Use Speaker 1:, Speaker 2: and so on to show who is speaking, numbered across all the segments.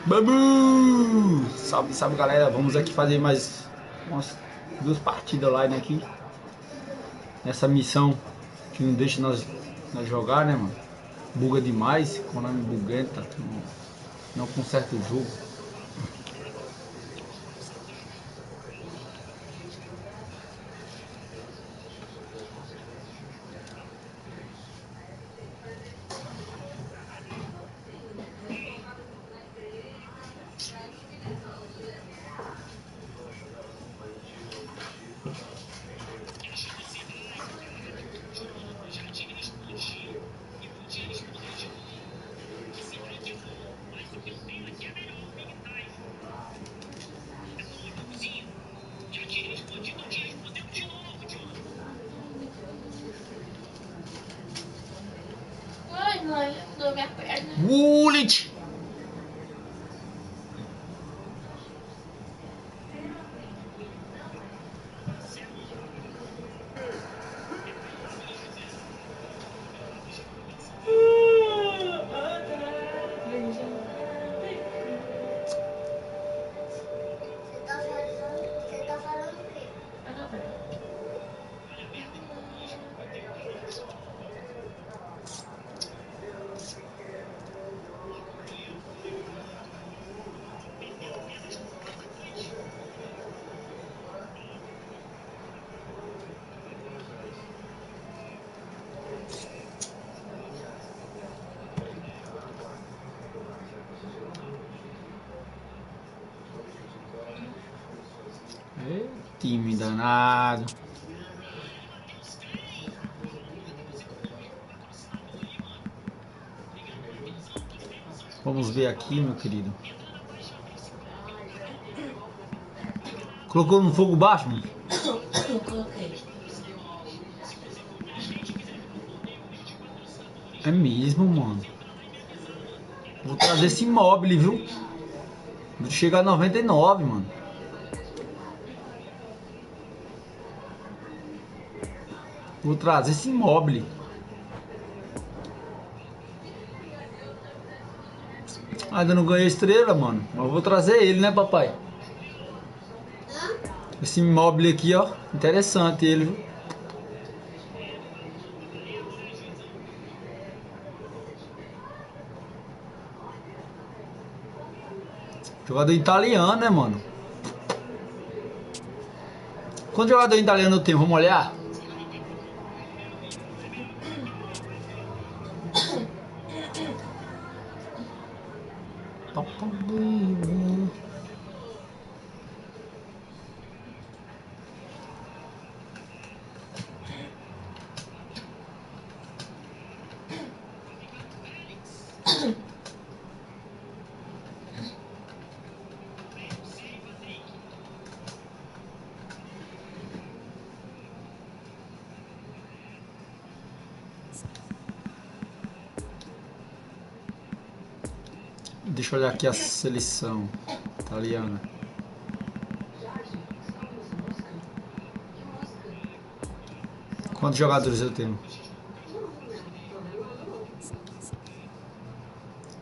Speaker 1: Vamos! Salve, salve galera, vamos aqui fazer mais umas 2 partidas lá, né, aqui nessa missão que não deixa nós jogar, né, mano? Buga demais, Konami buguenta, não conserta o jogo. Bullet! Time danado. Vamos ver aqui, meu querido. Colocou no fogo baixo, mano?
Speaker 2: Coloquei.
Speaker 1: É mesmo, mano. Vou trazer esse mobile, viu? Vou chegar a 99, mano. Vou trazer esse mobile. Ainda não ganhei estrela, mano. Mas vou trazer ele, né, papai? Esse mobile aqui, ó. Interessante ele, viu? Jogador italiano, né, mano? Quantos jogadores italianos eu tenho? Vamos olhar? Deixa eu olhar aqui a seleção italiana. Quantos jogadores eu tenho?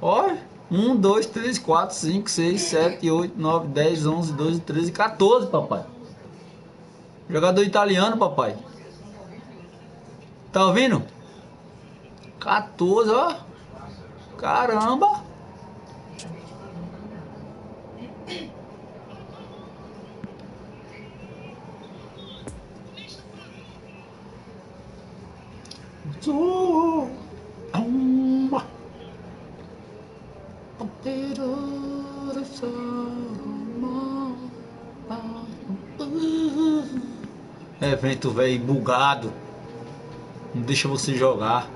Speaker 1: Ó, 1, 2, 3, 4, 5, 6, 7, 8, 9, 10, 11, 12, 13, 14, papai. Jogador italiano, papai. Tá ouvindo? 14, ó. Caramba. Evento velho bugado. Não deixa você jogar.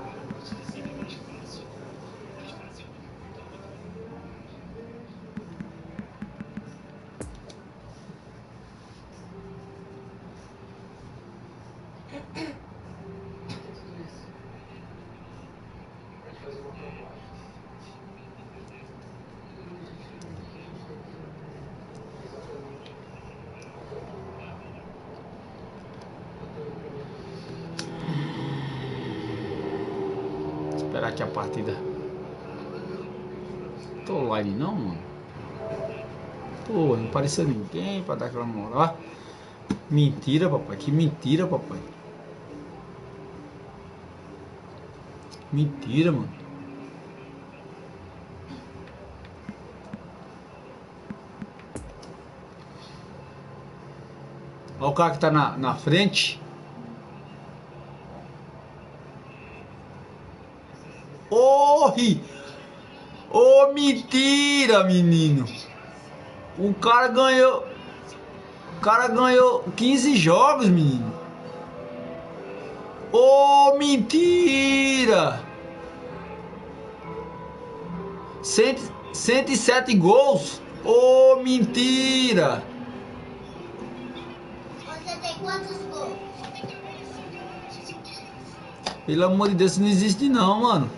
Speaker 1: Esperar aqui a partida. Tô live não, mano. Pô, não apareceu ninguém pra dar aquela moral. Mentira, papai. Que mentira, papai. Mentira, mano. Olha o cara que tá na frente. Oi! Ô, mentira, menino. O cara ganhou. O cara ganhou 15 jogos, menino. Ô, mentira! 107 gols. Ô, mentira!
Speaker 2: Você tem quantos gols?
Speaker 1: Pelo amor de Deus, isso não existe não, mano.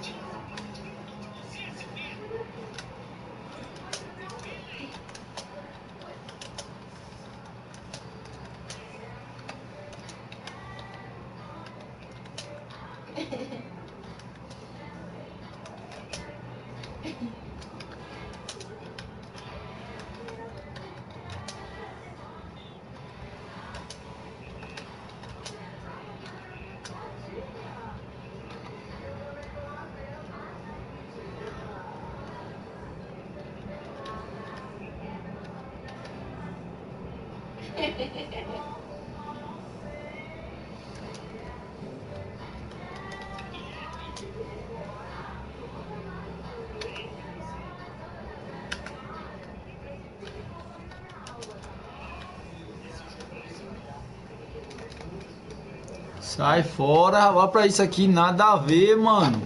Speaker 1: Sai fora, vai pra isso aqui, nada a ver, mano.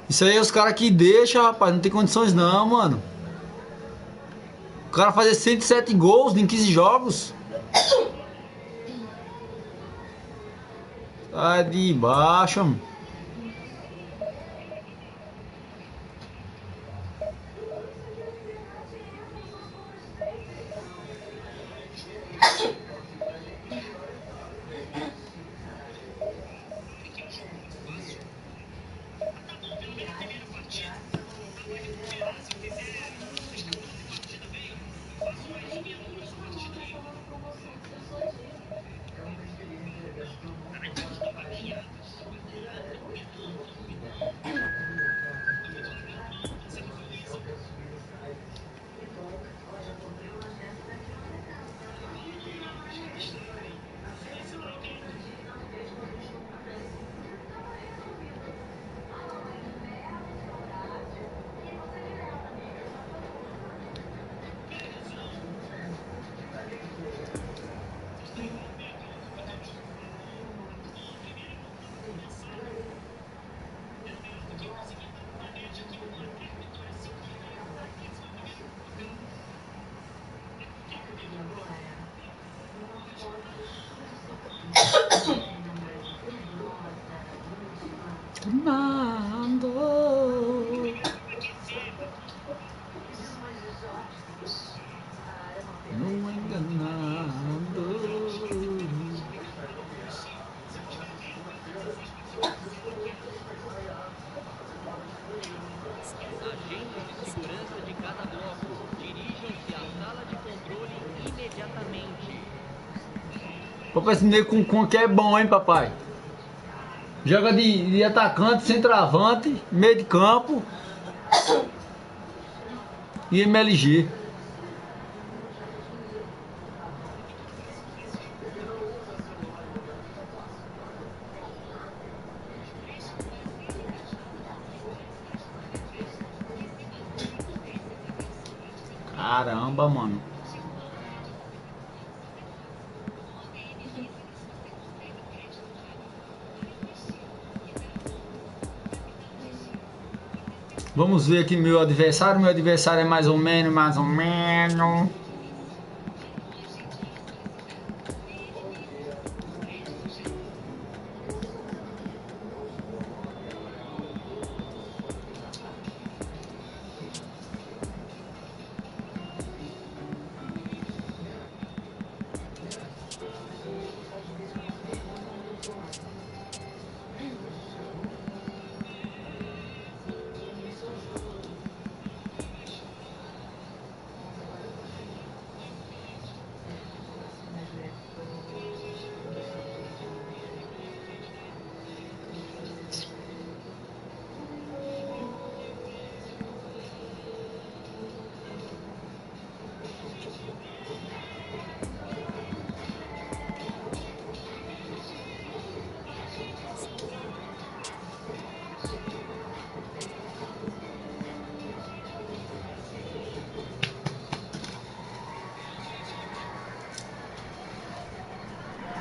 Speaker 1: Isso aí é os caras que deixam, rapaz, não tem condições não, mano. O cara fazer 107 gols em 15 jogos. Sai de baixo, mano. Não enganando.
Speaker 3: Agentes de segurança de cada bloco dirijam-se à sala de controle imediatamente.
Speaker 1: Papai, esse nego com que é bom, hein, papai? Joga de atacante, centroavante, meio de campo e MLG. Caramba, mano. Vamos ver aqui meu adversário. Meu adversário é mais ou menos, mais ou menos.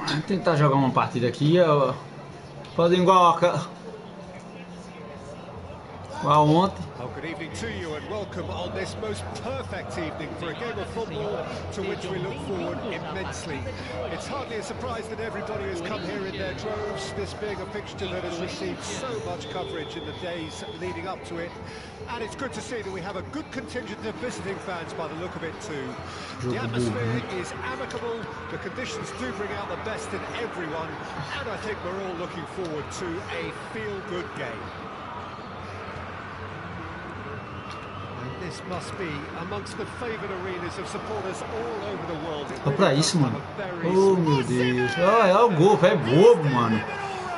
Speaker 1: Vamos tentar jogar uma partida aqui, ó. Fazer igual ontem.
Speaker 4: Good evening to you and welcome on this most perfect evening for a game of football to which we look forward immensely. It's hardly a surprise that everybody has come here in their droves, this being a fixture that has received so much coverage in the days leading up to it. And it's good to see that we have a good contingent of visiting fans by the look of it too. The atmosphere is amicable, the conditions do bring out the best in everyone, and I think we're all looking forward to a feel-good game. This must be amongst the favored arenas of supporters all over the world.
Speaker 1: Olha pra isso, mano. Oh, meu Deus. É o gol, é bobo, mano.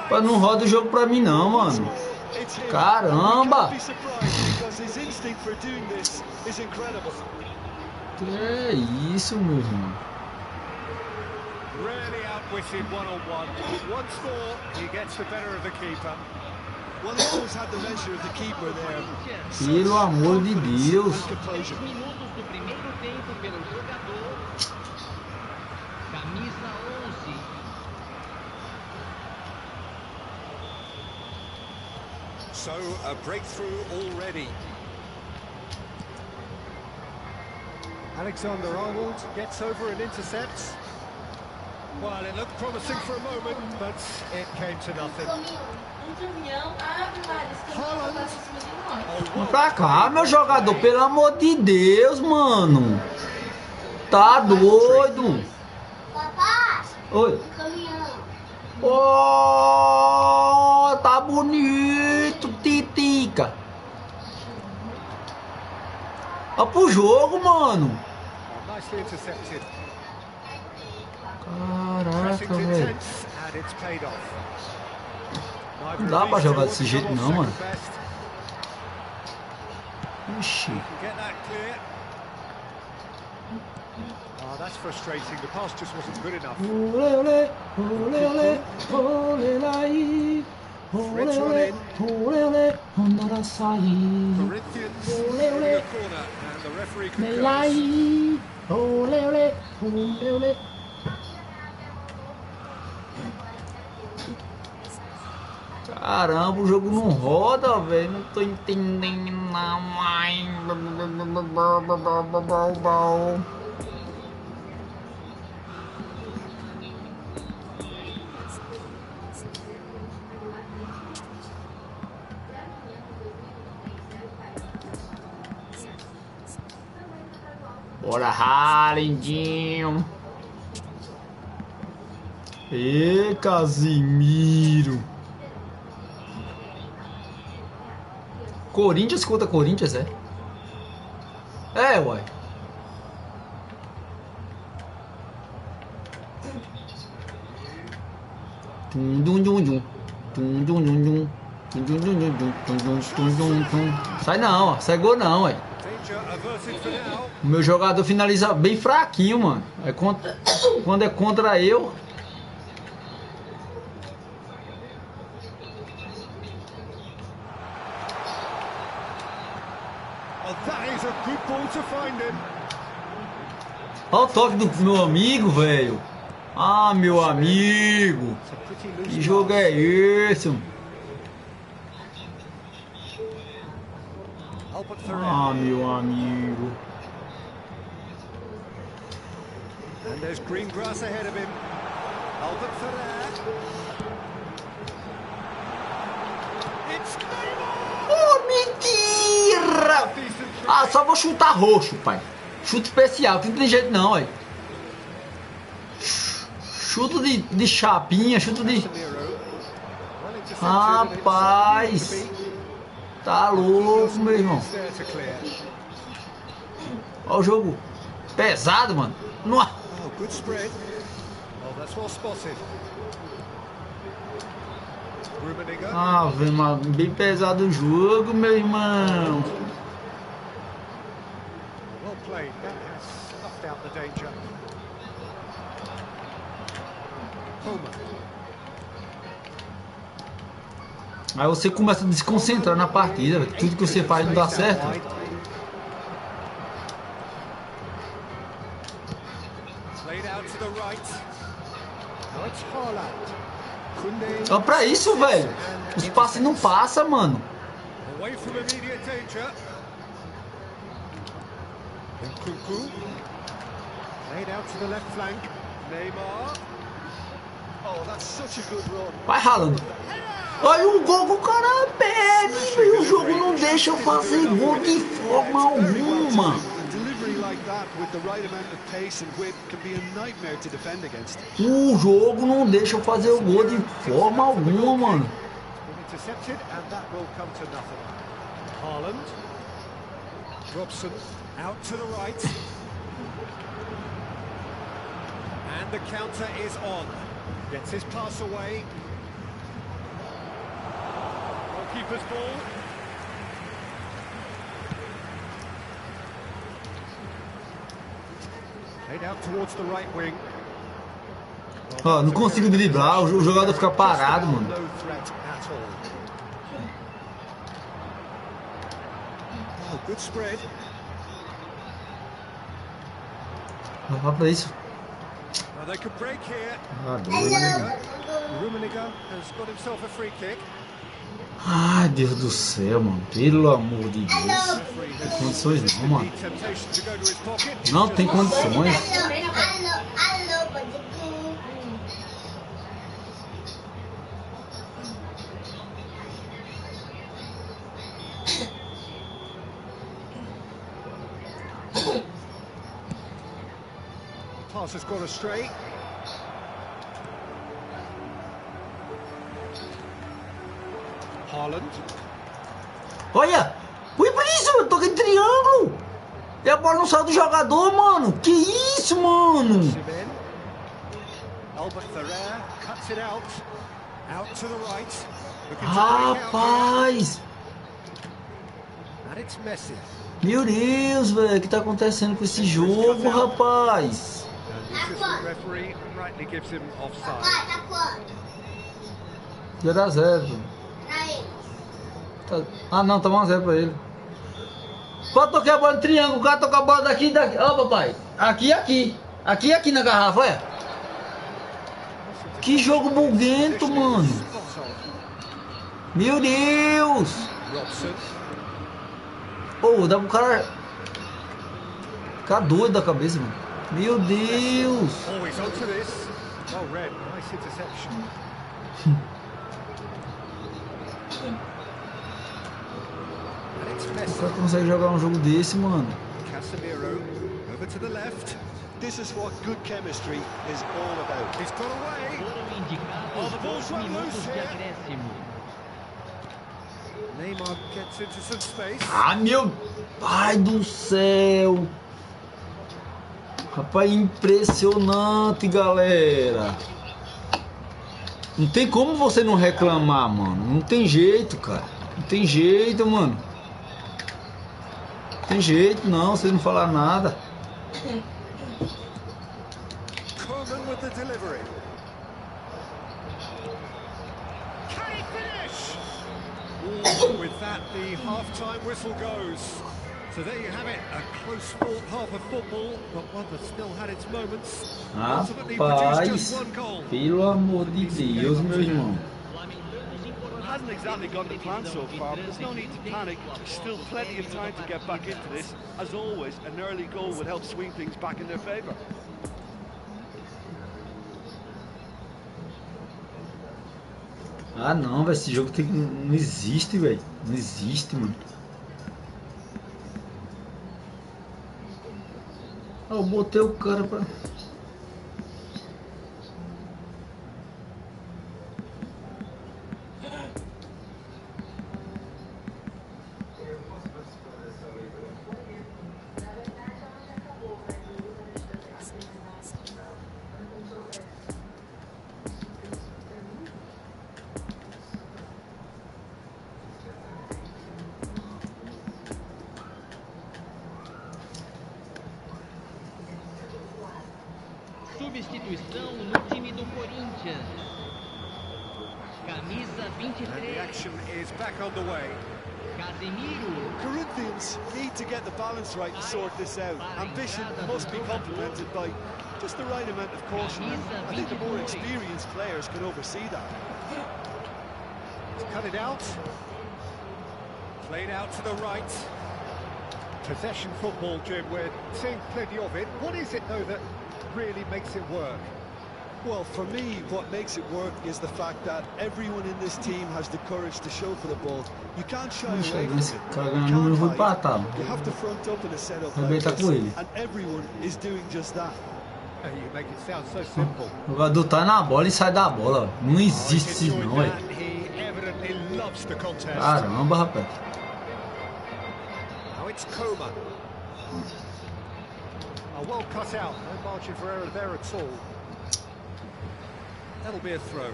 Speaker 1: Não roda o jogo pra mim, não, mano. Caramba! Que isso, meu irmão?
Speaker 4: Really outwitted one-on-one. Once more, he gets the better of the keeper.
Speaker 1: Pelo amor de Deus.
Speaker 3: 10 minutos do primeiro tempo pelo jogador. Camisa 11.
Speaker 4: So, a breakthrough already. Alexander-Arnold gets over and intercepts. Well, it looked promising for a moment, but it came to nothing.
Speaker 1: Vem pra cá, meu jogador, pelo amor de Deus, mano. Tá doido?
Speaker 2: Papai!
Speaker 1: Oi.
Speaker 2: Caminhão!
Speaker 1: Oh, tá bonito, titica. Olha pro jogo, mano.
Speaker 4: Nicely intercepted.
Speaker 1: Caraca, velho. Não dá pra jogar desse jeito não, mano. Ixi.
Speaker 4: That's frustrating. The pass just wasn't good enough.
Speaker 1: Ole, ole, ole, ole, ole, lai. Ole, ole, ole, ole, ondara sai. Ole, ole, lai. Ole, ole, ole, ole. Caramba, o jogo não roda, velho. Não tô entendendo não. Bora, lindinho. E Casimiro. Corinthians contra Corinthians, é? É, uai. Sai não, ó. Sai gol não, uai. O meu jogador finaliza bem fraquinho, mano. É contra... Quando é contra eu... Olha o toque do meu amigo, velho. Ah, meu amigo. Que jogo é esse? Ah, meu amigo.
Speaker 4: And there's green grass ahead of him.
Speaker 1: Oh, mentira! Ah, só vou chutar roxo, pai. Chute especial, que não tem jeito não, ué. Chuto de chapinha, chuto de... Rapaz! Tá louco, meu irmão. Olha o jogo pesado, mano. Ah, velho, bem pesado o jogo, meu irmão. Aí você começa a desconcentrar na partida, véio. Tudo que você faz não dá certo.
Speaker 4: it's Haaland.
Speaker 1: Só pra isso, velho. Os passes não passam, mano.
Speaker 4: Away from immediate danger. Nkunku. Laid out to the left flank. Neymar. Oh, that's such a good run.
Speaker 1: Vai, Haaland. Olha o gol que o cara pede, velho. O jogo não deixa eu fazer gol de forma alguma. O jogo não deixa eu fazer o gol de forma alguma, mano.
Speaker 4: Haaland. Robson out to the right. And the counter is on. Gets his pass away. Goalkeeper's ball. Played out towards the right wing.
Speaker 1: Ó, não consigo driblar, o jogador fica parado, mano.
Speaker 4: No threat at all. Oh, good spread.
Speaker 1: Vai pra isso.
Speaker 4: Now they could break here.
Speaker 1: Ah, doido.
Speaker 4: Rummenigge has got himself a free kick.
Speaker 1: Ai, Deus do céu, mano. Pelo amor de Deus. Não tem condições não, mano. Não tem condições.
Speaker 4: Pass has gone astray. Haaland.
Speaker 1: Olha! Ui, por isso, eu toquei triângulo! E a bola não saiu do jogador, mano! Que isso, mano! Rapaz! Meu Deus, velho, o que tá acontecendo com esse jogo, rapaz? 0-0. Ah, não, tá 1-0 pra ele. Pode tocar a bola no triângulo, o cara toca a bola daqui e daqui. Ó, papai. Aqui, aqui. Aqui, aqui na garrafa, olha. Que jogo buguento, mano. Meu Deus. Pô, dá pro cara ficar doido da cabeça, mano. Meu Deus. O cara consegue jogar um jogo desse, mano.
Speaker 4: Over to the left. This is what good chemistry is all about. He's got away. Oh, the ball's run loose here. Neymar gets into some space.
Speaker 1: Ah, meu pai do céu. Rapaz, impressionante, galera. Não tem como você não reclamar, mano. Não tem jeito, cara. Não tem jeito, mano. Não tem jeito, não. Vocês não falar nada.
Speaker 4: With the delivery. Can he finish? With that, the half-time whistle goes. So there you have it, a close-fought half of football, but one that still had its moments. Ultimately produced just one goal.
Speaker 1: Pelo amor de Deus, meu irmão.
Speaker 5: Hasn't exactly gone to plan so far, but there's no need to panic. Still plenty of time to get back into this. As always, an early goal would help swing things back in their favour.
Speaker 1: Ah não, velho, esse jogo tem... não existe, velho. Não existe, mano. Ah, eu botei o cara pra...
Speaker 3: Substituição no time do Corinthians. Camisa 23.
Speaker 4: And the action is back on the way. Corinthians need to get the balance right to sort this out. Ambition must be complemented by just the right amount of caution. I think the more experienced players can oversee that. Cut it out. Played out to the right. Possession football, Jim, we're seeing plenty of it. What is it, though, that really makes it work?
Speaker 6: Well, for me, what makes it work is the fact that everyone in this team has the courage to show for the ball. You can't shy away from it. You have to front up in a setup like this, and everyone is doing just that.
Speaker 4: You make it sound so simple.
Speaker 1: O jogador tá na bola e sai da bola. Não existe isso não, velho. Caramba, rapaz.
Speaker 4: Now it's Coma. Well cut out. No margin for error there at all. That'll be a throw.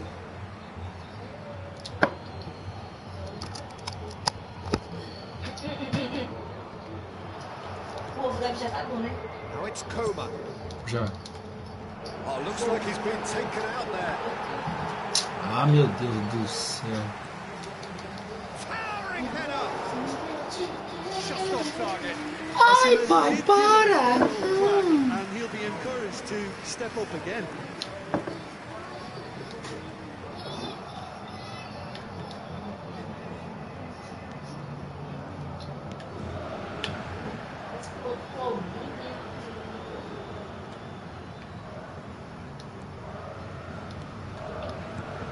Speaker 4: Now it's Coma.
Speaker 1: Já.
Speaker 4: Oh, looks like he's been taken out there.
Speaker 1: Ah, meu Deus do céu.
Speaker 4: Towering header. Just off target.
Speaker 1: Ai, pai, para!
Speaker 6: And he'll be encouraged to step up again.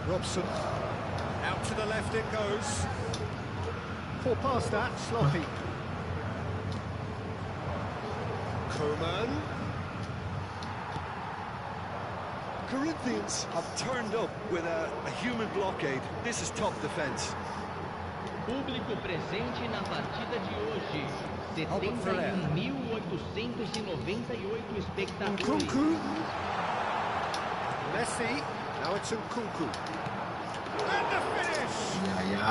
Speaker 4: Robson, out to the left it goes. Poor past that, sloppy. Coman.
Speaker 6: Corinthians have turned up with a human blockade. This is top defense.
Speaker 3: Público presente na partida de hoje. 71.898 espectadores.
Speaker 4: Messi, now it's Nkunku. And the finish!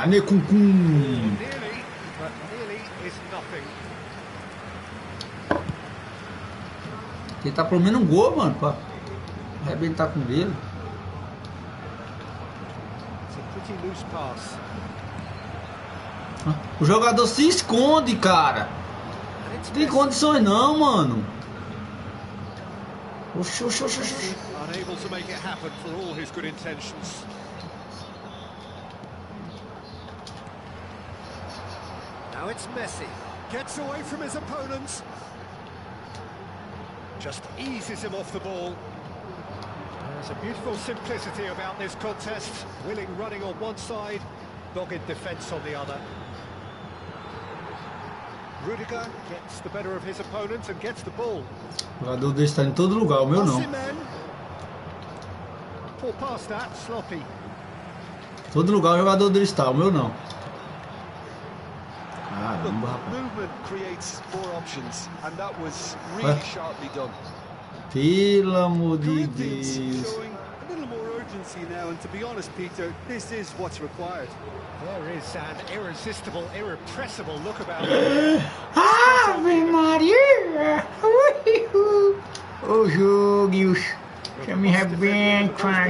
Speaker 4: Nearly, but nearly is nothing.
Speaker 1: Tentar pelo menos um gol, mano, pra arrebentar com ele.
Speaker 4: It's a pretty loose pass.
Speaker 1: O jogador se esconde, cara. Não tem condições não, mano. Oxi, oxi, oxi, oxi.
Speaker 4: Unable to make it happen for all his good intentions. Now it's Messi. Gets away from his opponents. Just eases him off the ball. There's a beautiful simplicity about this contest. Willing running on one side, dogged defence on the other. Rudiger gets the better of his opponent and gets the ball.
Speaker 1: O jogador dele está em todo lugar, o meu não.
Speaker 4: Poor pass that, sloppy.
Speaker 6: Todo lugar o jogador dele está, o meu não.
Speaker 1: Caramba, rapaz.
Speaker 6: Movement creates more options, and that was really sharply done.
Speaker 1: Pelo amor de Deus.
Speaker 6: Showing a little more urgency now, and to be honest, Peter, this is what's required.
Speaker 4: There is an irresistible, irrepressible look about it.
Speaker 1: Ave Maria! Ô joguinhos, que me arrebenta.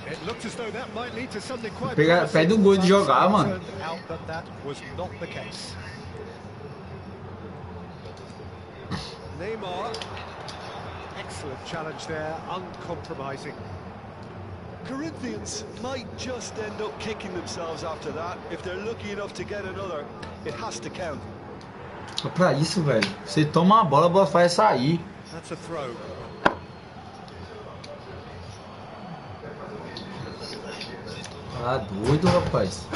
Speaker 4: It looked as though that might lead to something quite
Speaker 1: Pede um gol de jogar, mano.
Speaker 4: out that that was not the case. Neymar, excellent challenge there, uncompromising.
Speaker 6: Corinthians might just end up kicking themselves after that. If they're lucky enough to get another, it has to count.
Speaker 1: Só pra isso, velho. Você toma a bola faz sair.
Speaker 4: That's a throw.
Speaker 1: Tá doido, rapaz.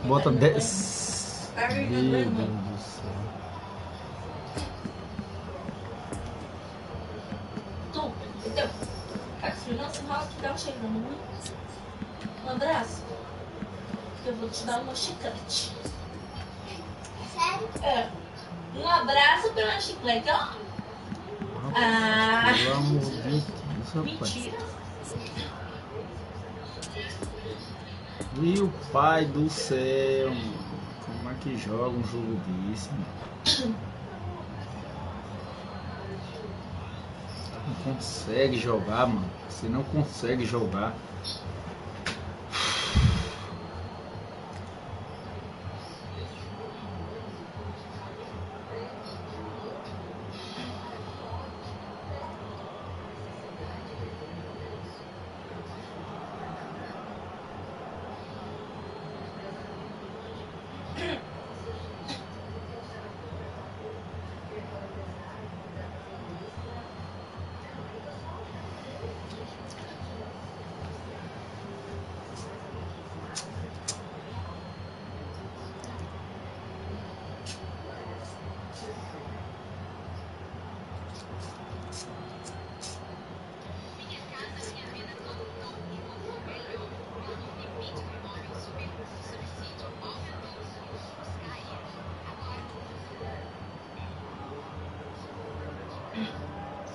Speaker 1: Bota 10. Meu Deus do céu.
Speaker 2: Tu, entendeu? Não se rola que dá um chegando muito. Um abraço. Eu vou te dar uma chiclete.
Speaker 7: Sério?
Speaker 2: É. Um abraço pela chiclete, ó.
Speaker 1: Pelo amor de Deus, rapaz.
Speaker 2: Mentira.
Speaker 1: Meu pai do céu, mano. Como é que joga um jogo desse, mano? consegue jogar, mano. Você não consegue jogar.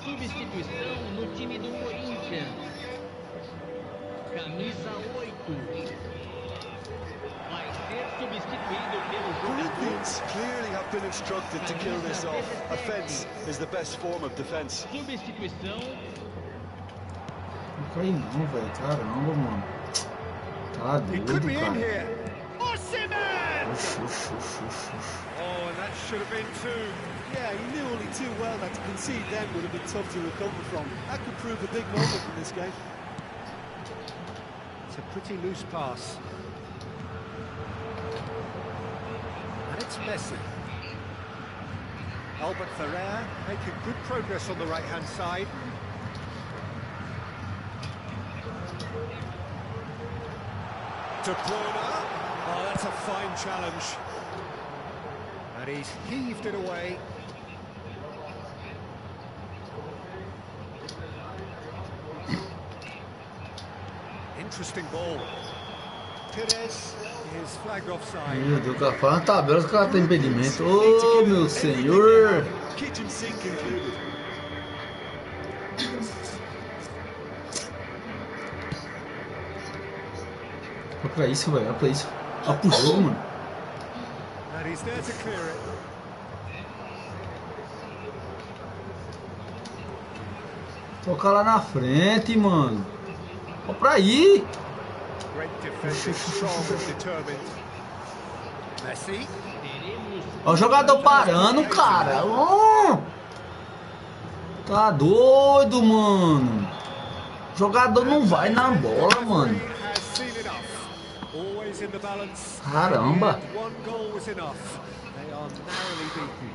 Speaker 3: Substituição no time do Corinthians. Camisa 8. Vai ser substituído pelo jogador.
Speaker 6: Corinthians clearly have been instructed to kill this off. Offense is the best form of defense.
Speaker 3: Substituição.
Speaker 1: Não cai não, velho. Caramba, mano. Tá doido, cara.
Speaker 4: Oh, and that should have been two.
Speaker 6: Yeah, he knew only too well that to concede then would have been tough to recover from. That could prove a big moment in this game.
Speaker 4: It's a pretty loose pass. And it's Messi. Albert Ferrer making good progress on the right-hand side. De Bruyne. Oh, that's a fine challenge. And he's heaved it away. Interesting ball. Pires is flagged offside.
Speaker 1: Meu Deus, o cara fala na tabela, os caras têm impedimento. Ô, meu senhor!
Speaker 6: Kitchen sink included.
Speaker 1: Olha pra isso, velho. Olha pra isso. Olha pro jogo, mano.
Speaker 4: And he's there to clear it.
Speaker 1: Toca lá na frente, mano. Olha pra aí.
Speaker 4: Great defending, strong and determined. Messi.
Speaker 1: Olha o jogador parando, cara. Oh! Tá doido, mano. O jogador não vai na bola, mano. Caramba.
Speaker 4: One goal was enough. They are narrowly beaten.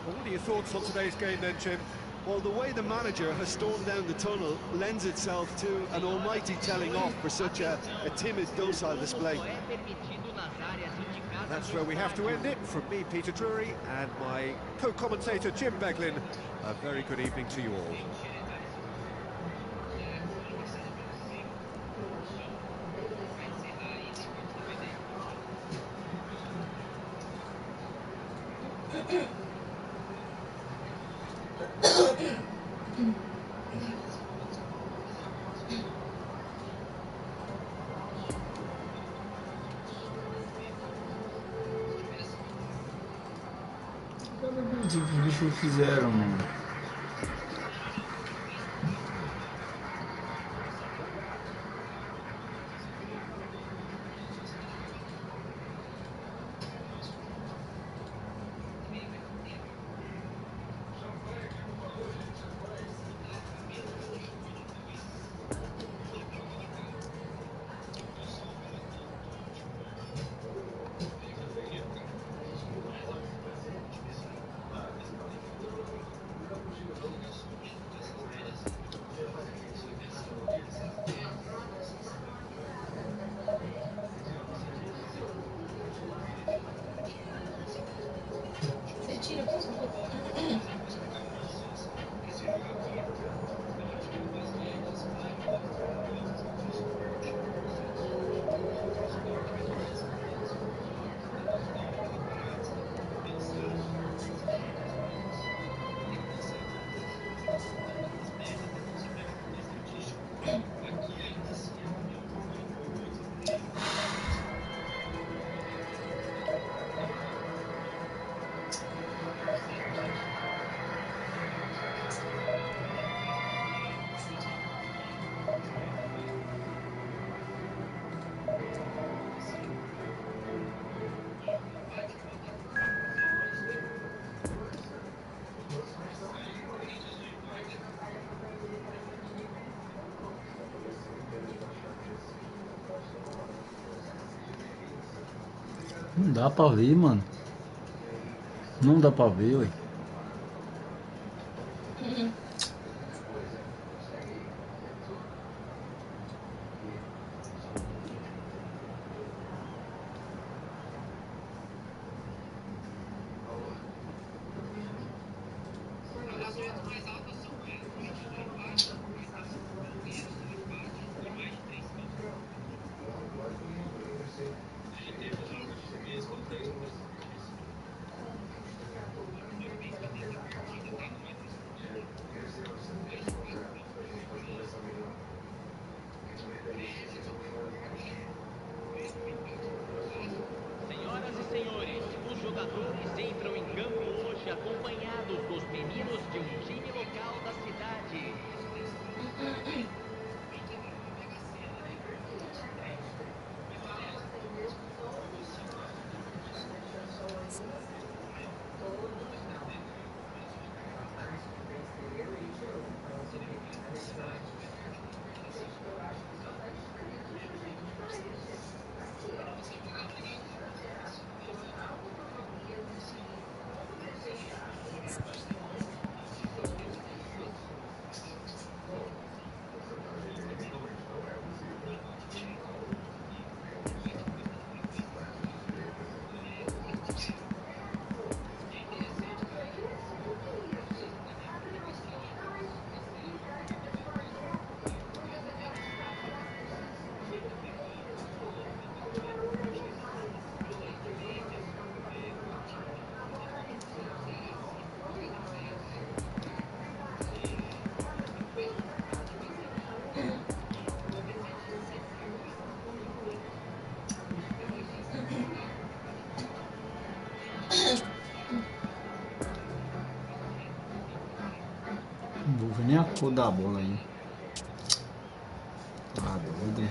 Speaker 4: What are your thoughts on today's game then, Jim?
Speaker 6: Well, the way the manager has stormed down the tunnel lends itself to an almighty telling off for such a timid, docile display.
Speaker 4: That's where we have to end it. From me, Peter Drury, and my co-commentator, Jim Beglin. A very good evening to you all.
Speaker 1: O que os bichos fizeram, mano? Não dá pra ver, mano. Não dá pra ver, ué.
Speaker 3: Senhoras e senhores, os jogadores entram em campo hoje acompanhados dos meninos de um time local da cidade.
Speaker 1: Não vou ver nem a cor da bola aí. Ah, doido.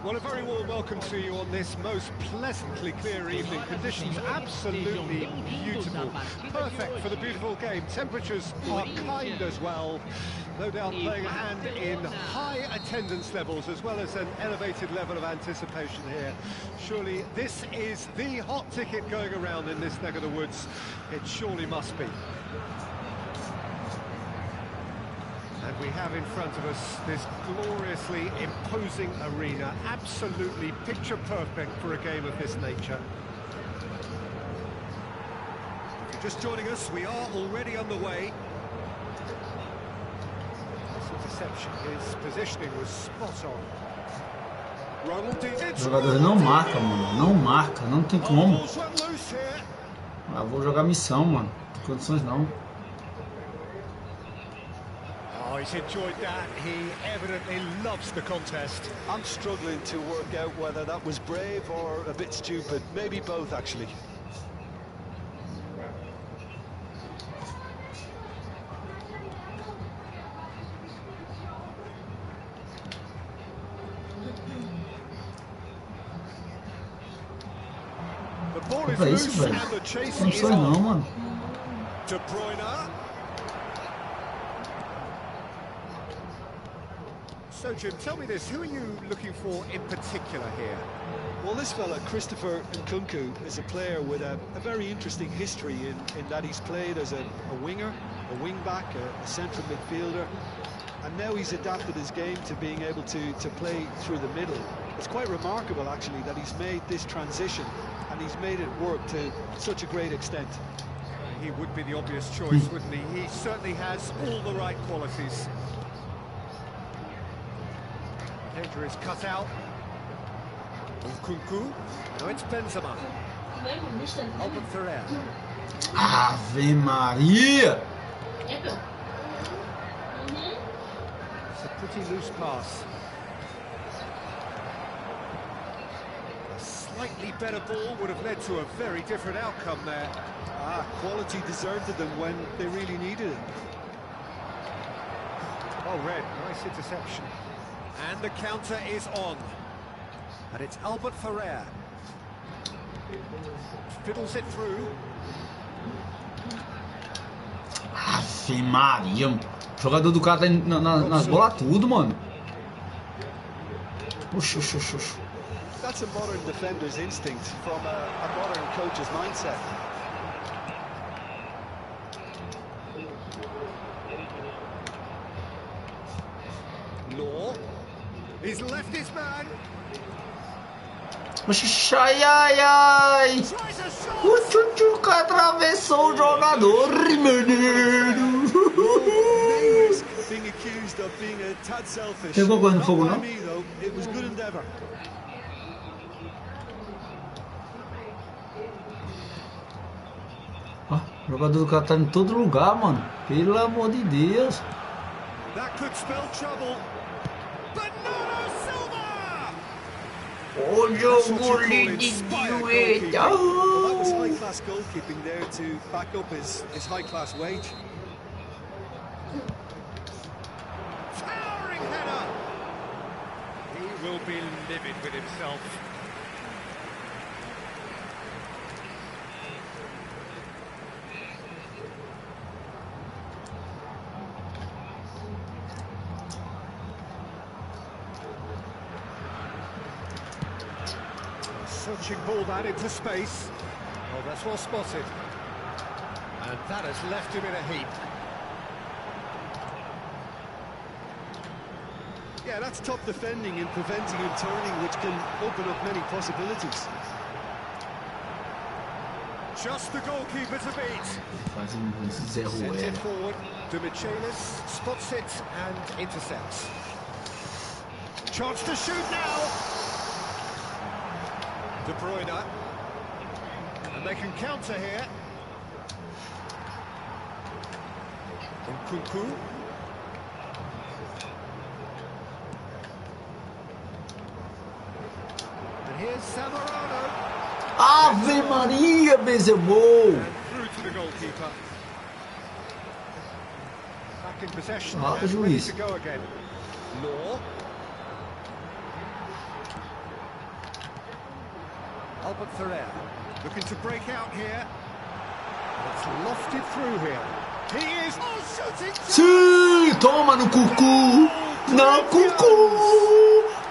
Speaker 4: Well, a very warm welcome to you on this most pleasantly clear evening. Conditions absolutely beautiful. Perfect for the beautiful game. Temperatures are kind as well. No doubt playing a hand in high attendance levels as well as an elevated level of anticipation here. Surely this is the hot ticket going around in this neck of the woods. It surely must be. And we have in front of us this gloriously imposing arena, absolutely picture perfect for a game of this nature. If you're just joining us, we are already underway. His interception, his positioning was spot on.
Speaker 1: Os jogadores não marcam, mano. Não marca, não tem como. Ah, vou jogar missão, mano. Não tem condições não.
Speaker 4: Oh, he's enjoyed that. He evidently loves the contest.
Speaker 6: I'm struggling to work out whether that was brave or a bit stupid. Maybe both, actually.
Speaker 4: The ball is
Speaker 1: Olha isso,
Speaker 4: loose
Speaker 1: velho.
Speaker 4: and the chase
Speaker 1: Não
Speaker 4: is
Speaker 1: condições não,
Speaker 4: on.
Speaker 1: mano.
Speaker 4: De Bruyne. So, Jim, tell me this, who are you looking for in particular here?
Speaker 6: Well, this fella, Christopher Nkunku, is a player with a very interesting history in that he's played as a winger, a wing-back, a central midfielder, and now he's adapted his game to being able to play through the middle. It's quite remarkable, actually, that he's made this transition, and he's made it work to such a great extent.
Speaker 4: He would be the obvious choice, wouldn't he? He certainly has all the right qualities. Header is cut out. Nkunku. No, it's Benzema. Albert Ferrer.
Speaker 1: Ave Maria!
Speaker 4: It's a pretty loose pass. A slightly better ball would have led to a very different outcome there.
Speaker 6: Quality deserted them when they really needed it.
Speaker 4: Well read, nice interception. And the counter is on. And it's Albert Ferrer. Fiddles it through.
Speaker 1: Ave Maria, o jogador do cara tá nas bolas tudo, mano. Oxi.
Speaker 6: That's a modern defender's instinct from a modern coach's mindset.
Speaker 4: Law. He's left his man.
Speaker 1: Oxi, ai. O Tchutchuca atravessou o jogador, menino.
Speaker 6: Being accused of being a tad selfish.
Speaker 1: Pegou gol no fogo, não?
Speaker 6: It was good endeavor.
Speaker 1: O jogador do cara tá em todo lugar, mano. Pelo amor de Deus.
Speaker 4: That could spell trouble. But no, Silva!
Speaker 1: O jogo lindo de
Speaker 6: Well, that was high-class goalkeeping there to back up his high-class wage.
Speaker 4: Towering header! He will be livid with himself. Searching ball that into space. Oh, that's well spotted. And that has left him in a heap.
Speaker 6: Yeah, that's top defending and preventing him turning, which can open up many possibilities.
Speaker 4: Just the goalkeeper to beat.
Speaker 1: Faz Zé
Speaker 4: Sends it
Speaker 1: Rueda.
Speaker 4: forward. Michelis spots it and intercepts. Chance to shoot now. De Bruyne. And they can counter here. Nkunku. And here's Zamorano.
Speaker 1: Ave Maria, Benzemou.
Speaker 4: And through to the goalkeeper. Back in possession
Speaker 1: Ah,
Speaker 4: and ready
Speaker 1: juiz.
Speaker 4: to go again. Law. Albert Ferrer looking to break out here. It's lofted through here. He is shooting.
Speaker 1: Sim, toma no cucu. Não, cucu.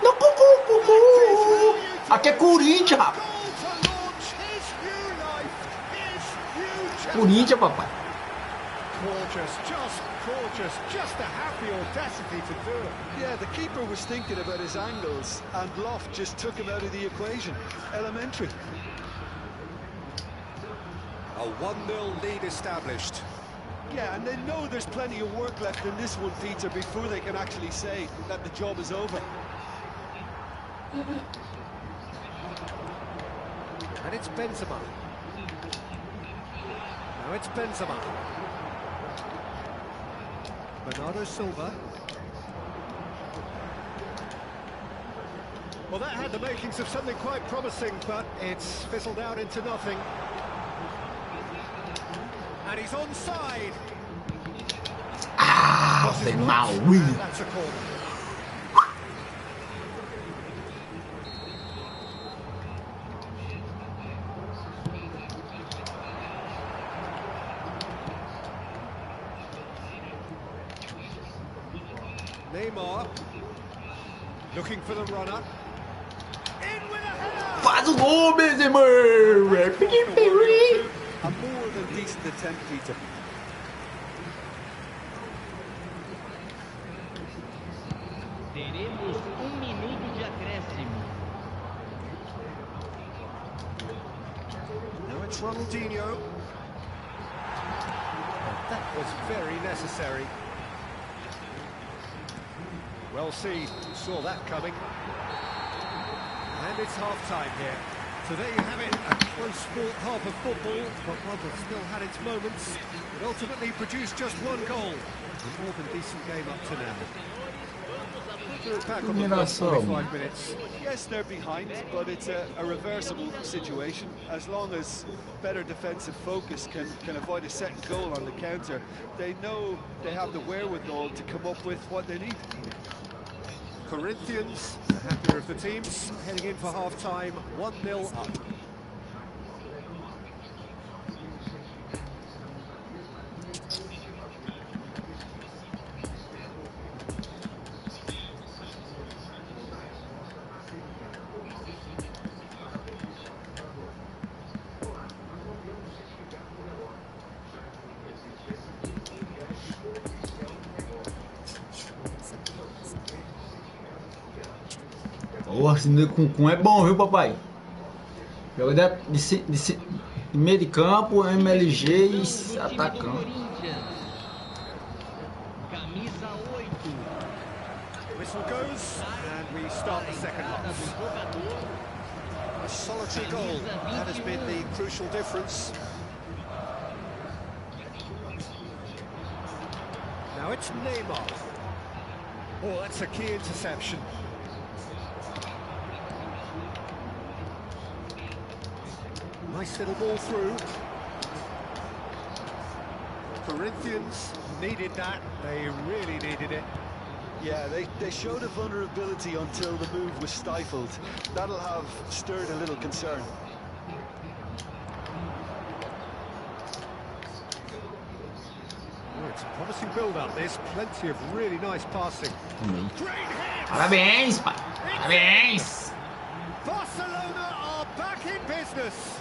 Speaker 1: Não, cucu. Aqui é Corinthians, rapaz. Corinthians, papai.
Speaker 4: Gorgeous, just to have the audacity to do it.
Speaker 6: Yeah, the keeper was thinking about his angles, and Loft just took him out of the equation. Elementary.
Speaker 4: A 1-0 lead established.
Speaker 6: Yeah, and they know there's plenty of work left in this one, Peter, before they can actually say that the job is over.
Speaker 4: And it's Benzema. Now it's Benzema. Bernardo Silva. Well, that had the makings of something quite promising, but it's fizzled out into nothing. And he's onside.
Speaker 1: Ave Maria.
Speaker 4: And that's a corner. Neymar looking for the runner. In with a header.
Speaker 1: Faz o gol, Benzema.
Speaker 6: A more than decent attempt, Peter.
Speaker 3: Teremos 1 minuto de acréscimo.
Speaker 4: Now it's Ronaldinho. That was very necessary. Well seen, saw that coming. And it's half-time here. So there you have it, a close-fought half of football, but one that still had its moments. It ultimately produced just one goal. A more than decent game up to now. They're back on the first 45 minutes.
Speaker 6: Yes, they're behind, but it's a reversible situation. As long as better defensive focus can avoid a second goal on the counter, they know they have the wherewithal to come up with what they need.
Speaker 4: Corinthians, the happier of the teams, heading in for half-time, 1-0 up.
Speaker 1: Porra, esse com é bom, viu, papai? Joga de meio de campo, MLG e atacando.
Speaker 3: Camisa 8.
Speaker 4: Whistle goes, and we start the second half. A solitary goal, that has been the crucial difference. Now it's Neymar. Oh, that's a key interception. Nice little ball through. Corinthians needed that. They really needed it.
Speaker 6: Yeah, they showed a vulnerability until the move was stifled. That'll have stirred a little concern.
Speaker 4: Oh, it's a promising build-up. There's plenty of really nice passing.
Speaker 1: Parabéns, pai. Parabéns.
Speaker 4: Barcelona are back in business.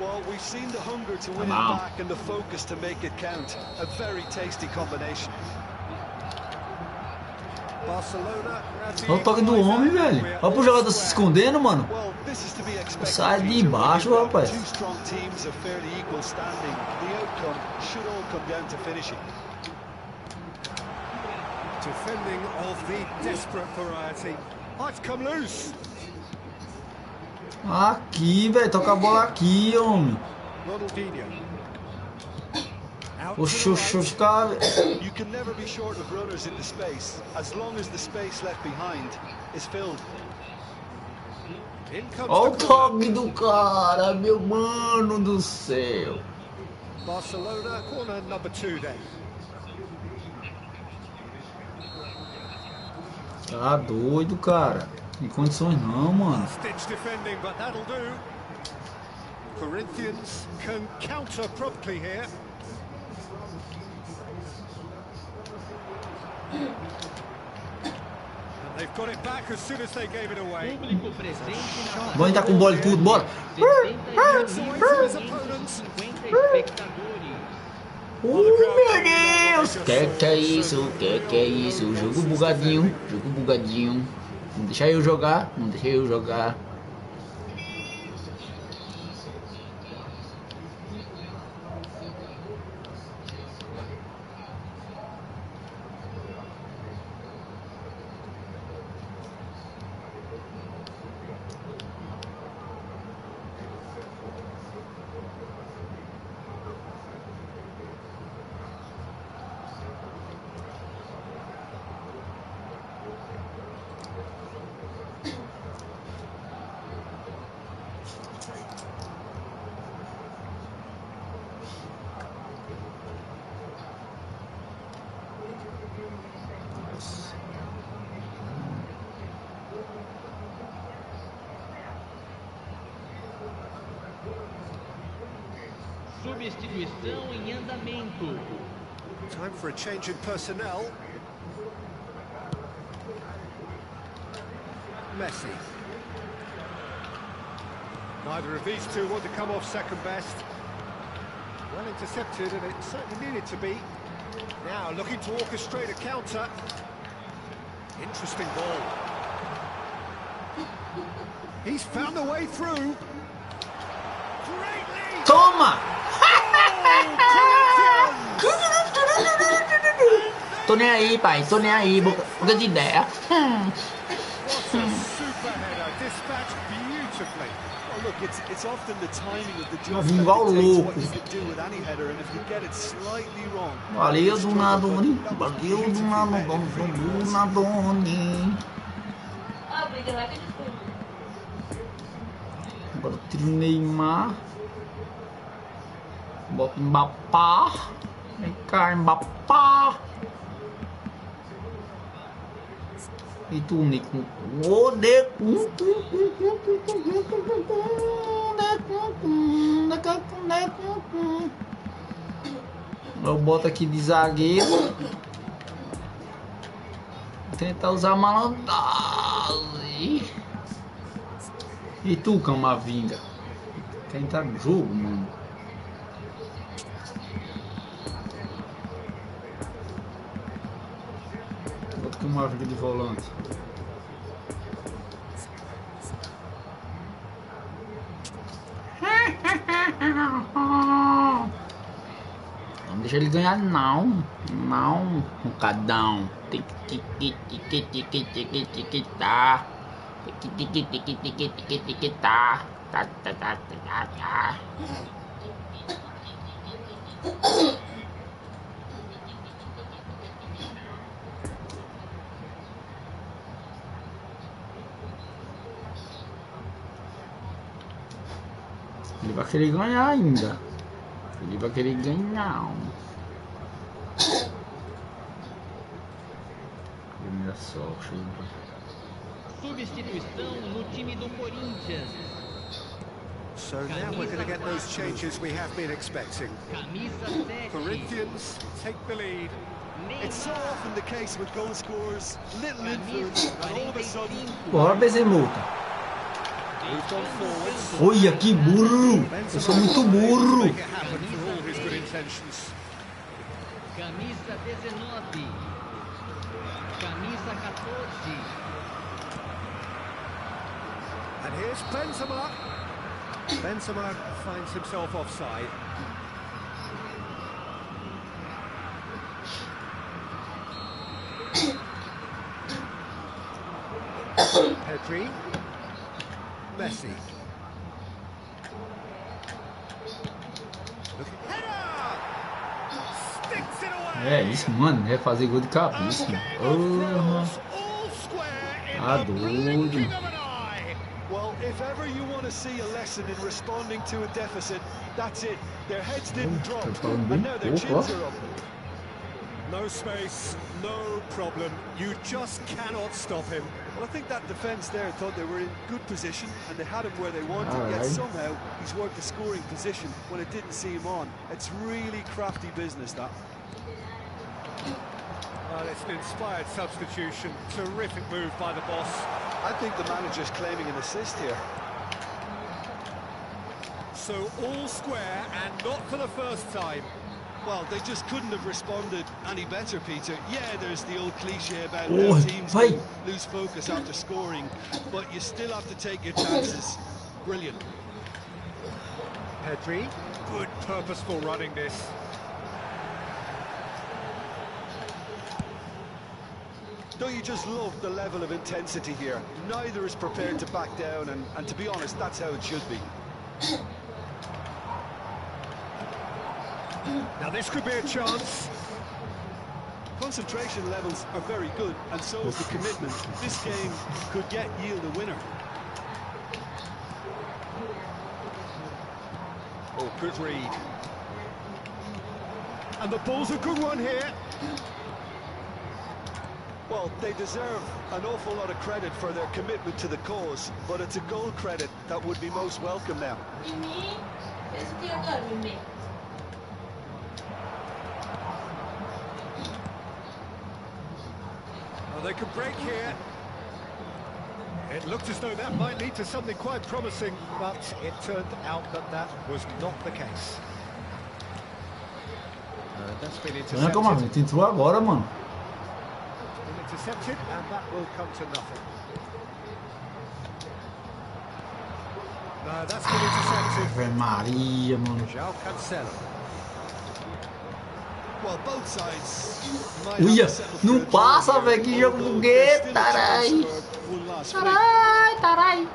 Speaker 6: Well, we've seen the hunger to win it back and the focus to make it count. A very tasty combination.
Speaker 4: Barcelona.
Speaker 1: Olha o toque do homem, velho. Olha pro jogador se escondendo, mano.
Speaker 6: Well, this is to be expected.
Speaker 1: Sai de baixo, rapaz.
Speaker 6: Two strong teams of fairly equal standing. The outcome should all come down to finishing.
Speaker 4: Defending of the desperate variety. Oh, it's come loose.
Speaker 1: Aqui, velho. Toca a bola aqui, homem.
Speaker 4: Ronaldinho.
Speaker 1: Oxe, cara.
Speaker 6: You can never be short of runners in the space, as long as the space left behind is filled.
Speaker 1: Olha o toque do cara, meu mano do céu.
Speaker 4: Barcelona, corner number 2 then.
Speaker 1: Tá doido, cara. Em condições não, mano.
Speaker 4: Stitch defending, but that'll do. Corinthians can counter promptly here. And they've got it back as soon as they gave it away.
Speaker 1: Vamos entrar com bola e tudo, bora. Meu Deus! Que é isso? Que é isso? Jogo bugadinho, jogo bugadinho. Não deixa eu jogar, não deixa eu jogar.
Speaker 3: Substituição em andamento.
Speaker 4: Time for a change in personnel. Messi. Neither of these two want to come off second best. Well intercepted, and it certainly needed to be. Now looking to orchestrate a counter. Interesting ball. He's found the way through. Greatly.
Speaker 1: Toma! Tô nem aí, pai. Tô nem aí. Boca de ideia.
Speaker 4: What a super header, dispatched beautifully.
Speaker 6: Well, look, it's often the timing of the
Speaker 1: Vai
Speaker 6: jump
Speaker 1: vir igual
Speaker 6: that dictates
Speaker 1: louco.
Speaker 6: what you can do with any header, and if you get it slightly wrong.
Speaker 1: Valeu, Donadoni. Valeu, Donadoni.
Speaker 2: Ah, briga lá que ele foi.
Speaker 1: Agora tiro o Neymar. Bota o Mbappé. Vem cá, Mbappé. E tu, Nico? O Deco. Eu boto aqui de zagueiro. Vou tentar usar malandragem. E tu, Camavinga? Quer entrar no jogo, mano? Bota aqui uma vida de volante. Não deixa ele ganhar, não. Não, Focadão. Tem que tá. Tá. Ele vai querer ganhar ainda. Ele vai querer ganhar. Olha só,
Speaker 3: substituição no time do Corinthians.
Speaker 4: So now we're going to get those changes we have been expecting.
Speaker 3: Camisa 7.
Speaker 4: Corinthians take the lead.
Speaker 6: It's so often the case with goal scorers, little influence, and all of a sudden.
Speaker 1: Bora, Benzemulta. Olha que burro! Eu sou muito burro!
Speaker 3: Camisa 19. Camisa 14.
Speaker 4: And here's Benzema. Benzema finds himself offside. Pedri. Messi.
Speaker 1: É isso, mano. É fazer gol de cabeça. Ah, doido.
Speaker 6: Well, if ever you want to see a lesson in responding to a deficit, that's it. Their heads didn't drop, and now their chins are up.
Speaker 4: No space, no problem. You just cannot stop him.
Speaker 6: Well, I think that defence there thought they were in good position and they had him where they wanted, yet somehow he's worked a scoring position when it didn't see him on. It's really crafty business, that.
Speaker 4: Well, it's an inspired substitution. Terrific move by the boss.
Speaker 6: I think the manager's claiming an assist here.
Speaker 4: So all square and not for the first time.
Speaker 6: Well, they just couldn't have responded any better, Peter. Yeah, there's the old cliche about how teams lose focus after scoring, but you still have to take your chances. Brilliant.
Speaker 4: Pedri, good purposeful running this.
Speaker 6: Don't you just love the level of intensity here? Neither is prepared to back down, and to be honest, that's how it should be.
Speaker 4: Now this could be a chance.
Speaker 6: Concentration levels are very good, and so is the commitment. This game could yield a winner.
Speaker 4: Oh, good read. And the ball's a good one here.
Speaker 6: Well, they deserve an awful lot of credit for their commitment to the cause, but it's a goal credit that would be most welcome now.
Speaker 4: Well, they could break here. It looked as though that might lead to something quite promising, but it turned out that that was not the case. That's been intercepted.
Speaker 1: Entrou agora, mano.
Speaker 4: Intercepted, and that will come to nothing. No, that's been intercepted.
Speaker 1: Ave Maria, mano.
Speaker 4: João Cancelo.
Speaker 6: Well, both sides.
Speaker 1: Uia, não passa, velho. Que jogo bugueta, tarai. Tarai.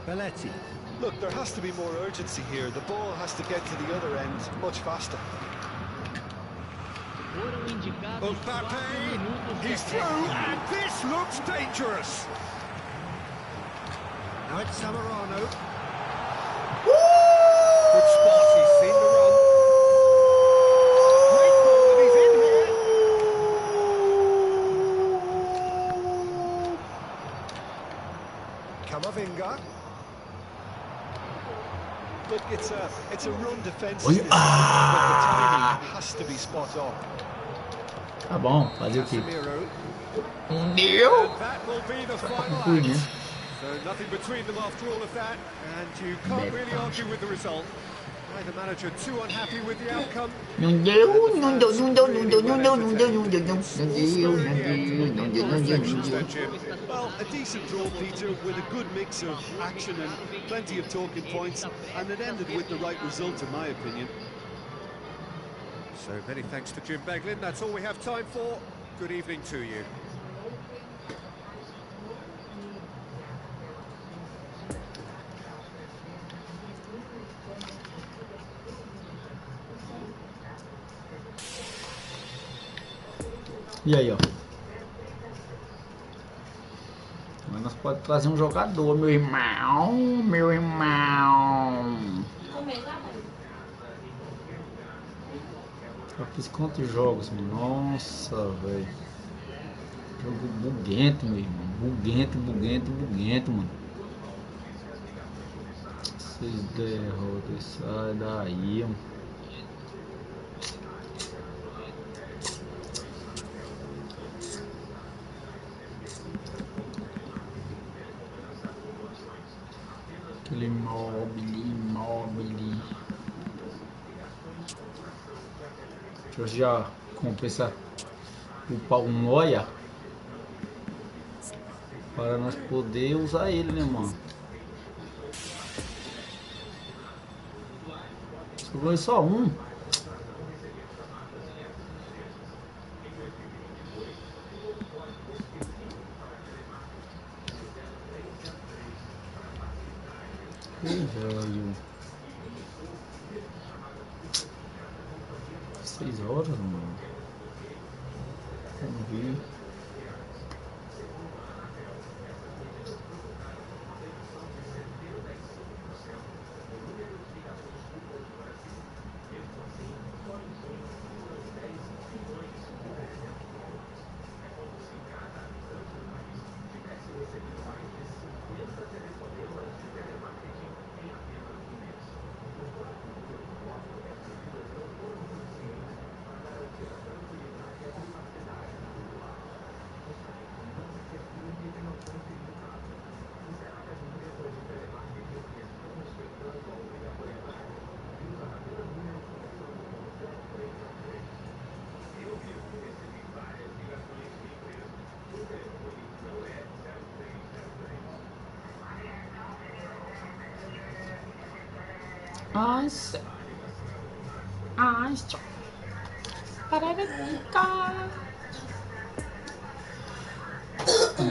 Speaker 4: Belletti. Look, there has to be more urgency here. The ball has to get to the other end much faster. Mbappe, he's through, and this looks dangerous. Now it's Zamorano. Good spot, he's seen the run. Great ball, and he's in here. Camavinga. Look, it's a run defense, but the timing has to be spot on.
Speaker 1: Tá bom, fazer o quê?
Speaker 4: That will be the final act. So nothing between them after all of that, and you can't really argue with the result. Neither manager too unhappy with the outcome. Well, a decent draw, Peter, with a good mix of action and plenty of talking points, and it ended with the right result, in my opinion. So many thanks to Jim Beglin. That's all we have time for. Good evening to you.
Speaker 1: E aí, ó. Mas nós podemos trazer um jogador, meu irmão. Meu irmão. Eu fiz quantos jogos, mano? Nossa, velho. Jogo buguento, meu irmão. Buguento, mano. 6 derrotas. Sai daí, mano. Aquele imóvel. Deixa eu já compensar o pau noia para nós poder usar ele, né, mano? Sobrou só um. Velho. 6 horas, mano. Vamos ver. Nossa.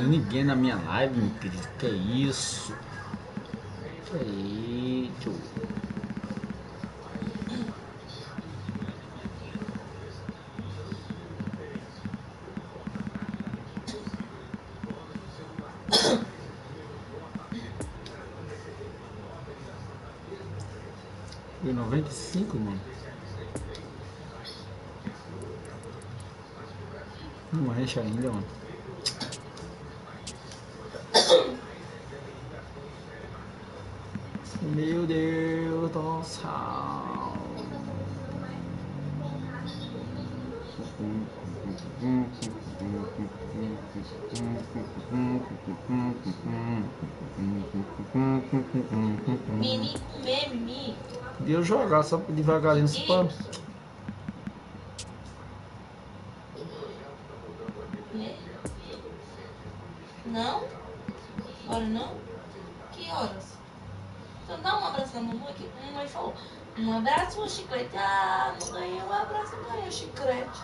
Speaker 1: Ninguém na minha live, meu querido. Que isso? Que isso? Foi 95, mano. Não enche ainda, mano. Meu Deus do céu.
Speaker 2: Meme.
Speaker 1: Podia jogar só devagarinho só.
Speaker 2: Não? Agora não? Que horas? Então dá um abraço na mamãe aqui. Mamãe falou, um abraço pro chiclete. Ah, não ganhei um abraço, não ganhei o chiclete.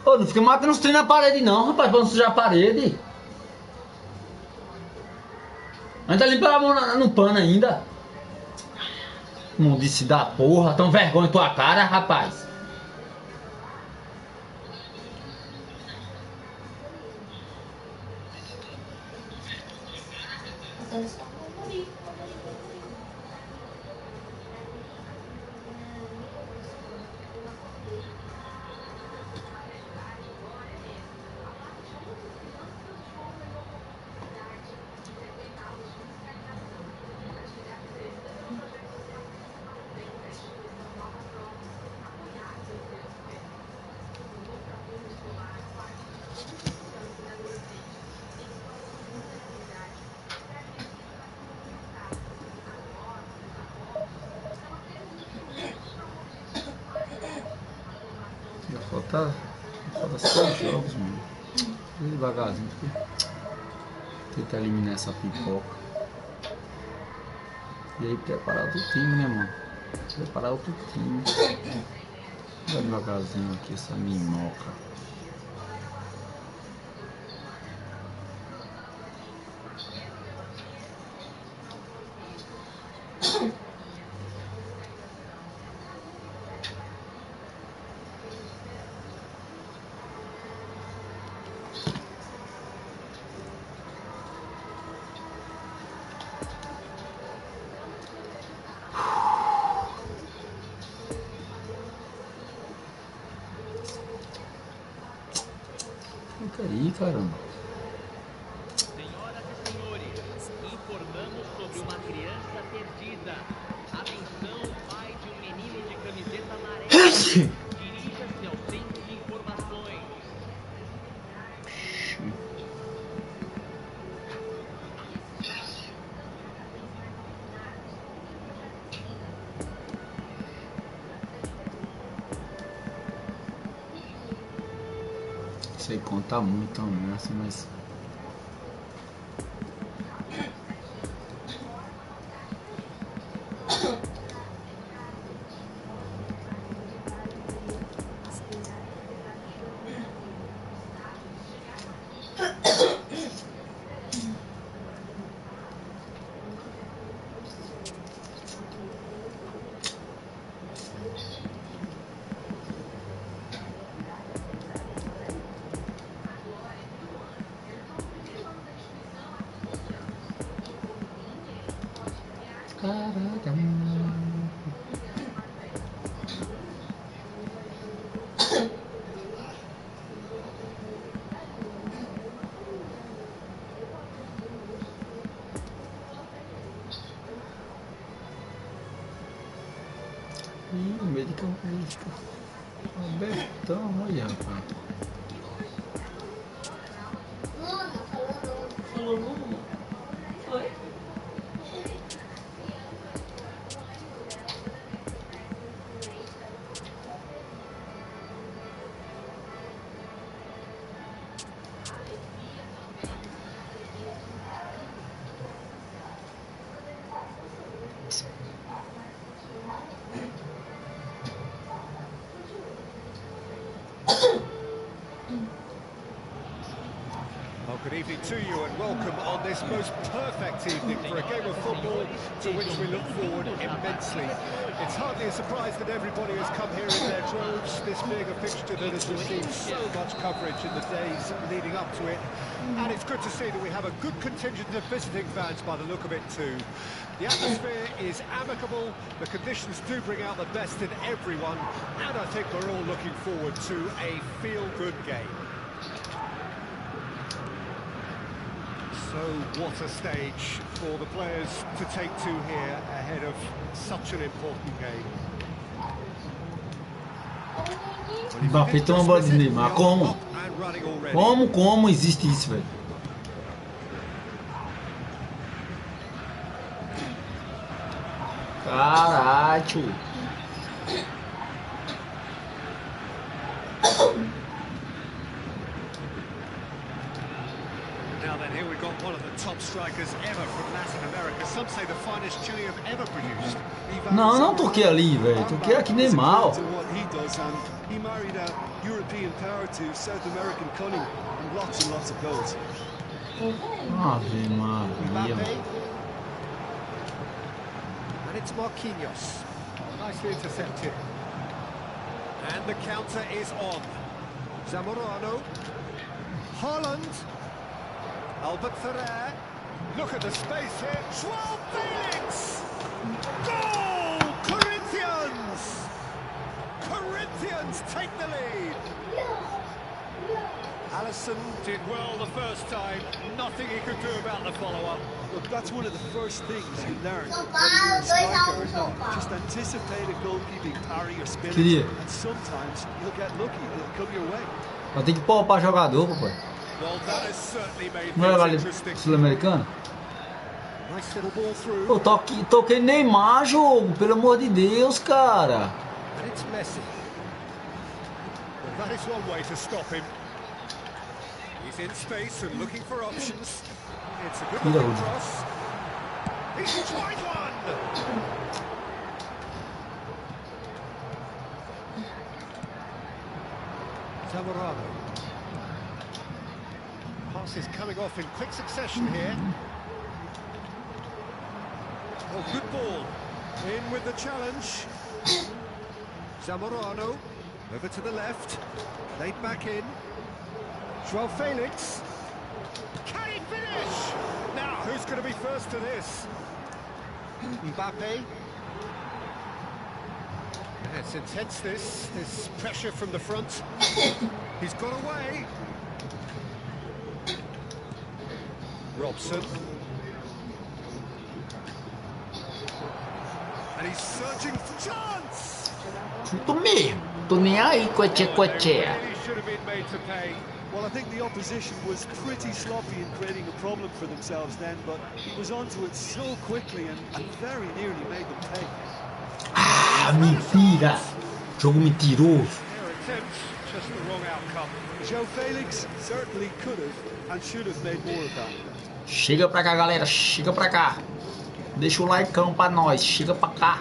Speaker 1: Ô, não fica matando os trem na parede não, rapaz, pra não sujar a parede. Ainda limpa a mão no pano ainda. Não disse da porra, tão vergonha em tua cara, rapaz. Falta 6 jogos, mano. Devagarzinho. Tentar eliminar essa pipoca. E aí preparar outro time, né, mano? Preparar outro time. Vai devagarzinho aqui essa mimoca. Fica aí, caramba.
Speaker 3: Senhoras e senhores, informamos sobre uma criança perdida. Atenção, pai de um menino de camiseta amarela. Dirija-se ao centro de informações.
Speaker 1: Sei contar muito também, assim, mas... Ih, médica abertão, olha, rapaz.
Speaker 2: Falou Luna? Foi?
Speaker 4: Well, good evening to you and welcome on this most perfect evening for a game of football to which we look forward immensely. It's hardly a surprise that everybody has come here in their droves, this being a fixture that has received so much coverage in the days leading up to it. And it's good to see that we have a good contingent of visiting fans by the look of it too. The atmosphere is amicable, the conditions do bring out the best in everyone, and I think we're all looking forward to a feel-good game. So what a stage for the players to take to here ahead of such an important game.
Speaker 1: Mbappé tem uma bola de Neymar, como? Como existe isso, velho? Caralho!
Speaker 4: Now then, here we've got one of the top strikers ever from Latin America. Some say the finest Chile have ever produced.
Speaker 1: Não toquei ali, velho. Toquei aqui Neymar.
Speaker 6: He married a European power to South American cunning and lots of goals.
Speaker 1: Ave Maria.
Speaker 4: And it's Marquinhos. Nicely intercepted. And the counter is on. Zamorano. Haaland. Albert Ferrer. Look at the space here. João Felix! Goal! Corinthians! Corinthians take the lead. Alisson did well the first time. Nothing he could do about the follow-up.
Speaker 6: Look, that's one of the first things you learn, whether you're a striker or not. Just anticipate a goalkeeping parry or spinach, and sometimes you'll get lucky. It'll come your way.
Speaker 1: Vai ter que poupar jogador, papai.
Speaker 4: Well, that has certainly made
Speaker 1: Não é
Speaker 4: things interesting.
Speaker 1: Sul-Americano?
Speaker 4: Nice little ball through.
Speaker 1: Pô, toquei Neymar, jogo, pelo amor de Deus, cara.
Speaker 4: And it's Messi. Well, that is one way to stop him. He's in space and looking for options. It's a good looking cross. He's tried one! Zamorano. Pass is coming off in quick succession here. Oh, good ball. In with the challenge. Zamorano. Over to the left. Laid back in. João Felix. Can he finish? Now, who's going to be first to this? Mbappe. Yeah, it's intense, this pressure from the front. He's got away. Robson. And he's searching for chance.
Speaker 1: Tô mesmo. Tô nem aí, coche.
Speaker 4: Really should have been made to pay.
Speaker 6: Well, I think the opposition was pretty sloppy in creating a problem for themselves then, but he was onto it so quickly and very nearly made them pay.
Speaker 1: Ah, mentira! Jogo mentiroso.
Speaker 4: Their attempt, just the wrong outcome.
Speaker 6: João Felix certainly could have and should have made more of that.
Speaker 1: Chega pra cá, galera. Chega pra cá. Deixa o likeão pra nós. Chega pra cá.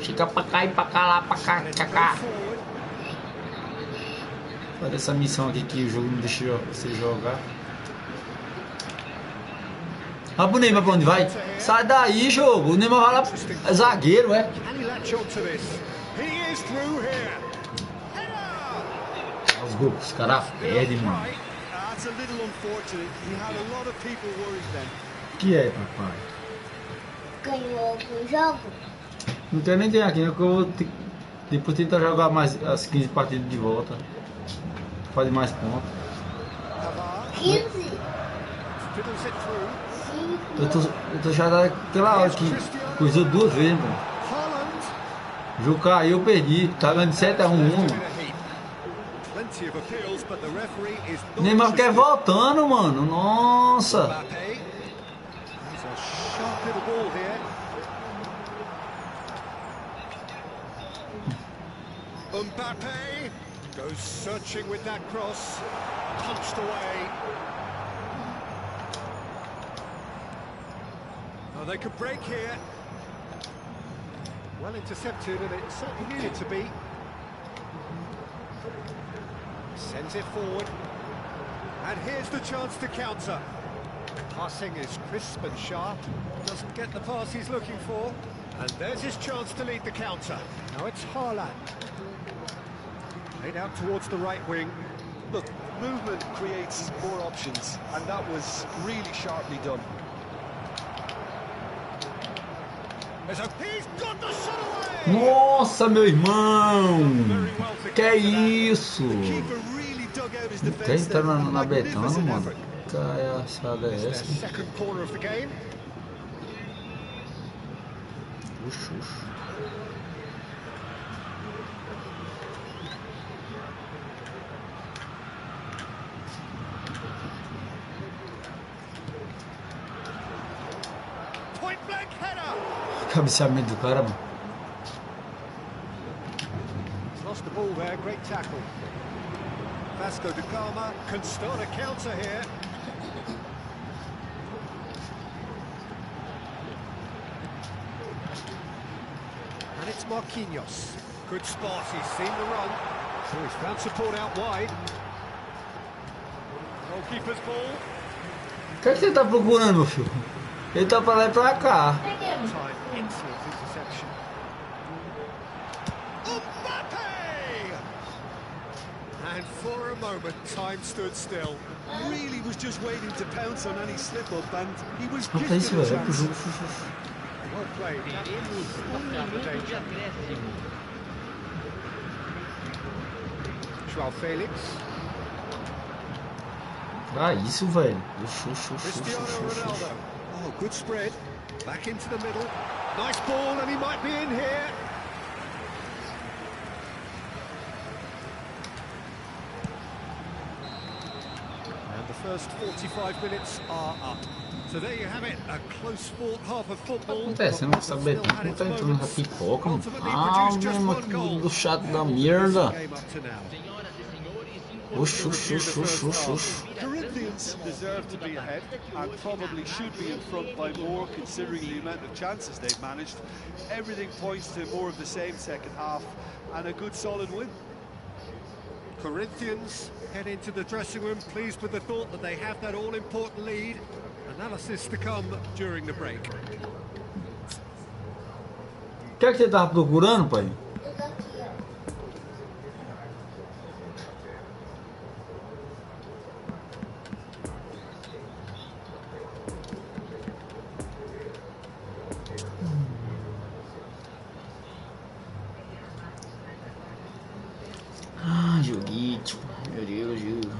Speaker 1: Chega pra cá e pra cá, lá pra cá, cá. Olha essa missão aqui que o jogo não deixa você jogar. Ah, pro Neymar pra onde vai? Sai daí, jogo. O Neymar vai lá. É zagueiro, é? Os gols, os caras perdem, mano. Que é, papai?
Speaker 7: Ganhou o jogo?
Speaker 1: Não quero nem ter aqui, né? Porque eu vou depois tentar jogar mais as 15 partidas de volta. Fazer mais pontos.
Speaker 7: 15?
Speaker 1: Eu tô já daquela hora que coisou 2 vezes, mano. O jogo caiu, eu perdi. Tá ganhando 7-1. O Neymar quer voltando, mano. Nossa.
Speaker 4: Mbappe goes searching with that cross, punched away. Oh, they could break here. Well intercepted, and it certainly needed to be. Sends it forward. And here's the chance to counter. Passing is crisp and sharp. Doesn't get the pass he's looking for. And there's his chance to lead the counter. Now it's Haaland. Laid out towards the right wing.
Speaker 6: Look, movement creates more options, and that was really sharply done.
Speaker 4: He's got the shot away!
Speaker 1: Nossa, meu irmão! Que é isso? Tem que estar na Betano, mano. Que palhaçada é essa? Uxu. Cabeceamento do cara, mano.
Speaker 4: Lost the ball there, great tackle. Vasco da Gama can start a counter here. And it's Marquinhos. Good spot, he's seen the run. Oh, he's found support out wide. Goalkeeper's ball.
Speaker 1: O que você tá procurando, meu filho? Ele tá pra lá e pra cá.
Speaker 4: Time, excellent interception. And for a moment, time stood still.
Speaker 6: Really was just waiting to pounce on any slip-up, and he was
Speaker 1: Não faz
Speaker 6: gifted
Speaker 1: isso,
Speaker 6: a
Speaker 1: velho.
Speaker 6: chance.
Speaker 4: Well played.
Speaker 3: Teremos
Speaker 4: Out of danger.
Speaker 3: acréscimo.
Speaker 4: João Felix.
Speaker 1: Ah, isso, velho.
Speaker 4: Cristiano Ronaldo. Oh, good spread. Back into the middle. Nice ball, and he might be in here. And the first 45 minutes are up. So there you have it, a close fought half of football.
Speaker 1: Acontece, eu não saber como tá entrando essa pipoca, mano. Ah, mesmo aqui do chato da merda. Oxi.
Speaker 6: Corinthians deserve to be ahead and probably should be in front by more, considering the amount of chances they've managed. Everything points to more of the same second half and a good solid win.
Speaker 4: Corinthians head into the dressing room pleased with the thought that they have that all-important lead. Analysis to come during the break.
Speaker 1: O que é que você tava procurando, pai?
Speaker 7: Eu tô aqui, ó.
Speaker 1: Ah, joguito. Meu Deus, jogo.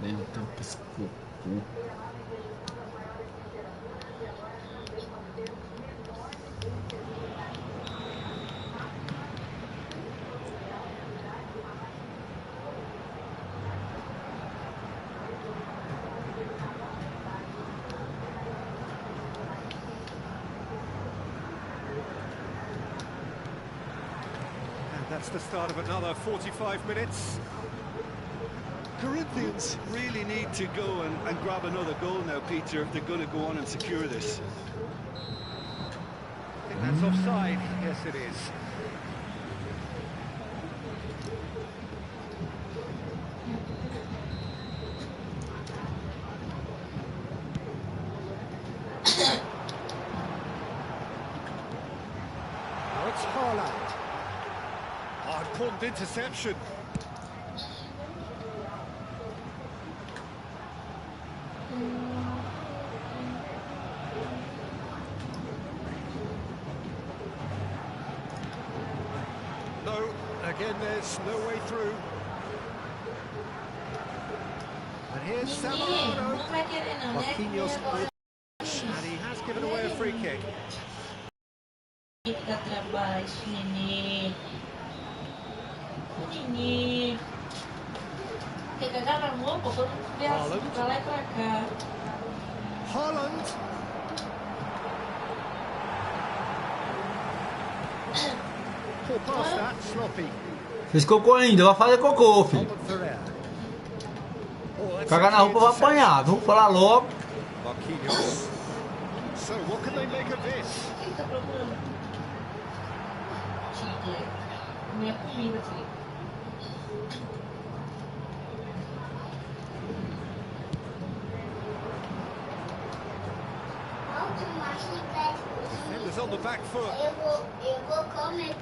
Speaker 1: Dentro do pescoço.
Speaker 4: That's the start of another 45 minutes.
Speaker 6: Corinthians really need to go and grab another goal now, Peter, if they're going to go on and secure this.
Speaker 4: I think that's offside. Yes, it is. Now it's Haaland. Hard-pumped interception. No, again there's no way through. And here's Samarano.
Speaker 2: Não vai querer não, né?
Speaker 4: Marquinhos, and he has given away a free kick.
Speaker 2: Fica pra baixo, nenê. Nenê. Tem que cagar na roupa quando vê assim, pra lá e pra cá.
Speaker 4: Haaland. Poor pass that, sloppy.
Speaker 1: Fez cocô ainda, vai fazer cocô, filho.
Speaker 4: Haaland Ferrer. Oh, that's
Speaker 1: Cagar na roupa vai apanhar, vamos falar logo.
Speaker 4: Marquinhos. So what can they make of this?
Speaker 2: O que tá procurando? Chicle. Minha comida, filho.
Speaker 4: Defenders on the back foot.
Speaker 7: Eu vou comer.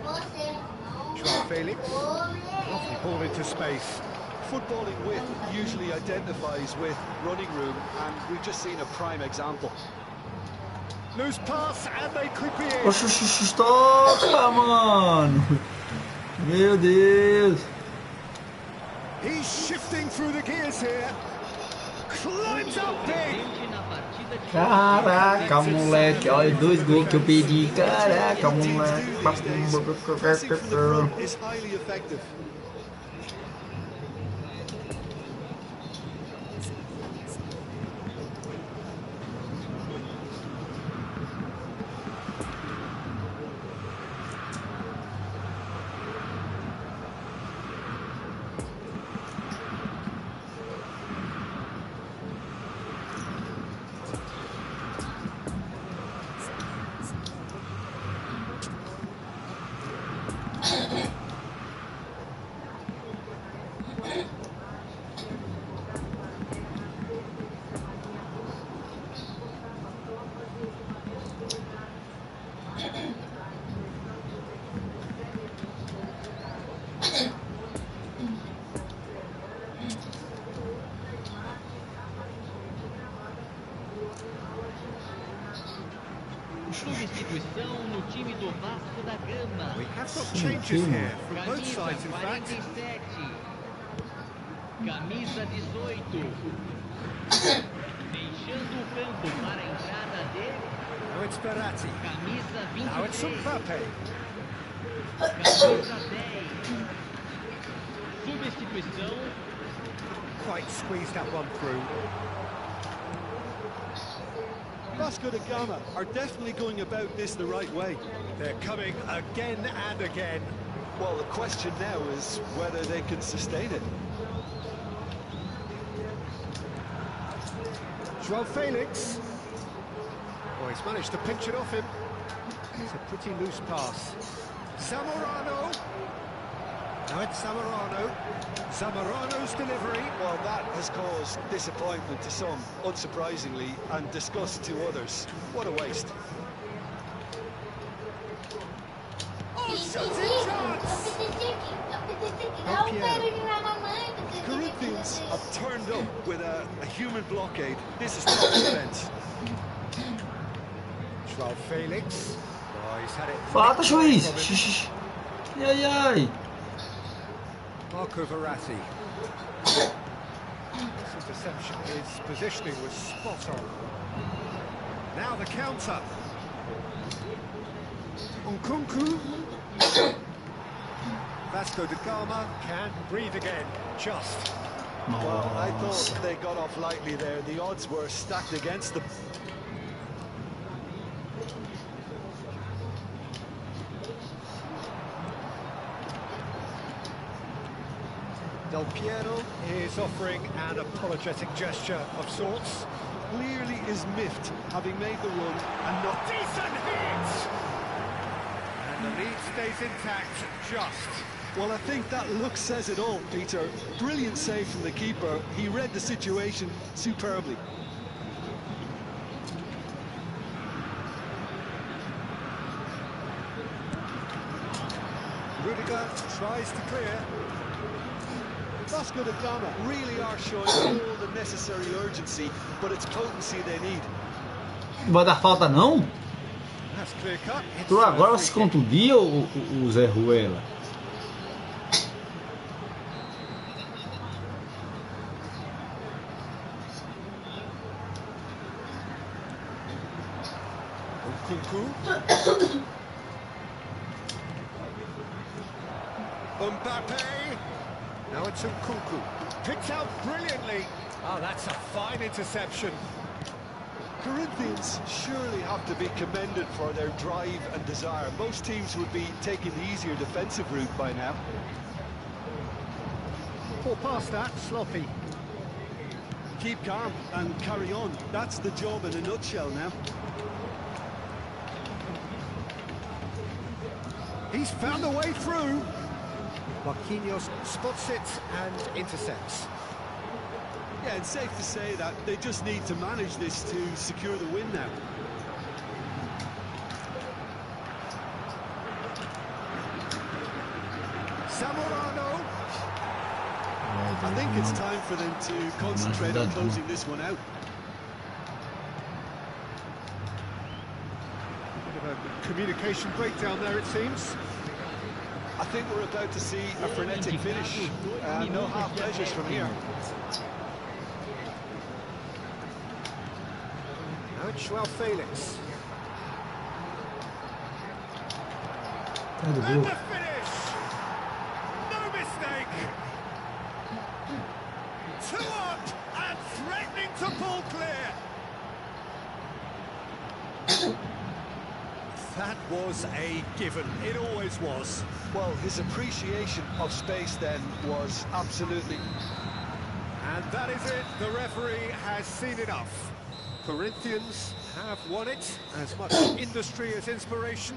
Speaker 7: Você não
Speaker 4: João Felix.
Speaker 7: comer.
Speaker 4: Lovely ball into space.
Speaker 6: Footballing width usually identifies with running room, and we've just seen a prime example.
Speaker 4: Loose pass, and they could be in.
Speaker 1: Oxi, toca, mano. Meu Deus.
Speaker 4: He's shifting through the gears here. Climbs up big.
Speaker 1: Caraca, moleque. Olha, 2 gols que eu pedi. Caraca,
Speaker 6: Pressing from the
Speaker 1: moleque.
Speaker 6: front is highly effective.
Speaker 4: changes here from both
Speaker 3: Camisa
Speaker 4: sides, in fact.
Speaker 3: 47. Camisa 18. Deixando o campo para a entrada de
Speaker 4: Now it's Berratti.
Speaker 3: camisa
Speaker 4: Now it's
Speaker 3: 23.
Speaker 4: Mbappe.
Speaker 3: Camisa 10. Substituição.
Speaker 4: Quite squeezed that one through.
Speaker 6: Vasco da Gama are definitely going about this the right way.
Speaker 4: They're coming again and again.
Speaker 6: Well, the question now is whether they can sustain it.
Speaker 4: João Felix. Oh, he's managed to pinch it off him. It's a pretty loose pass. Zamorano. Now it's Zamorano. Zamorano's delivery.
Speaker 6: Well, that has caused disappointment to some, unsurprisingly, and disgust to others. What a waste.
Speaker 4: Oh, shot in chance!
Speaker 6: Corinthians have turned up with a human blockade. This is top defense.
Speaker 4: João Felix. Oh, he's had it.
Speaker 1: Falta, juiz! Ai, ai!
Speaker 4: Marco Verratti. His interception, his positioning was spot on. Now the counter. Nkunku. Vasco da Gama can breathe again, just.
Speaker 6: Well, I thought they got off lightly there. The odds were stacked against them.
Speaker 4: Del Piero is offering an apologetic gesture of sorts.
Speaker 6: Clearly is miffed, having made the run and not...
Speaker 4: Decent hit! And the lead stays intact, just.
Speaker 6: Well, I think that look says it all, Peter. Brilliant save from the keeper. He read the situation superbly.
Speaker 4: Rudiger tries to clear.
Speaker 6: Vasco da Gama really are showing all the necessary urgency, but it's potency they need.
Speaker 1: Vai dar falta não?
Speaker 4: That's clear cut.
Speaker 1: Tu agora se contundiu o Zé Ruela?
Speaker 4: Nkunku. Mbappe. Now it's Nkunku. Picked out brilliantly. Oh, that's a fine interception.
Speaker 6: Corinthians surely have to be commended for their drive and desire. Most teams would be taking the easier defensive route by now.
Speaker 4: Poor pass that, sloppy.
Speaker 6: Keep calm and carry on. That's the job in a nutshell now.
Speaker 4: He's found a way through. Marquinhos spots it and intercepts.
Speaker 6: Yeah, it's safe to say that they just need to manage this to secure the win now.
Speaker 4: Zamorano.
Speaker 6: I think it's time for them to concentrate on closing this one out.
Speaker 4: Bit of a communication breakdown there, it seems.
Speaker 6: I think we're about to see a frenetic finish. No half measures from here.
Speaker 4: Now it's João Felix. And the finish! No mistake! 2 up and threatening to pull clear. That was a given. It always was.
Speaker 6: Well, his appreciation of space then was absolutely...
Speaker 4: And that is it. The referee has seen enough. Corinthians have won it. As much industry as inspiration.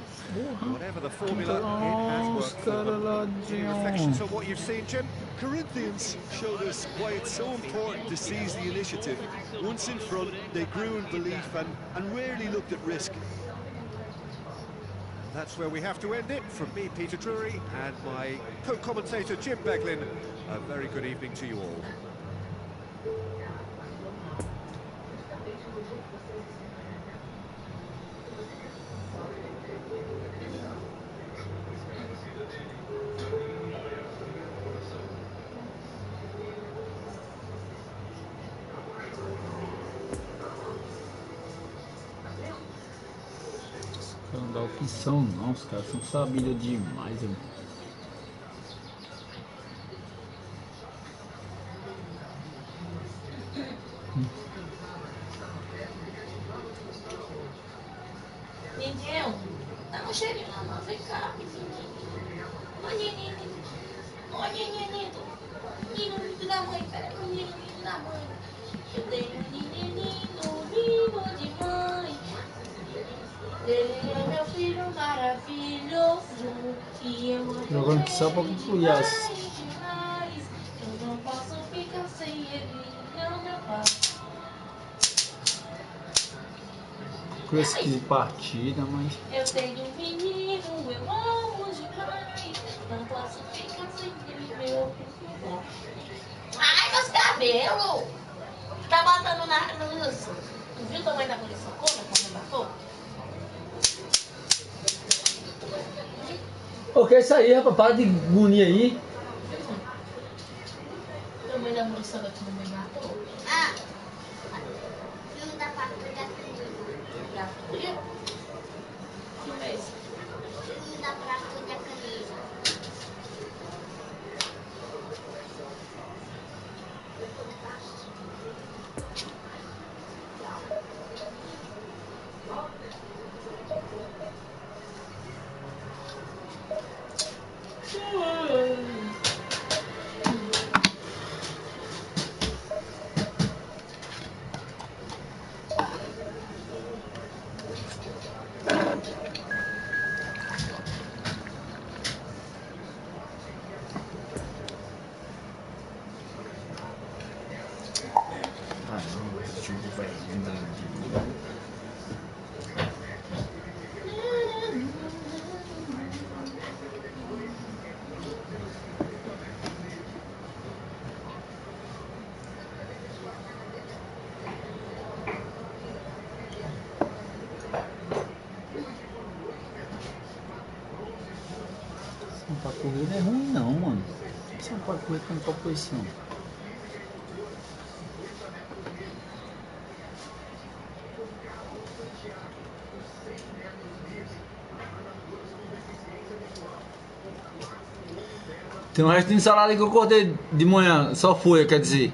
Speaker 4: Whatever the formula, it has worked for them. Any reflections on what you've seen, Jim?
Speaker 6: Corinthians showed us why it's so important to seize the initiative. Once in front, they grew in belief and rarely looked at risk.
Speaker 4: That's where we have to end it. From me, Peter Drury, and my co-commentator, Jim Beglin, a very good evening to you all.
Speaker 1: Que são não, os caras são sabidos demais, velho.
Speaker 2: Ninguém, dá um cheirinho na mão, vem cá, menino. Olha, menino da mãe, peraí, menino da mãe. Eu tenho um menino lindo demais. Ele é meu filho maravilhoso. E eu amo
Speaker 1: jogando aqui só pra concluir as.
Speaker 2: Eu não posso ficar sem ele, não, meu pai.
Speaker 1: CRUZ que partida, mas.
Speaker 2: Eu tenho um menino, eu amo demais. Não posso ficar sem ele, meu filho. Ai, meus cabelos! Tá batendo no isso. Tu viu o tamanho da munição? Como você matou?
Speaker 1: O que é isso aí, rapaz? Para de agonia aí.
Speaker 2: O tamanho da munição da tua mãe matou?
Speaker 7: Ah, filme da patrulha canina.
Speaker 2: Patrulha? Que é esse?
Speaker 7: Filme da patrulha canina.
Speaker 1: Caramba, esse jogo vai ainda. Pra correr não é ruim não, mano. Você não pode correr com qual posição? Tem um resto de salada que eu cortei de manhã, só folha, quer dizer.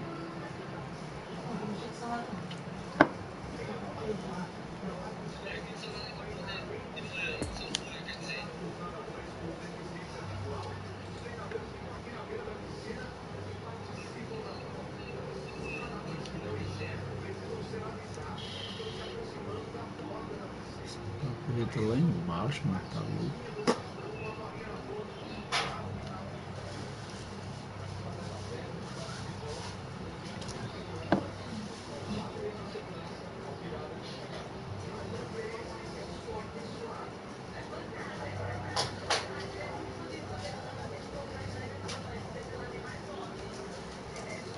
Speaker 1: Tá lá embaixo, mano, tá louco.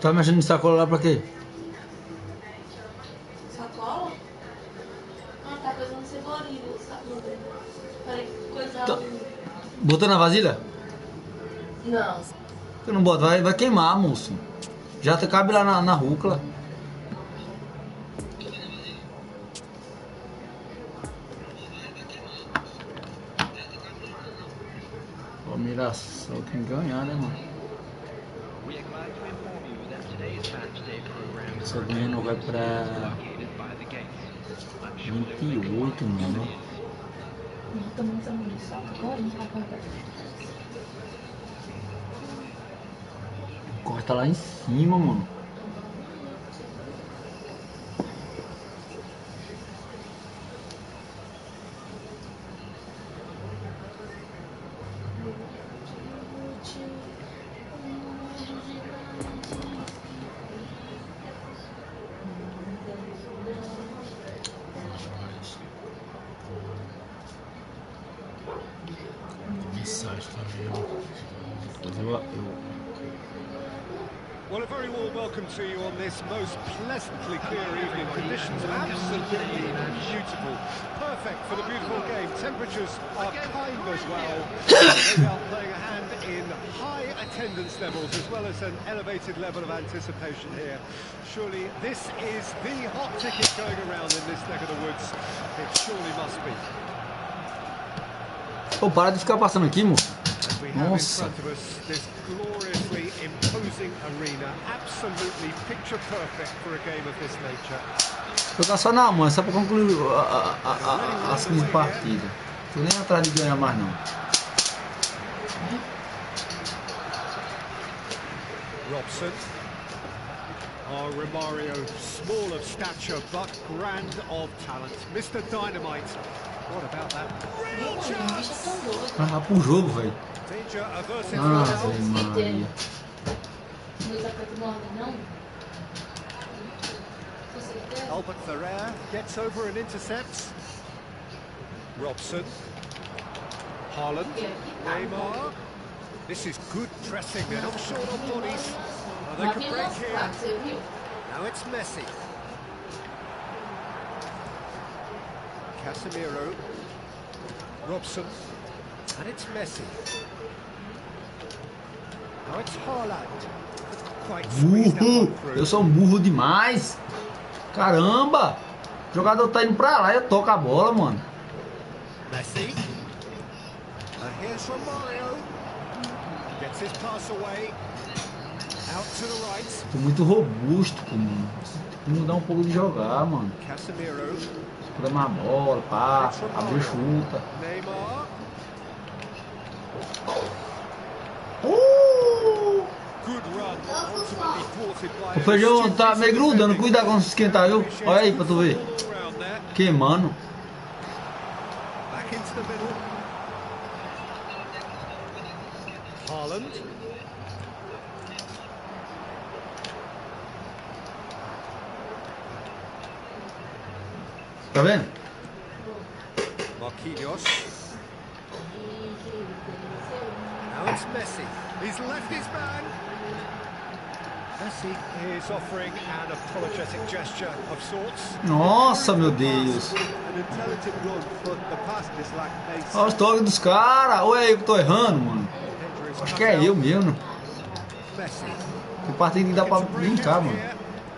Speaker 1: Tá mexendo em sacola lá pra quê?
Speaker 2: Sacola? Ah, tá coisando cebolinha, sacola. Peraí, coisa.
Speaker 1: Tá. Botou na vasilha?
Speaker 2: Não.
Speaker 1: Eu não boto, vai queimar, moço. Já cabe lá na rúcula. Palmeiração tem que ganhar, né, mano? Só ganhando vai pra 28, mano.
Speaker 2: Bota muita munição agora, não tá agora.
Speaker 1: Corta lá em cima, mano. Mensagem também, ó.
Speaker 4: Well, a very warm welcome to you on this most pleasantly clear evening. Conditions absolutely beautiful. Perfect for the beautiful game. Temperatures are kind as well. They are playing a hand in high attendance levels as well as an elevated level of anticipation here. Surely this is the hot ticket going around in this neck of the woods. It surely must be.
Speaker 1: Pô, para de ficar passando aqui, moço. Nossa. Jogar só na mão, só pra concluir as 15 partidas. Tô nem atrás de ganhar mais não.
Speaker 4: Robson. Oh, Romario, small of stature but grand of talent. Mr. Dynamite. What about that? Real chance!
Speaker 1: Ah, pro jogo, velho.
Speaker 4: Danger averted.
Speaker 1: Maria.
Speaker 4: Albert Ferrer gets over and intercepts. Robson. Haaland. Neymar. This is good pressing. They're not short on bodies. Oh, they can break here. Now it's Messi. Casemiro. Robson. And it's Messi. Now it's Haaland. Quite squeezed that one through.
Speaker 1: Eu sou burro demais. Caramba. O jogador tá indo pra lá e eu toco a bola, mano.
Speaker 4: Messi. And here's Romario. Gets his pass away. Out to the right.
Speaker 1: Tô muito robusto, mano. Tem que mudar um pouco de jogar, mano.
Speaker 4: Casemiro.
Speaker 1: Segura mais a bola, pá, abriu, chuta.
Speaker 4: Neymar. Good run. Ultimately thwarted by
Speaker 1: O feijão tá meio grudando, cuidado quando se esquentar, viu? Olha aí pra tu ver. Queimando.
Speaker 4: Back into the middle. Haaland.
Speaker 1: Tá vendo?
Speaker 4: Marquinhos. Now it's Messi. He's left his man. Messi is offering an apologetic gesture of sorts.
Speaker 1: Nossa, meu Deus. Olha os toques dos caras. Ou é eu que tô errando, mano? Acho que é eu mesmo. Tem partida que dá pra brincar, mano.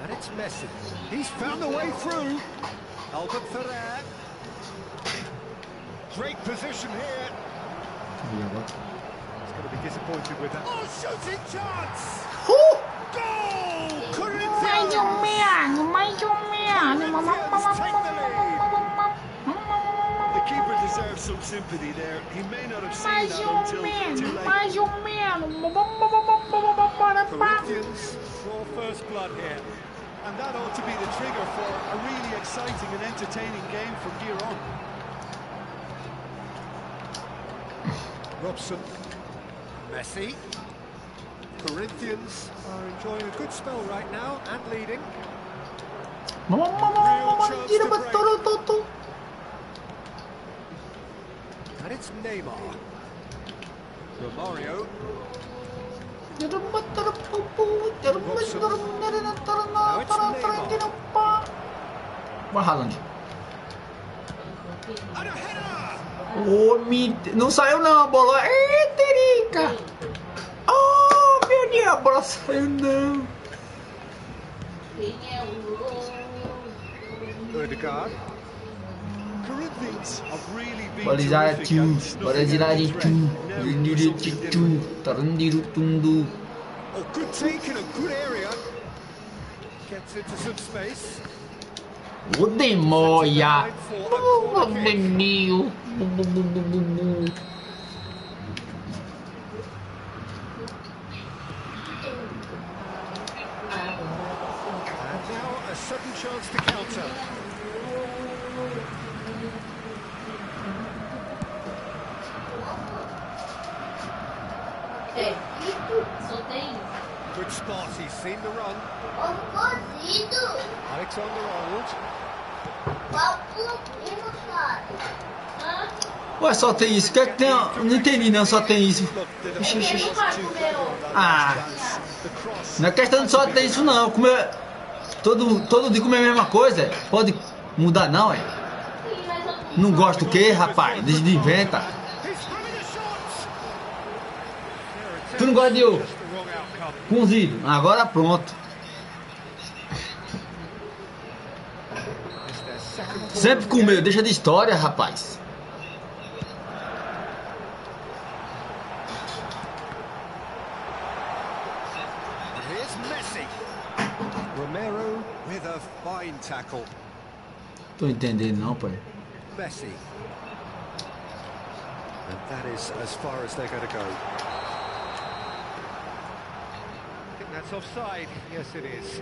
Speaker 4: And it's Messi. He's found the way through. Albert Ferrer. Great position here. He's going to be disappointed with that. Oh, shooting chance! Goal! Corinthians! The keeper deserves some sympathy there. He may not have seen that until too late. Corinthians draw first blood here. And that ought to be the trigger for a really exciting and entertaining game from here on. Robson. Messi. Corinthians are enjoying a good spell right now and leading. And it's Neymar. Romario.
Speaker 1: Vai, Haaland. Oh, não saiu não a bola. Terica. Oh, meu Deus, a bola saiu não. Qualidade
Speaker 4: Oh, good take in a good area. Gets into some space.
Speaker 1: O demoia.
Speaker 4: And now a sudden chance to counter. Good spot, he's seen the run. Alexander-Arnold.
Speaker 1: Ué, só tem isso. Que é que tem? Não entendi não, só tem isso. Ah, não é questão de só ter isso não. Comer, todo dia comer a mesma coisa, pode mudar não, é? Não gosta do que, rapaz? Desinventa. Tu não gosta de ovo? Cozido. Agora pronto. Sempre comeu, deixa de história, rapaz.
Speaker 4: Messi. Romero with a fine tackle.
Speaker 1: Tô entendendo não, pai.
Speaker 4: Messi. And that is as far as they're going to go. I think that's offside. Yes, it is.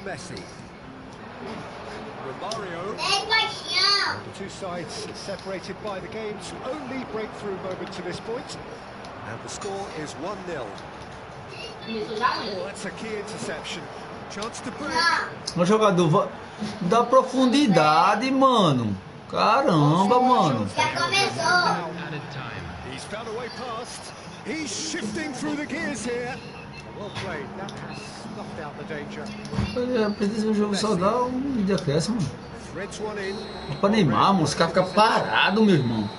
Speaker 4: Messi. Romario. The two sides separated by the game's only breakthrough moment to this point. And the score is 1-0. Oh, that's a key interception. Chance to break.
Speaker 1: O jogador da profundidade, mano. Caramba, mano.
Speaker 4: He's found a way past. He's shifting through the gears here. Well played. That has snuffed out the danger.
Speaker 1: Precisa o jogo só dá de acréscimo.
Speaker 4: Threads one in.
Speaker 1: Pra Neymar, mano, os caras ficam parados, meu irmão.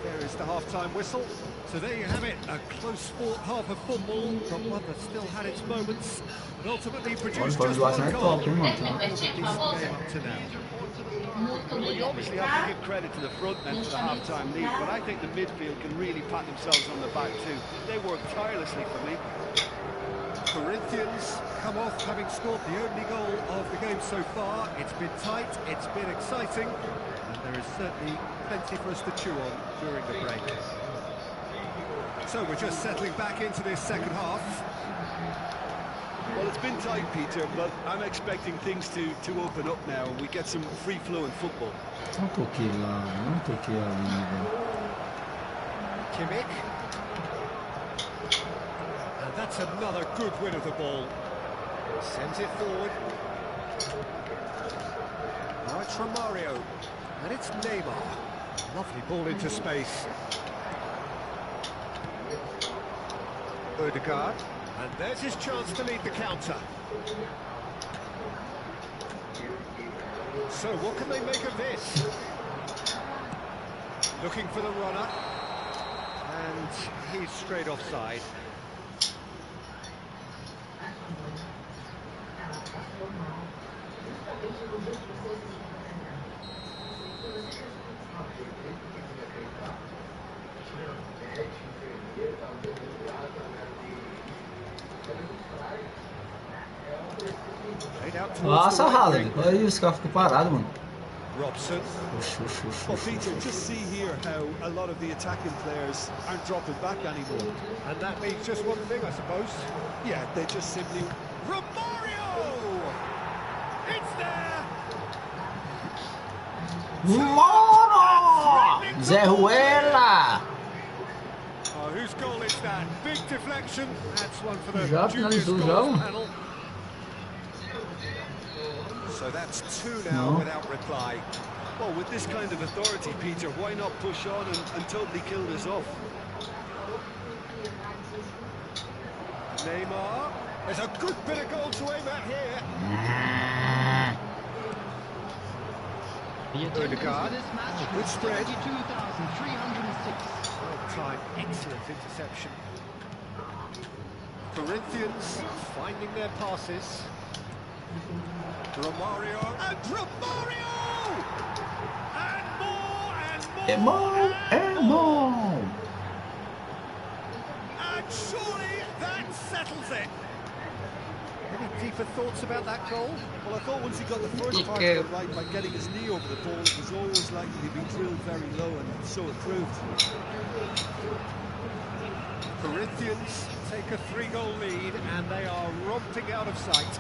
Speaker 4: There is the half-time whistle. So there you have it, a close-fought half of football, but one that still had its moments, and ultimately produced just one goal.
Speaker 5: Well, you obviously have to give credit to the front men for the half-time lead, but I think the midfield can really pat themselves on the back too. They worked tirelessly for me.
Speaker 4: Corinthians come off having scored the only goal of the game so far. It's been tight, it's been exciting, and there is certainly plenty for us to chew on during the break. So we're just settling back into this second half.
Speaker 5: Well, it's been tight, Peter, but I'm expecting things to open up now and we get some free-flowing football.
Speaker 1: Não toquei lá, não toquei ali, velho.
Speaker 4: Kimmich. And that's another good win of the ball. Sends it forward. Now it's from Mario. And it's Neymar. Lovely ball into space. Odegaard, and there's his chance to lead the counter. So what can they make of this? Looking for the runner, and he's straight offside.
Speaker 1: Nossa, Haaland. Aí os caras ficam parados, mano.
Speaker 4: Robson.
Speaker 6: Well, Peter, just see here how a lot of the attacking players aren't dropping back anymore.
Speaker 4: And that means just one thing, I suppose.
Speaker 6: Yeah, they just simply...
Speaker 4: Romario! It's there!
Speaker 1: Moro! Zé Ruela!
Speaker 4: Oh, whose goal is that? Big deflection. That's one for the
Speaker 1: Já
Speaker 4: junior
Speaker 1: finalizou
Speaker 4: scores
Speaker 1: já?
Speaker 4: panel. So that's two now without reply.
Speaker 5: Well, with this kind of authority, Peter, why not push on and totally kill this off?
Speaker 4: Neymar. There's a good bit of goal to aim at here. Odegaard. Good spread. Well timed, excellent interception. Corinthians finding their passes. Romario and Romario! And more!
Speaker 1: And more!
Speaker 4: And surely that settles it. Any deeper thoughts about that goal?
Speaker 6: Well, I thought once he got the first part of it right by getting his knee over the ball, it was always likely to be drilled very low, and so it proved.
Speaker 4: Corinthians take a 3-goal lead, and they are romping out of sight.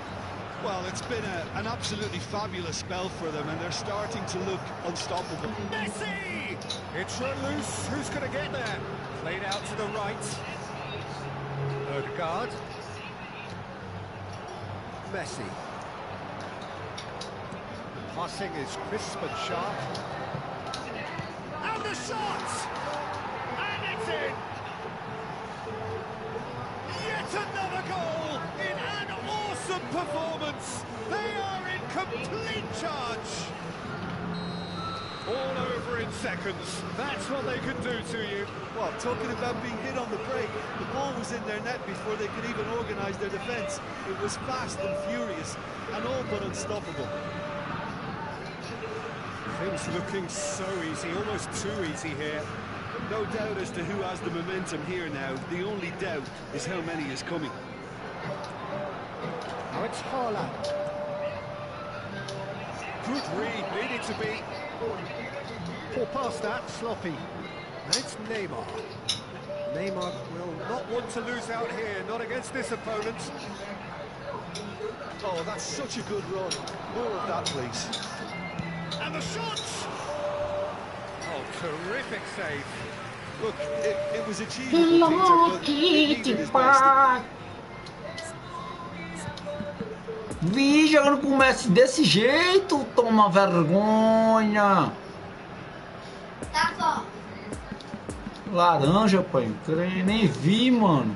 Speaker 6: Well, it's been an absolutely fabulous spell for them, and they're starting to look unstoppable.
Speaker 4: Messi! It's run loose. Who's going to get there? Played out to the right. Odegaard. Messi. Passing is crisp and sharp. And the shot! And it's in! Yet another goal in an awesome performance. They are in complete charge. All over in seconds. That's what they could do to you.
Speaker 6: Well, talking about being hit on the break, the ball was in their net before they could even organise their defence. It was fast and furious, and all but unstoppable.
Speaker 4: Things looking so easy, almost too easy here.
Speaker 5: No doubt as to who has the momentum here now. The only doubt is how many is coming.
Speaker 4: Now it's Haaland. Good read, needed to be. Poor pass that, sloppy. And it's Neymar. Neymar will not want to lose out here, not against this opponent.
Speaker 6: Oh, that's such a good run. More of that, please.
Speaker 4: And the shot! Oh, terrific save.
Speaker 6: Look, it was achievable, Peter, but it needed his best.
Speaker 1: Vi jogando com o Messi desse jeito, toma vergonha.
Speaker 7: Tá bom.
Speaker 1: Laranja, pai, nem vi, mano.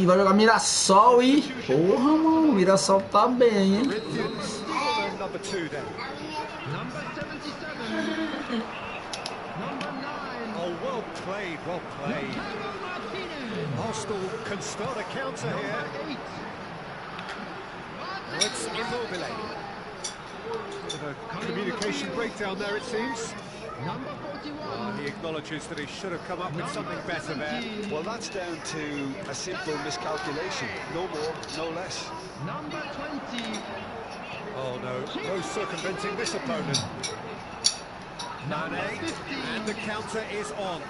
Speaker 1: Vai jogar Mirassol, e porra, mano, Mirassol tá bem, hein?
Speaker 4: Oh, well played, well played. Arsenal can start a counter here. Now it's Immobile. Bit of a communication breakdown there, it seems. He acknowledges that he should have come up with something better there.
Speaker 6: Well, that's down to a simple miscalculation. No more, no less.
Speaker 3: Number 20.
Speaker 4: Oh no circumventing this opponent. Mane, and the counter is on.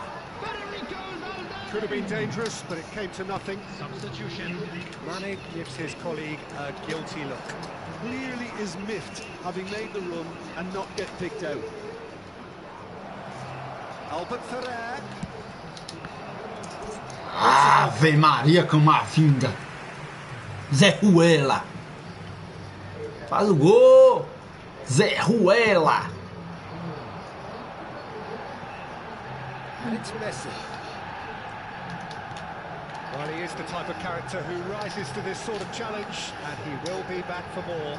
Speaker 4: Could have been dangerous, but it came to nothing.
Speaker 3: Substitution.
Speaker 4: Mane gives his colleague a guilty look.
Speaker 6: Clearly is miffed, having made the run and not get picked out.
Speaker 4: Albert Ferrer.
Speaker 1: Ave Maria, Camavinga. Zé Ruela. Faz o gol. Zé Ruela.
Speaker 4: And it's Messi. Well, he is the type of character who rises to this sort of challenge, and he will be back for more.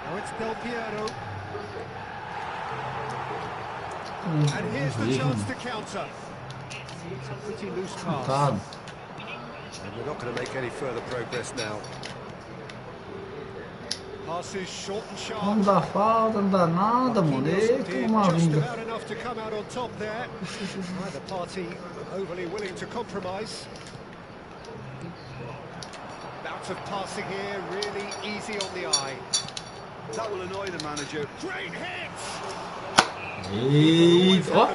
Speaker 4: Now it's Del Piero. And here's the chance to counter. It's a pretty loose pass. And we're not going to make any further progress now. Passes short and sharp.
Speaker 1: Não dá falta, não dá nada, mano. Eita, Camavinga.
Speaker 4: Just about enough to come out on top there. Neither party overly willing to compromise. Bout of passing here, really easy on the eye.
Speaker 5: That will annoy the manager.
Speaker 4: Great hits!
Speaker 1: Eita, ó,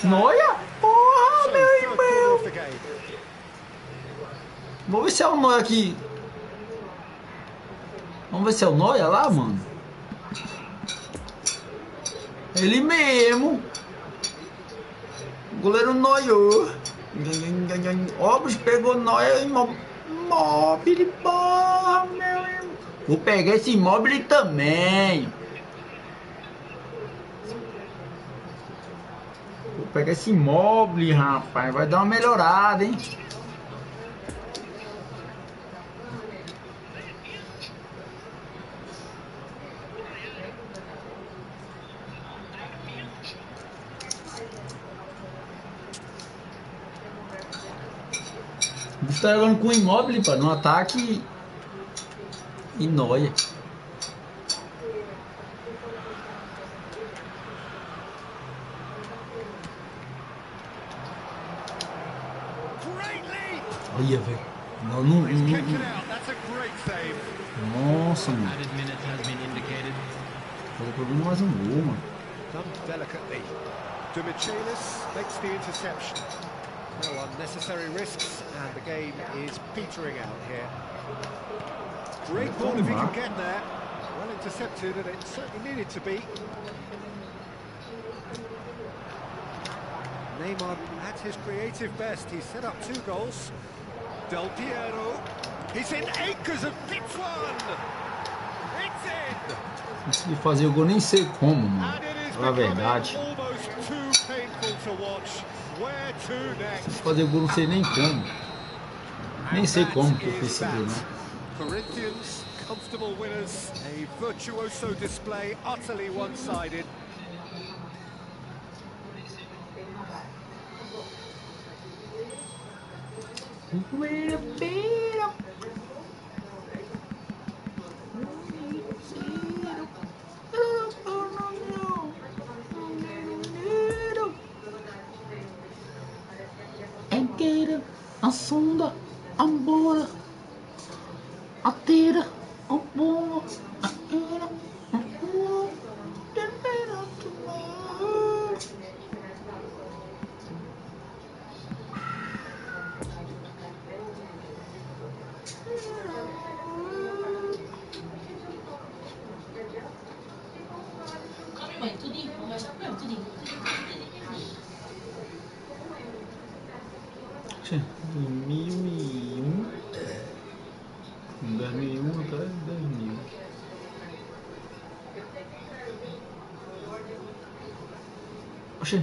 Speaker 1: Noia? Porra, meu irmão! Vamos ver se é o Noia aqui. Vamos ver se é o Noia lá, mano. Ele mesmo. O goleiro noiou. Ó, o bicho pegou Noia imóvel. Porra, meu irmão. Vou pegar esse imóvel também. Vou pegar esse imóvel, rapaz. Vai dar uma melhorada, hein? O bicho tá jogando com imóvel, pá, no ataque. E nóia. Olha, velho. Nossa, mano. Falei pra mim mais um gol, mano.
Speaker 4: Done delicately. Dumichelis makes the interception. No unnecessary risks, and the game is petering out here. Great ball if he can get there. Well intercepted, and it certainly needed to be. Neymar at his creative best. He set up 2 goals. Del Piero. He's in acres of this one. It's in.
Speaker 1: Isso de fazer o gol nem sei como, mano. Na verdade. Se fazer o gol não sei nem como. Nem sei como que eu fiz esse gol, né?
Speaker 4: Corinthians, comfortable winners. A virtuoso display, utterly one-sided.
Speaker 1: A sonda, a bola, a tira, a bola, a tira, a bola,
Speaker 2: Come mãe, tudo em mas tudo em
Speaker 1: 2001, 2001 até 2000. Oxê.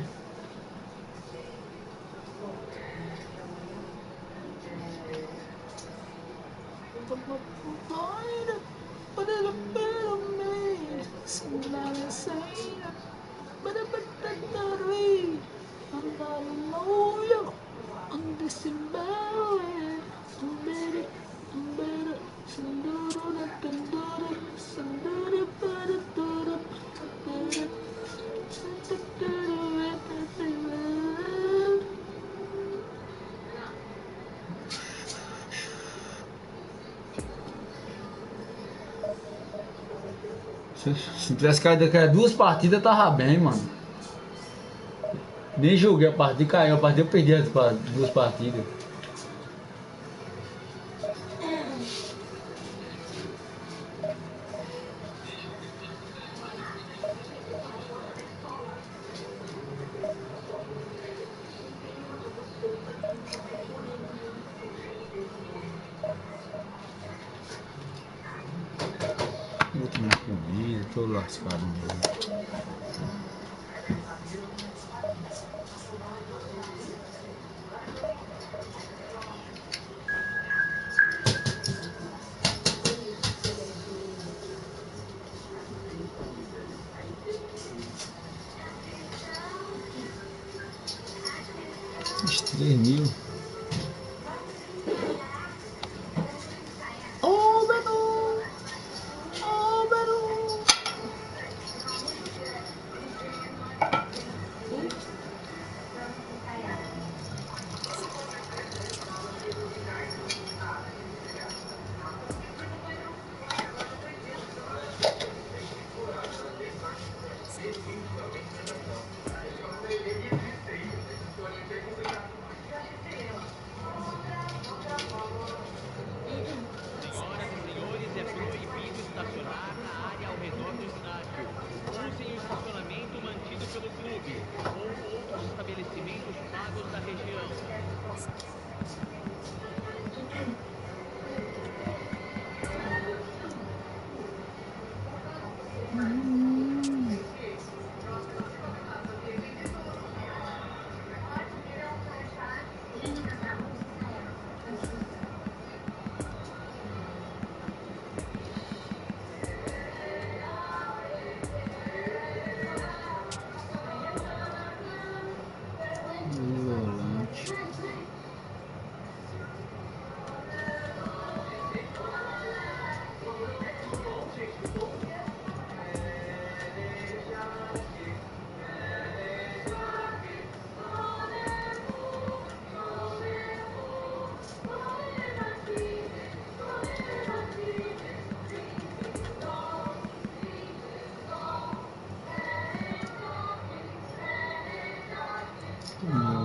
Speaker 1: Se tivesse caído daqui a 2 partidas, tava bem, mano. Nem joguei a partida, caiu a partida, eu perdi as 2 partidas. Última comida, tô lascado mesmo. Uns 3.000.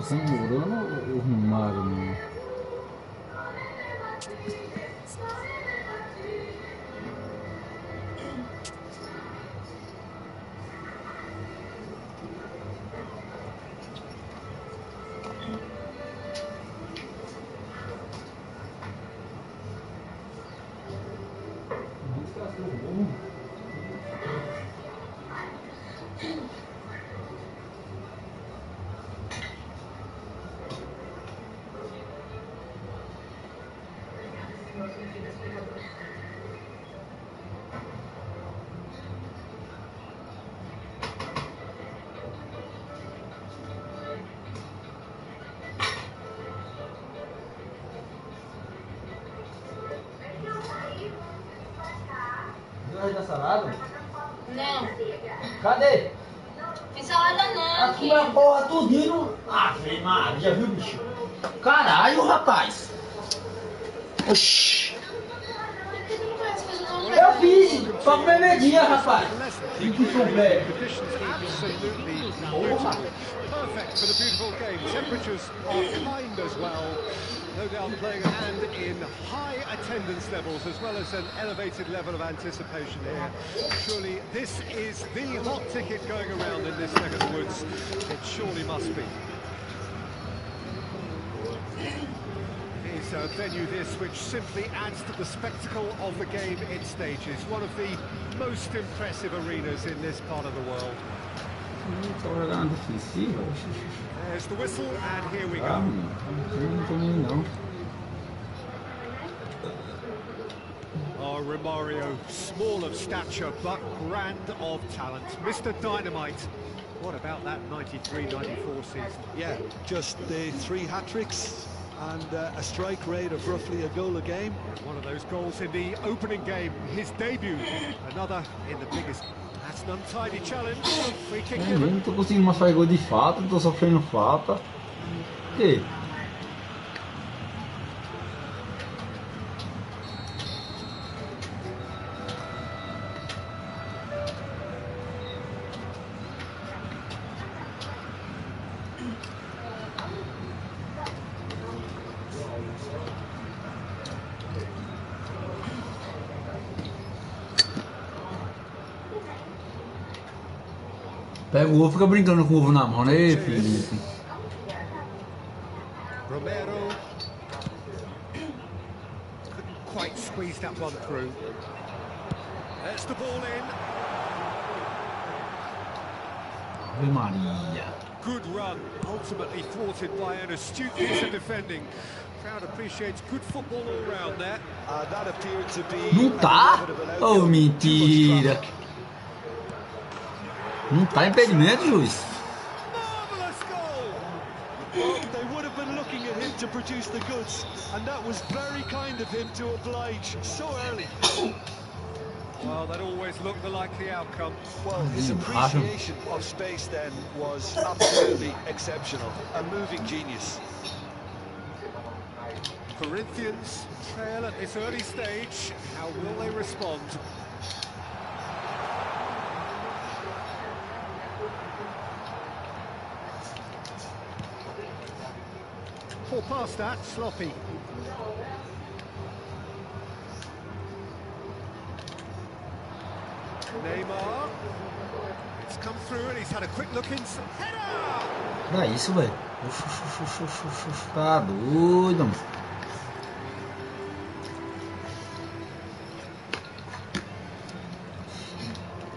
Speaker 1: Segurando o Romário, mano. Da salada?
Speaker 2: Não.
Speaker 1: Cadê?
Speaker 2: Fiz salada não.
Speaker 1: Aqui a porra tudinho. Ave Maria, viu, bicho? Caralho, rapaz. Oxi. Eu fiz pra comer meio-dia, rapaz. E que completo. Porra.
Speaker 4: Perfect for the beautiful game. Temperatures are kind as well. No doubt playing a hand in high attendance levels as well as an elevated level of anticipation here. Surely this is the hot ticket going around in this neck of the woods. It surely must be. It is a venue this which simply adds to the spectacle of the game it stages. One of the most impressive arenas in this part of the world. There's the whistle, and here we go. Oh, Romario, small of stature, but grand of talent. Mr. Dynamite. What about that 93-94 season?
Speaker 6: Yeah, just the 3 hat-tricks and a strike rate of roughly a goal a game.
Speaker 4: One of those goals in the opening game, his debut. Another in the biggest. That's an untidy challenge. Free kick given.
Speaker 1: Não tô conseguindo mais fazer gol de falta, tô sofrendo falta. E? Pega o ovo, fica brincando com o ovo na mão, né, Felipe?
Speaker 4: Romero couldn't quite squeeze that one through. There's the ball in.
Speaker 1: Ave Maria.
Speaker 4: Good run, ultimately thwarted by an astute piece of defending. Crowd appreciates good football all round there.
Speaker 6: That appeared to be.
Speaker 1: Não tá? Oh, mentira. Não tá impedimento, juiz.
Speaker 4: Marvelous goal.
Speaker 6: Well, they would have been looking at him to produce the goods, and that was very kind of him to oblige so early.
Speaker 4: Well, that always looked the likely outcome.
Speaker 6: Well, his appreciation of space then was absolutely exceptional. A moving genius.
Speaker 4: Corinthians trail at this early stage. How will they respond? Poor pass that, sloppy. Neymar. It's come through and he's had a quick look inside. Header!
Speaker 1: Não é isso, velho. Tá doido, mano.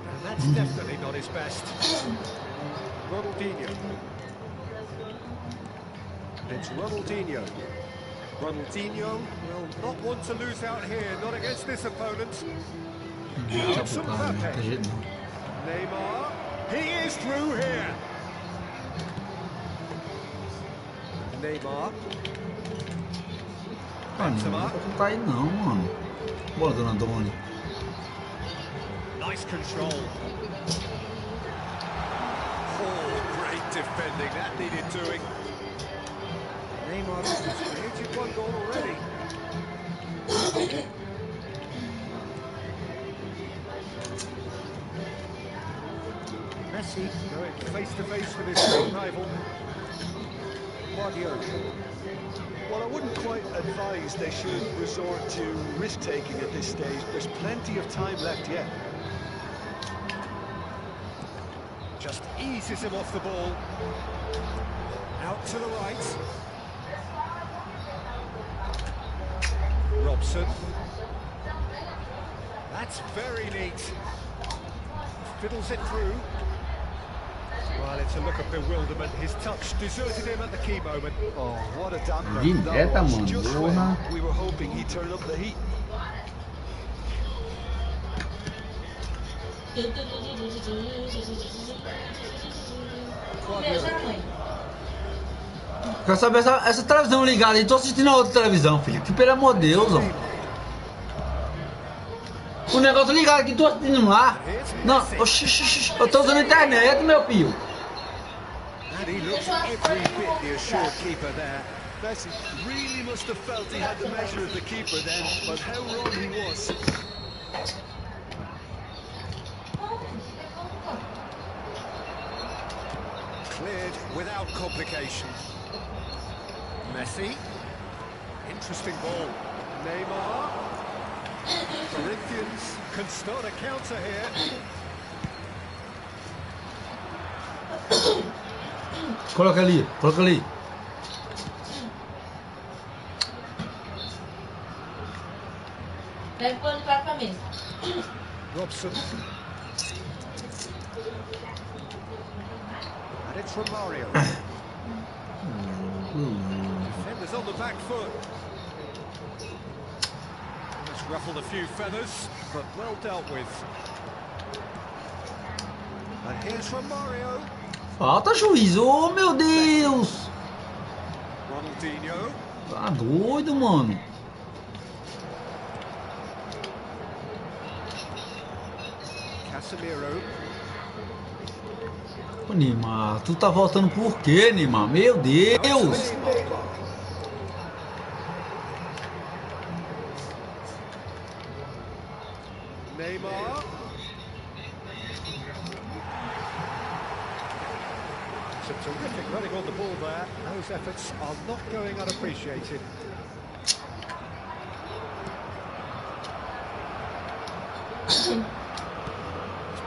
Speaker 4: And that's definitely not his best. Ronaldinho. It's Ronaldinho. Ronaldinho will not want to lose out here, not against this opponent. Neymar, he is through here. Neymar.
Speaker 1: Não tá aí não, mano. Boa, dona Doni.
Speaker 4: Nice control. Oh, great defending. That needed doing. Neymar has created one goal already. Messi going face to face with his great rival.
Speaker 6: Well, I wouldn't quite advise they should resort to risk-taking at this stage. There's plenty of time left yet.
Speaker 4: Just eases him off the ball. Out to the right. Robson. That's very neat. Fiddles it through. Well, it's a look of bewilderment. His touch deserted him at the key moment.
Speaker 6: Oh, what a damper.
Speaker 1: Direta,
Speaker 6: That was
Speaker 1: mano.
Speaker 6: just
Speaker 1: Porra.
Speaker 6: when we were hoping he'd turn up the heat.
Speaker 1: Quero saber essa televisão ligada aí. Tô assistindo a outra televisão, filho. Que pelo amor de Deus, ó. O negócio ligado aqui, tô assistindo lá. Não, oxi, eu tô usando a internet, meu filho.
Speaker 4: And he looks every bit the assured keeper there.
Speaker 6: Messi really must have felt he had the measure of the keeper then, but how wrong he was.
Speaker 4: Cleared without complication. Messi. Interesting ball. Neymar. Corinthians can start a counter here.
Speaker 1: Coloca ali, coloca ali.
Speaker 2: Pega o pano para a mesa.
Speaker 4: Robson. And it's from Mario. Defenders on the back foot. It's ruffled a few feathers, but well dealt with. And here's from Mario.
Speaker 1: Falta juiz, oh meu Deus.
Speaker 4: Ronaldinho.
Speaker 1: Tá doido, mano.
Speaker 4: Casemiro.
Speaker 1: Ô, Neymar, tu tá voltando por quê, Neymar? Meu Deus.
Speaker 4: Neymar. It's a terrific running on the ball there. Those efforts are not going unappreciated. He's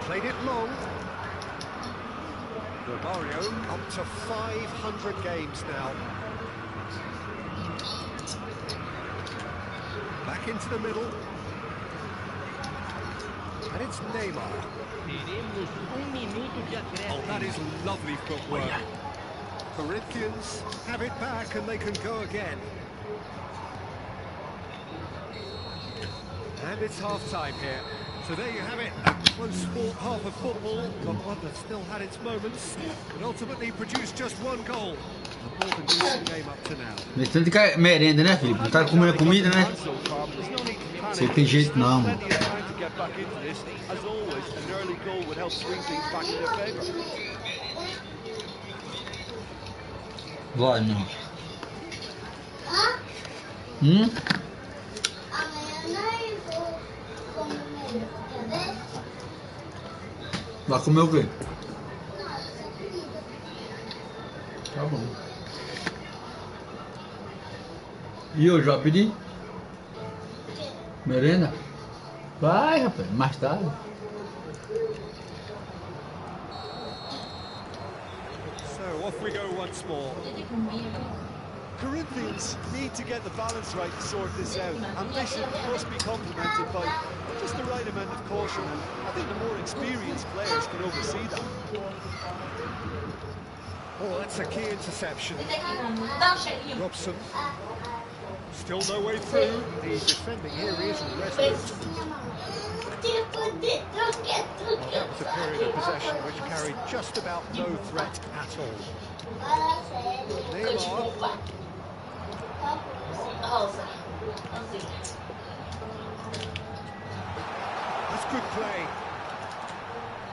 Speaker 4: played it long. Romario up to 500 games now. Back into the middle. And it's Neymar.
Speaker 3: Teremos minuto de acréscimo.
Speaker 4: Oh, that is lovely footwork. Corinthians have it back and they can go again. And it's half-time here. So there you have it, a close fought half of football, but one that still had its moments, but ultimately produced just one goal. A more than decent game up to now.
Speaker 1: Tanto que é merenda, né, Felipe? Tá comendo comida, né? Você tem jeito não, mano. Vai, não. Vai comer o quê? Tá bom. E eu já pedi? Merenda? Vai, rapaz, mais tarde.
Speaker 4: So off we go once more.
Speaker 6: Corinthians need to get the balance right to sort this out. Ambition must be complemented by just the right amount of caution, and I think the more experienced players can oversee that.
Speaker 4: Oh, that's a key interception.
Speaker 2: Dá um cheirinho.
Speaker 4: Robson. Still no way through. The defending here is resolute. Well, that was a period of possession which carried just about no threat at all. Neymar. That's good play.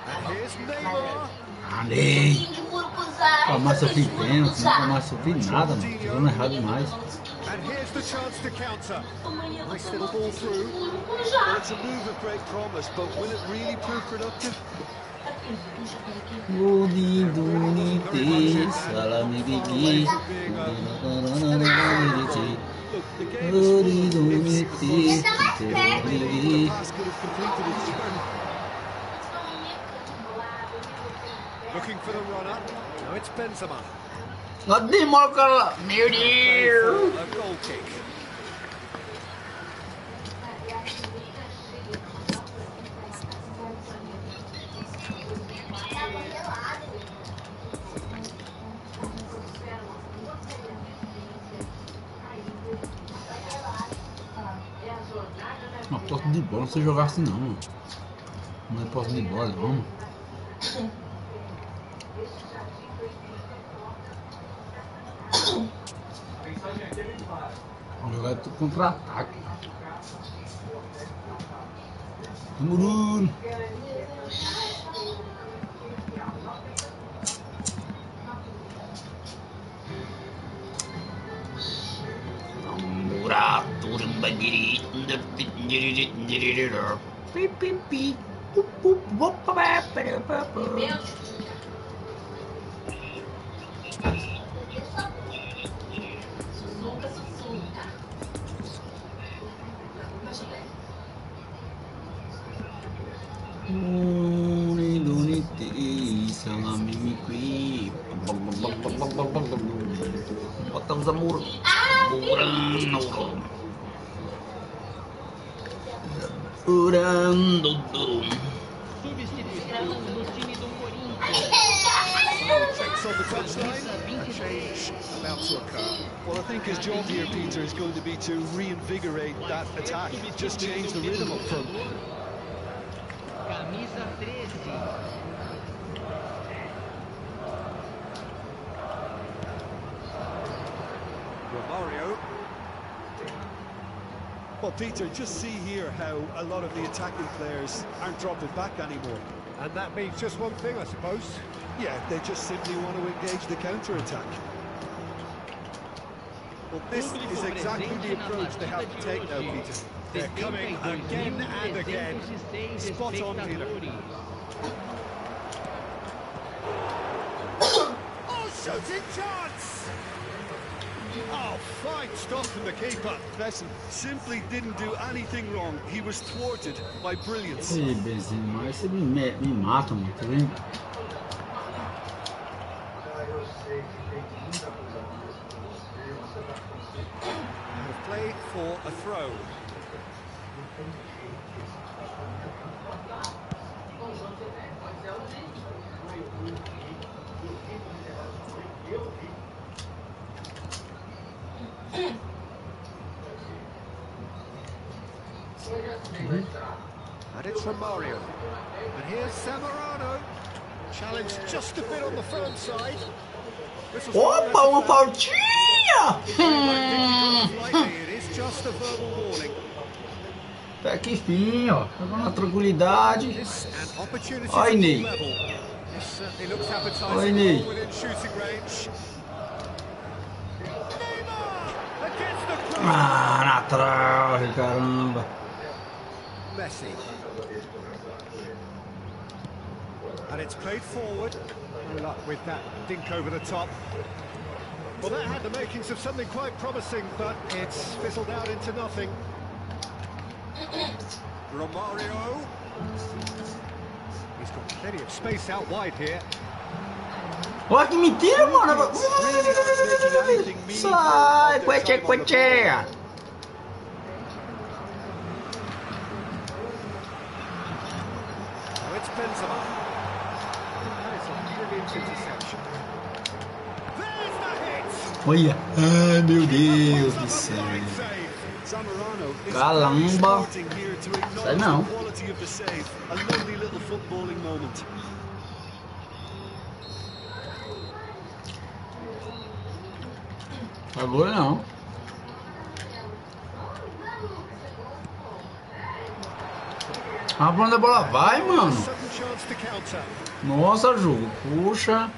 Speaker 4: And here's Neymar.
Speaker 1: Alei. A massa fitendo, não a massa fit nada, mano. Jogando errado demais.
Speaker 4: And here's the chance to counter. Nice little ball through.
Speaker 6: Well, it's a move of great promise, but will it really prove productive?
Speaker 1: O lindo, salame gigi.
Speaker 4: Looking for the runner. Now it's Benzema.
Speaker 1: Demora, cara. Meu Deus.
Speaker 4: A goal kick.
Speaker 1: Uma posse de bola, não sei jogar assim não, mano. Não é posse de bola, não. Vou jogar tudo contra-ataque. Murun. Botamos amor.
Speaker 3: Substituição do time do Corinthians.
Speaker 4: Checks on the touchline. A change about to occur.
Speaker 6: Well, I think his job here, Peter, is going to be to reinvigorate that attack. Just change the rhythm up front.
Speaker 3: Camisa 13.
Speaker 4: Romario.
Speaker 6: Well, Peter, just see here how a lot of the attacking players aren't dropping back anymore.
Speaker 4: And that means just one thing, I suppose.
Speaker 6: Yeah, they just simply want to engage the counter-attack.
Speaker 4: Well, this is exactly the approach they have to take now, Peter. They're coming again and again. Spot on, Peter. Oh, shooting chance! Oh, fine stop from the keeper.
Speaker 6: Besson simply didn't do anything wrong. He was thwarted by brilliance.
Speaker 1: Ih, Benzema, mas você me mata, mano, tá vendo?
Speaker 4: Play for a throw. And it's from Mario. And here's Zamorano. Challenge just a bit on the front side.
Speaker 1: Opa, uma faltinha!
Speaker 4: It is just a verbal warning.
Speaker 1: Até que fim, ó. Jogando na tranquilidade.
Speaker 4: This an opportunity
Speaker 1: Oi,
Speaker 4: to
Speaker 1: Ney.
Speaker 4: level. This certainly looks appetizing.
Speaker 1: Oi, Ney.
Speaker 4: Within shooting range. Neymar against the cross.
Speaker 1: Ah, na trave, caramba.
Speaker 4: Messi. And it's played forward. No luck with that dink over the top. Well, that had the makings of something quite promising, but it's fizzled out into nothing. Romario. He's got plenty of space out wide here.
Speaker 1: Olha que mentira, mano. Sai, cueche, cueche.
Speaker 4: Now it's Benzema. That is a brilliant interception. There's the hit!
Speaker 1: Olha. Ai, meu Deus do céu.
Speaker 6: Zamorano is
Speaker 1: Caramba.
Speaker 6: starting here to acknowledge
Speaker 1: Sei não.
Speaker 6: the quality of the save. A lovely little footballing moment.
Speaker 1: Agora não. A banda bola vai, mano.
Speaker 4: Sudden chance to counter.
Speaker 1: Nossa, jogo. Puxa.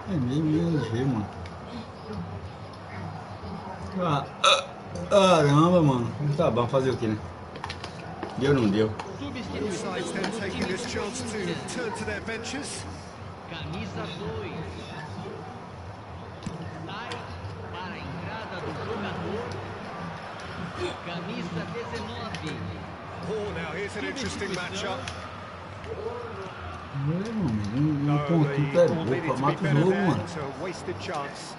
Speaker 1: É meio ver, mano. Caramba, mano. Tá bom, fazer o que, né? Deu ou não deu?
Speaker 4: Sides then taking this chance to turn to their benches.
Speaker 3: Camisa 2. Sai para a entrada do jogador. Camisa 19.
Speaker 4: Oh, now here's an interesting matchup.
Speaker 1: Um pontinho pegou pra matar o jogo, mano.
Speaker 4: Wasted chance.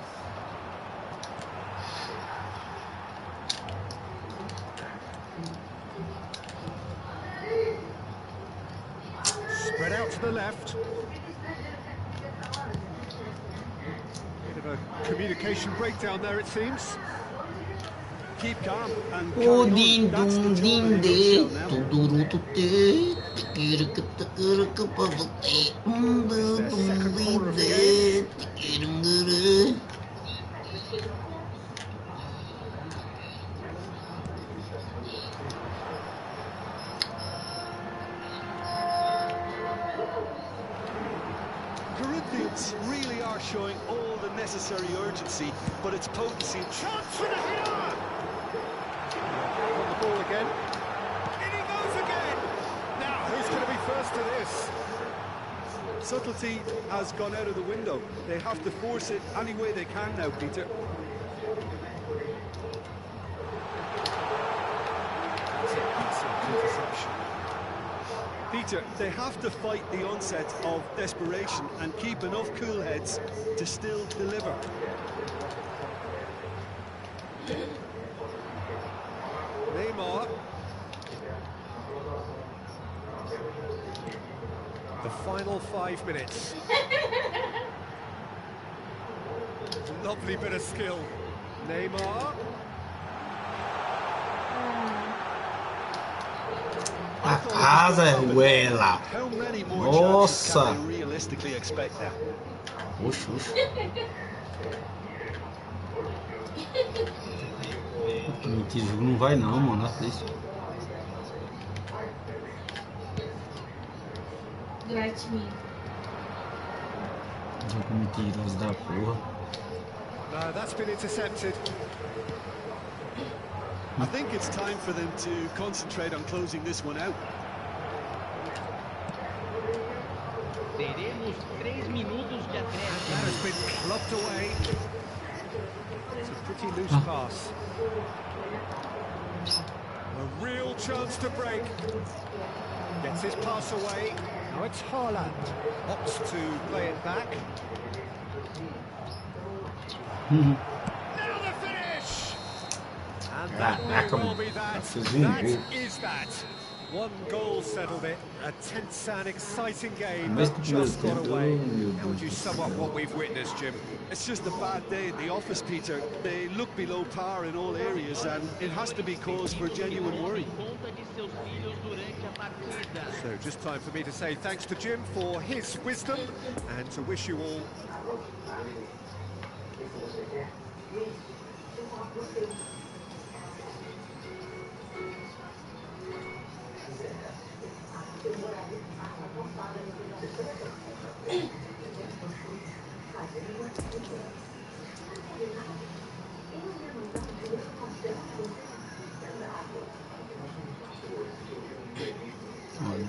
Speaker 4: Spread out to the left. Bit of a communication breakdown there, it seems. Keep calm and carry on. That's the job in a nutshell now. Their second corner of the game.
Speaker 6: Corinthians really are showing all the necessary urgency, but its potency.
Speaker 4: Chance for the header! On the ball again. In he goes again! Now, who's going to be first to this?
Speaker 6: Subtlety has gone out of the window. They have to force it any way they can now, Peter. Peter, they have to fight the onset of desperation and keep enough cool heads to still deliver.
Speaker 4: Neymar. The final 5 minutes. Lovely bit of skill. Neymar.
Speaker 1: A casa é uela. Nossa. Oxe, oxe. Mentira, o jogo não vai não, mano. Isso. Jogo mentiroso da porra.
Speaker 4: No, that's been intercepted.
Speaker 6: I think it's time for them to concentrate on closing this one out.
Speaker 3: Teremos 3 minutos de acréscimo.
Speaker 4: That has been clubbed away. It's a pretty loose pass. A real chance to break. Gets his pass away. Now it's Haaland. Opts to play it back. Now the finish! And that may well be that. That is that. One goal settled it. A tense and exciting game that just got away. How would you sum up what we've witnessed, Jim?
Speaker 6: It's just a bad day in the office, Peter. They look below par in all areas, and it has to be cause for genuine worry.
Speaker 4: So just time for me to say thanks to Jim for his wisdom and to wish you all...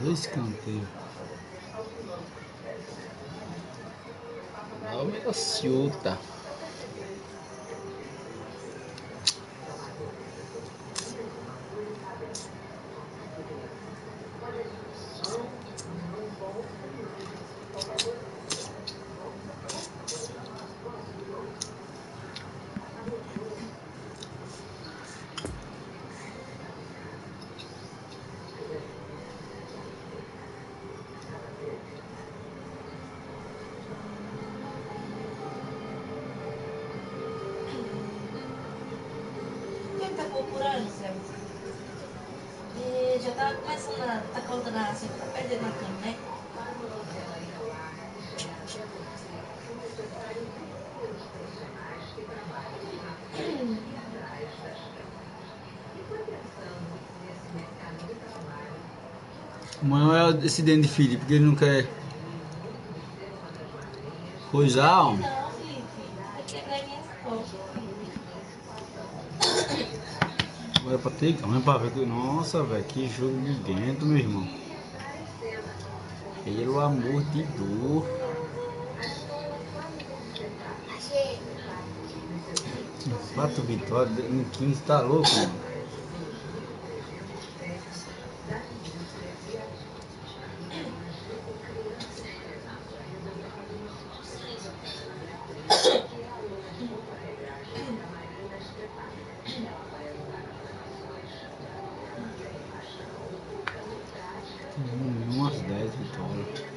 Speaker 1: Dois escanteios. Não me assusta.
Speaker 2: Já tá começando a tá contando assim, tá perdendo a cama, né?
Speaker 1: Não é esse dente de filho, porque ele não quer coisar, ó.
Speaker 2: Não, Felipe. Vai quebrar minhas costas.
Speaker 1: Olha pra ter calma pra ver que. Nossa, velho, que jogo de dentro, meu irmão. Pelo amor de Deus.
Speaker 7: Achei.
Speaker 1: 4 vitórias em 15, tá louco, mano. Umas 10 vitórias.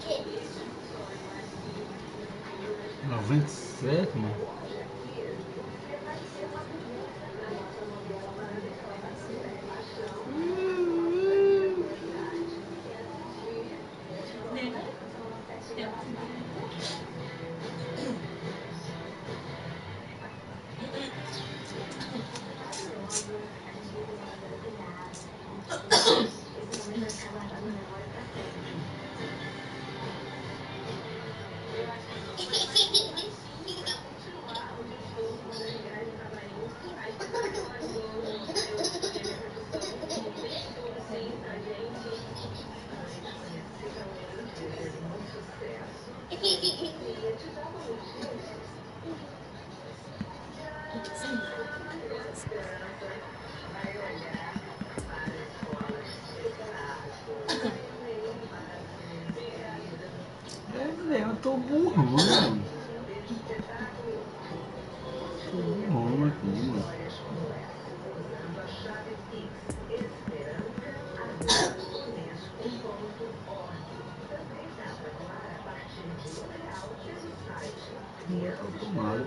Speaker 7: Que?
Speaker 1: 97, mano. Eu tô burrão, mano. Tô burrão aqui, mano. Tomado.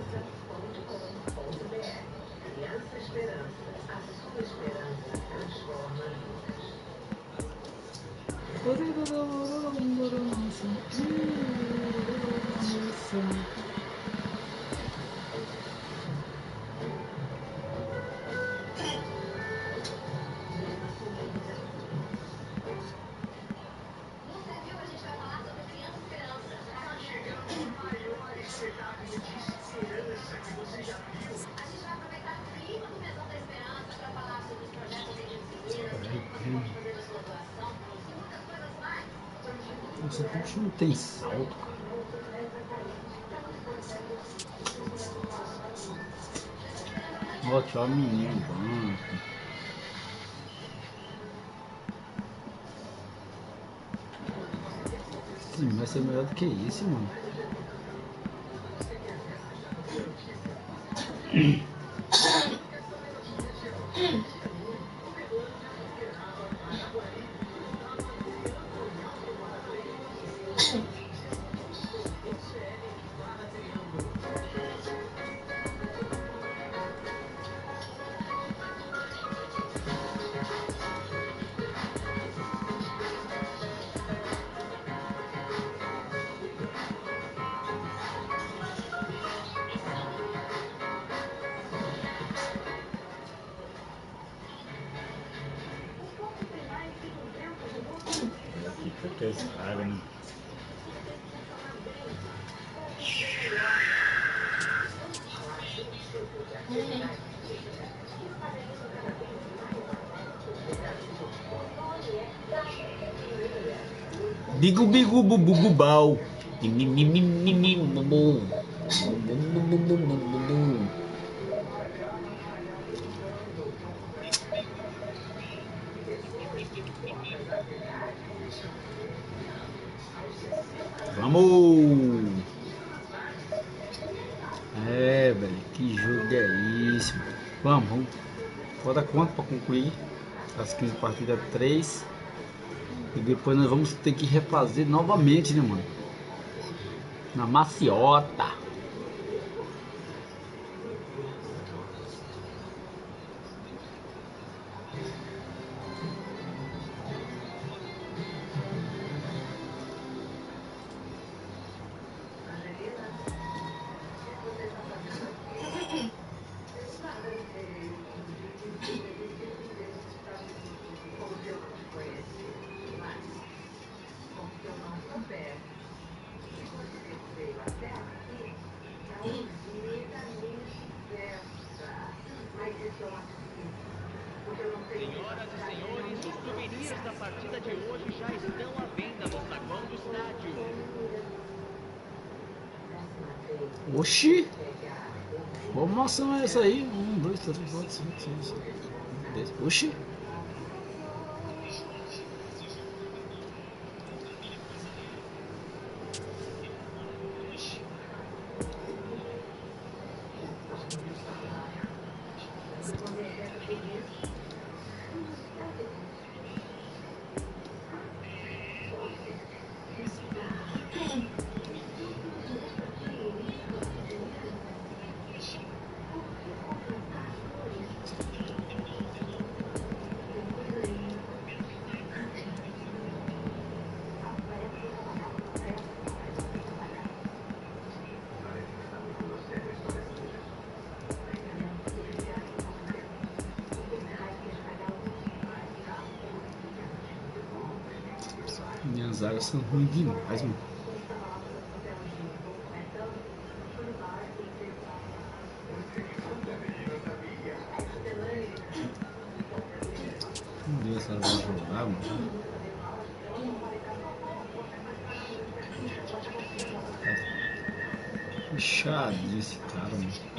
Speaker 1: Nossa, puxa, não tem salto, cara. Ó, a menina, banco. Sim, vai ser melhor do que isso, mano. Que esse cara, né? Bigu bigu bubu bubau. Vamos! É, velho, que jogo é isso? Vamos. Falta quanto para concluir? As 15 partidas, 3. E depois nós vamos ter que refazer novamente, né, mano? Na maciota.
Speaker 3: Senhoras e senhores, os souvenirs da partida de hoje já estão à venda no saguão do estádio.
Speaker 1: Oxi! Qual moção é essa aí? 1, 2, 3, 4, 5, 6, 7, 10. Oxi! Minhas zagas são ruins demais, mano. Meu Deus, ela vai jogar, mano. Tá puxado esse cara, mano.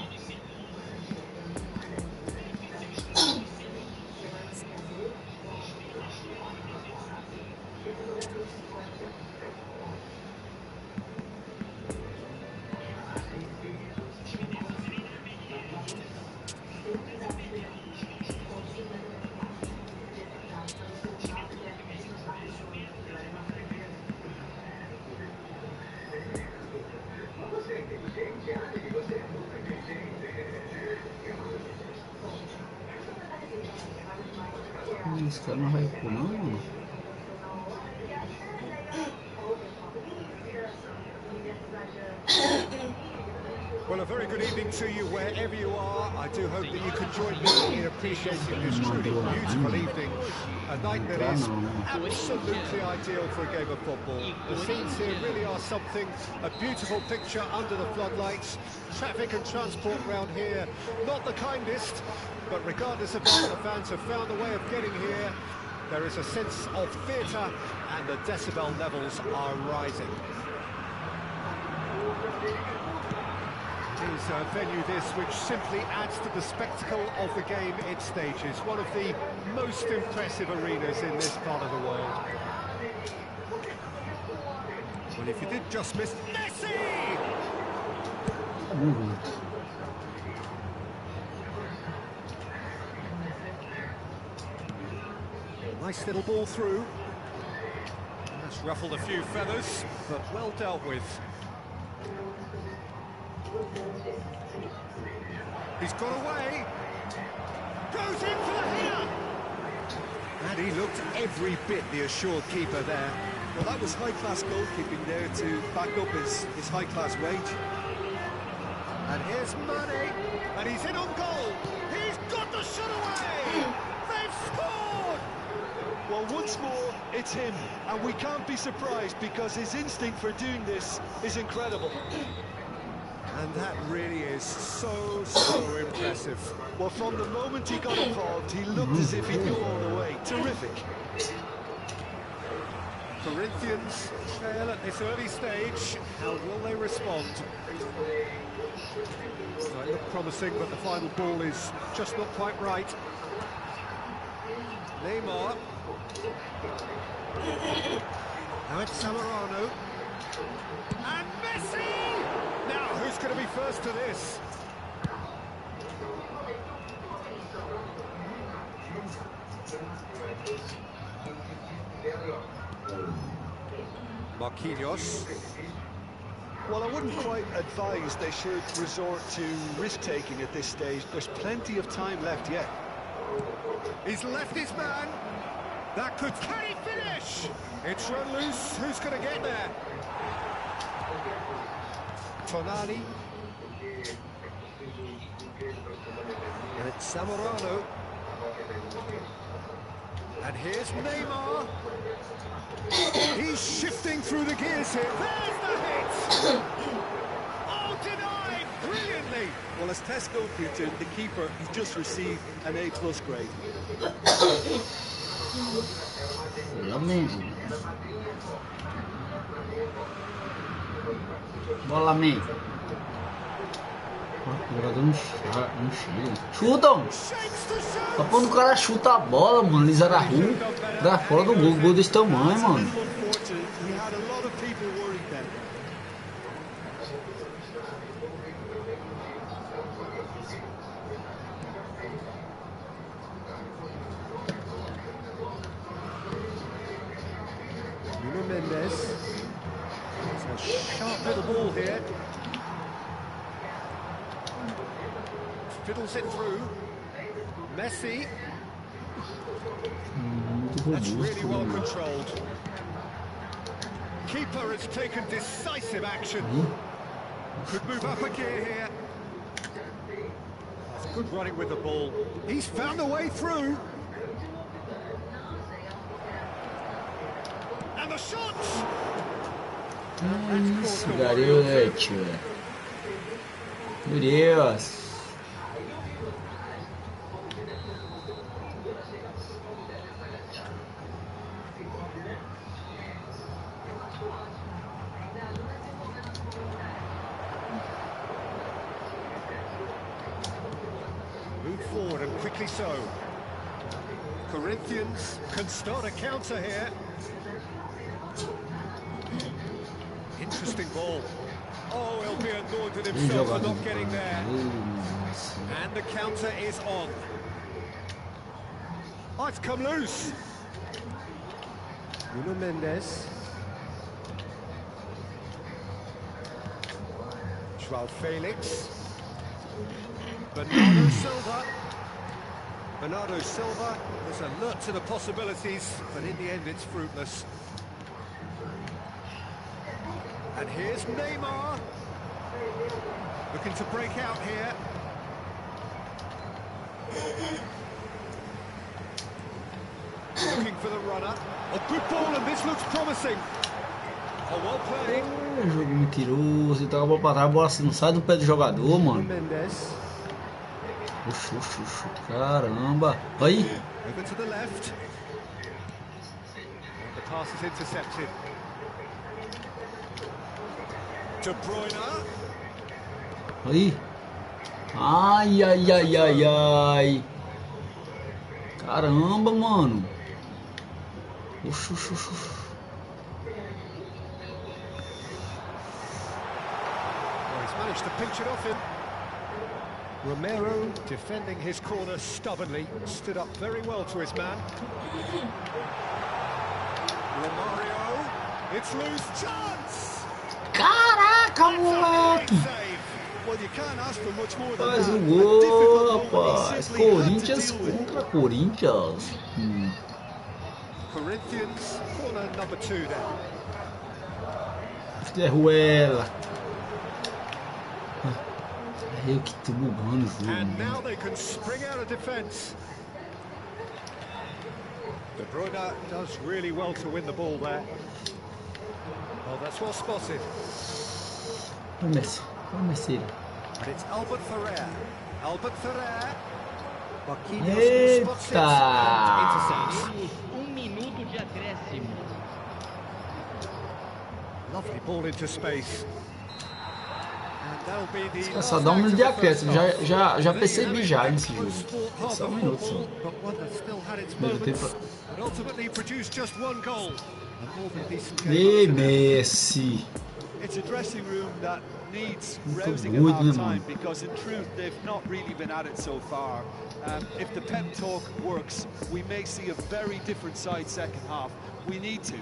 Speaker 1: Esse cara não vai recuar, não, mano.
Speaker 4: Well, a very good evening to you wherever you are. I do hope that you can join me in appreciating this truly beautiful evening. A night that is absolutely ideal for a game of football. The scenes here really are something. A beautiful picture under the floodlights. Traffic and transport around here, not the kindest, but regardless of that, the fans have found a way of getting here. There is a sense of theatre and the decibel levels are rising. Is a venue this which simply adds to the spectacle of the game it stages. One of the most impressive arenas in this part of the world. Well, if you did just miss Messi! Nice little ball through. That's ruffled a few feathers, but well dealt with. He's got away. Goes in for the header. And he looked every bit the assured keeper there.
Speaker 6: Well, that was high-class goalkeeping there to back up his high-class wage.
Speaker 4: And here's Mane. And he's in on goal. He's got the shot away. They've scored.
Speaker 6: Well, once more, it's him. And we can't be surprised because his instinct for doing this is incredible.
Speaker 4: And that really is so impressive.
Speaker 6: Well, from the moment he got involved, he looked as if he'd go all the way. Terrific.
Speaker 4: Corinthians trail at this early stage. How will they respond? So it looked promising, but the final ball is just not quite right. Neymar. Now it's Zamorano. And Messi! Now, who's going to be first to this? Marquinhos.
Speaker 6: Well, I wouldn't quite advise they should resort to risk-taking at this stage. There's plenty of time left yet.
Speaker 4: He's left his man. That could... Can he finish? It's run loose. Who's going to get there? Tonali. And it's Zamorano. And here's Neymar. He's shifting through the gears here. There's the hit! Oh, denied brilliantly!
Speaker 6: Well, as Tesco put it, the keeper, he's just received an A+ grade.
Speaker 1: Bola, man. O jogador não chega. Chutam! Só quando o cara chuta a bola, mano, eles agarram pra fora do gol. Gol desse tamanho, mano.
Speaker 4: Sharp little ball here. Fiddles it through. Messi. That's really well controlled. Keeper has taken decisive action. Could move up a gear here. That's good running with the ball. He's found a way through. And the shots!
Speaker 1: Isso, garoto. Meu Deus.
Speaker 4: Move forward and quickly so. Corinthians can start a counter here. Interesting ball. Oh, he'll be annoyed with himself for not getting there. And the counter is on. Oh, it's come loose. Nuno Mendes. Joao Felix. Bernardo Silva. Bernardo Silva is alert to the possibilities, but in the end it's fruitless. And here's Neymar, looking to break out here. Looking for the runner. A good ball, and this looks promising. Oh, well played.
Speaker 1: Jogo mentiroso, ele toca a bola pra trás, a bola assim, não sai do pé do jogador, mano. Oxi, caramba. Aí.
Speaker 4: Over to the left. The pass is intercepted. De Bruyne.
Speaker 1: Aí. Ai. Caramba, mano. Oxi.
Speaker 4: Well, he's managed to pinch it off him. Romero defending his corner stubbornly, stood up very well to his man. Romario, it's loose, chance!
Speaker 1: Caraca, moleque!
Speaker 6: Well, you can't ask for much more than
Speaker 1: Faz
Speaker 6: that.
Speaker 1: o gol, rapaz. Corinthians contra Corinthians.
Speaker 4: Corinthians, corner number 2 then.
Speaker 1: Ferruela. Eu que tô bugando o jogo.
Speaker 4: And now they can spring out of defense. De Bruyne does really well to win the ball there. Well, that's well spotted.
Speaker 1: Vamos, Messi.
Speaker 4: And it's Albert Ferrer.
Speaker 1: Eita!
Speaker 3: Minuto de acréscimo.
Speaker 4: Lovely ball into space.
Speaker 1: É só dar um minuto de acréscimo, já percebi já nesse jogo. Só um minuto só. Primeiro tempo. Ei, Messi!
Speaker 6: It's a dressing room that needs rousing at half-time because in truth they've not really been at it so far. If the pep talk works, we may see a very different side second half. We need to.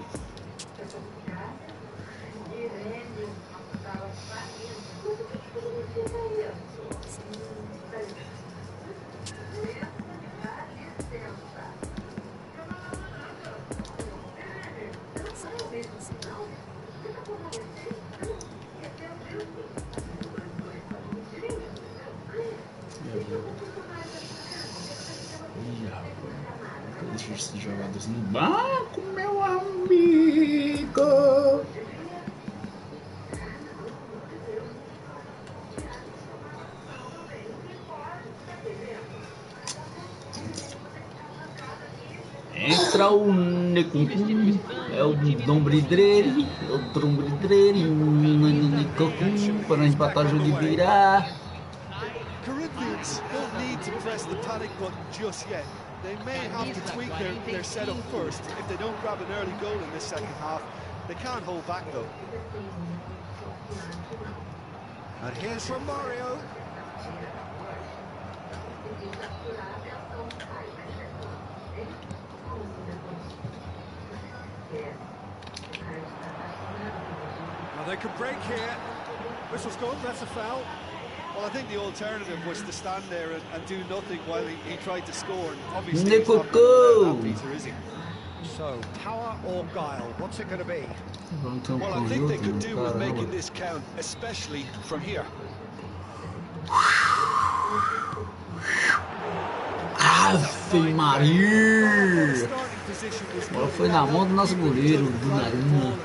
Speaker 1: contra o Necocum. É o Dombridrele. É o Dombridrele. Necocum. Para empatar o jogo e virar.
Speaker 6: Corinthians don't need to press the panic button just yet. They may have to tweak their setup first if they don't grab an early goal in this second half. They can't hold back though.
Speaker 4: And here's from Mario. Well, they could break here. Whistle's gone, that's a foul.
Speaker 6: Well, I think the alternative was to stand there and do nothing while he tried to score. And obviously, he's not that, Peter, is he?
Speaker 4: So, power or guile, what's it going to be?
Speaker 6: Well, I think they could do with making this count, especially from here.
Speaker 1: Ave Maria! Agora foi na mão do nosso goleiro, do Narina.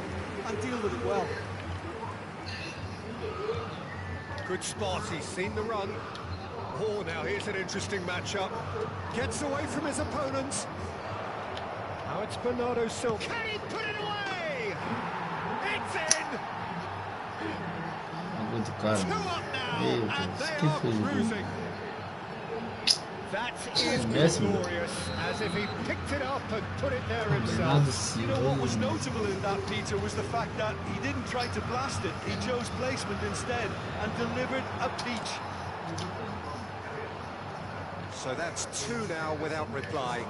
Speaker 4: Good spot, he's seen the run. Oh, now here's an interesting matchup. Gets away from his opponents. Now it's Bernardo Silva. Can he put it away? It's in! Two up now, and they are cruising. That is glorious, as if he picked it up and put it there himself.
Speaker 6: You know what was notable in that, Peter, was the fact that he didn't try to blast it. He chose placement instead and delivered a peach.
Speaker 4: So that's 2 now without reply.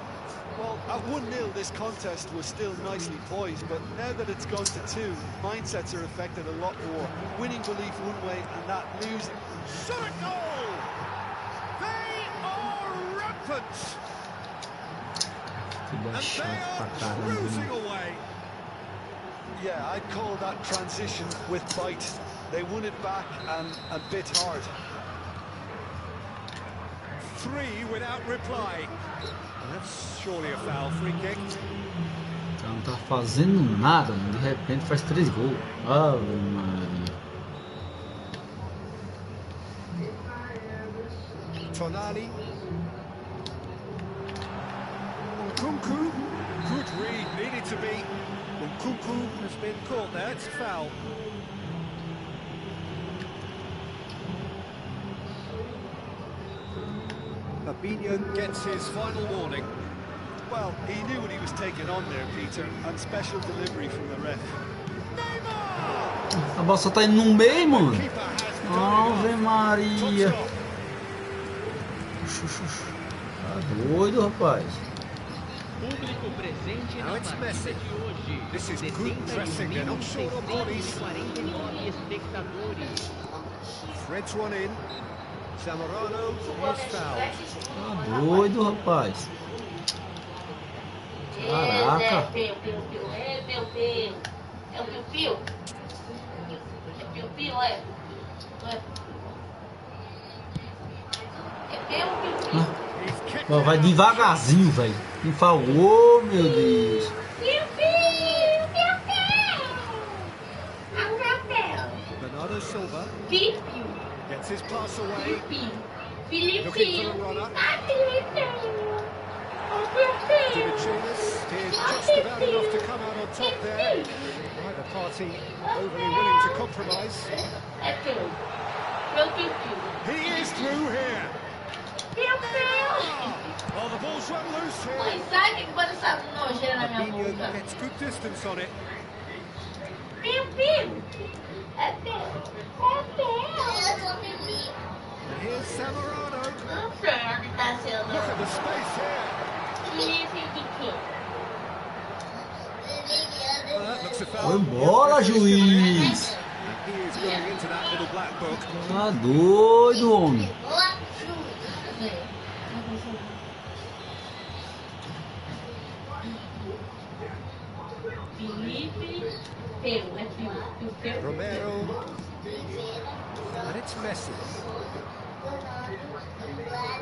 Speaker 6: Well, at 1-0, this contest was still nicely poised, but now that it's gone to 2, mindsets are affected a lot more. Winning belief one way and that losing.
Speaker 4: Shot a goal! They are rampant! And they are cruising away.
Speaker 6: Yeah, I'd call that transition with bite. They won it back and bit hard.
Speaker 4: 3 without reply. That's surely a foul, free kick.
Speaker 1: Não tá fazendo nada, de repente faz 3 gols. Ave Maria.
Speaker 4: Tonali. Nkunku. Good read, needed to be. Nkunku has been caught there, it's a foul. Fabinho gets his final warning.
Speaker 6: Well, he knew what he was taking on there, Peter, and special delivery from the ref.
Speaker 1: A bola só tá indo no meio, mano. Ave Maria. Tá doido, rapaz.
Speaker 3: Público presente na partida de hoje.
Speaker 4: This is good pressing, they're not short on bodies.
Speaker 3: 49 espectadores.
Speaker 4: Threads one in. Zamorano is fouled.
Speaker 1: Tá doido, rapaz. Caraca.
Speaker 2: É o piu-piu. É o piu-piu. É piu-piu, é. É piu-piu.
Speaker 1: Vai devagarzinho, velho. Não falou, meu Deus.
Speaker 4: Bernardo Silva
Speaker 2: Piu-piu.
Speaker 4: gets his pass away.
Speaker 2: Filipe.
Speaker 4: Looking for the runner. Dimitrinas is just about enough to come out on top there. Neither party overly willing to compromise.
Speaker 2: É piu-piu.
Speaker 4: He is through here. Oh, the ball's run loose here.
Speaker 2: Mas sabe que quando essa nojeira na minha
Speaker 4: Fabinho
Speaker 2: boca?
Speaker 4: gets good distance on it.
Speaker 2: Piu-piu. É piu.
Speaker 4: And here's Zamorano.
Speaker 2: Não sei onde tá sendo.
Speaker 4: Look at the space here. Well, that looks a foul.
Speaker 1: Foi embora, juiz.
Speaker 4: He is going into that little black book.
Speaker 1: Tá doido, homem.
Speaker 2: Felipe, Peu.
Speaker 4: Romero. And it's Messi.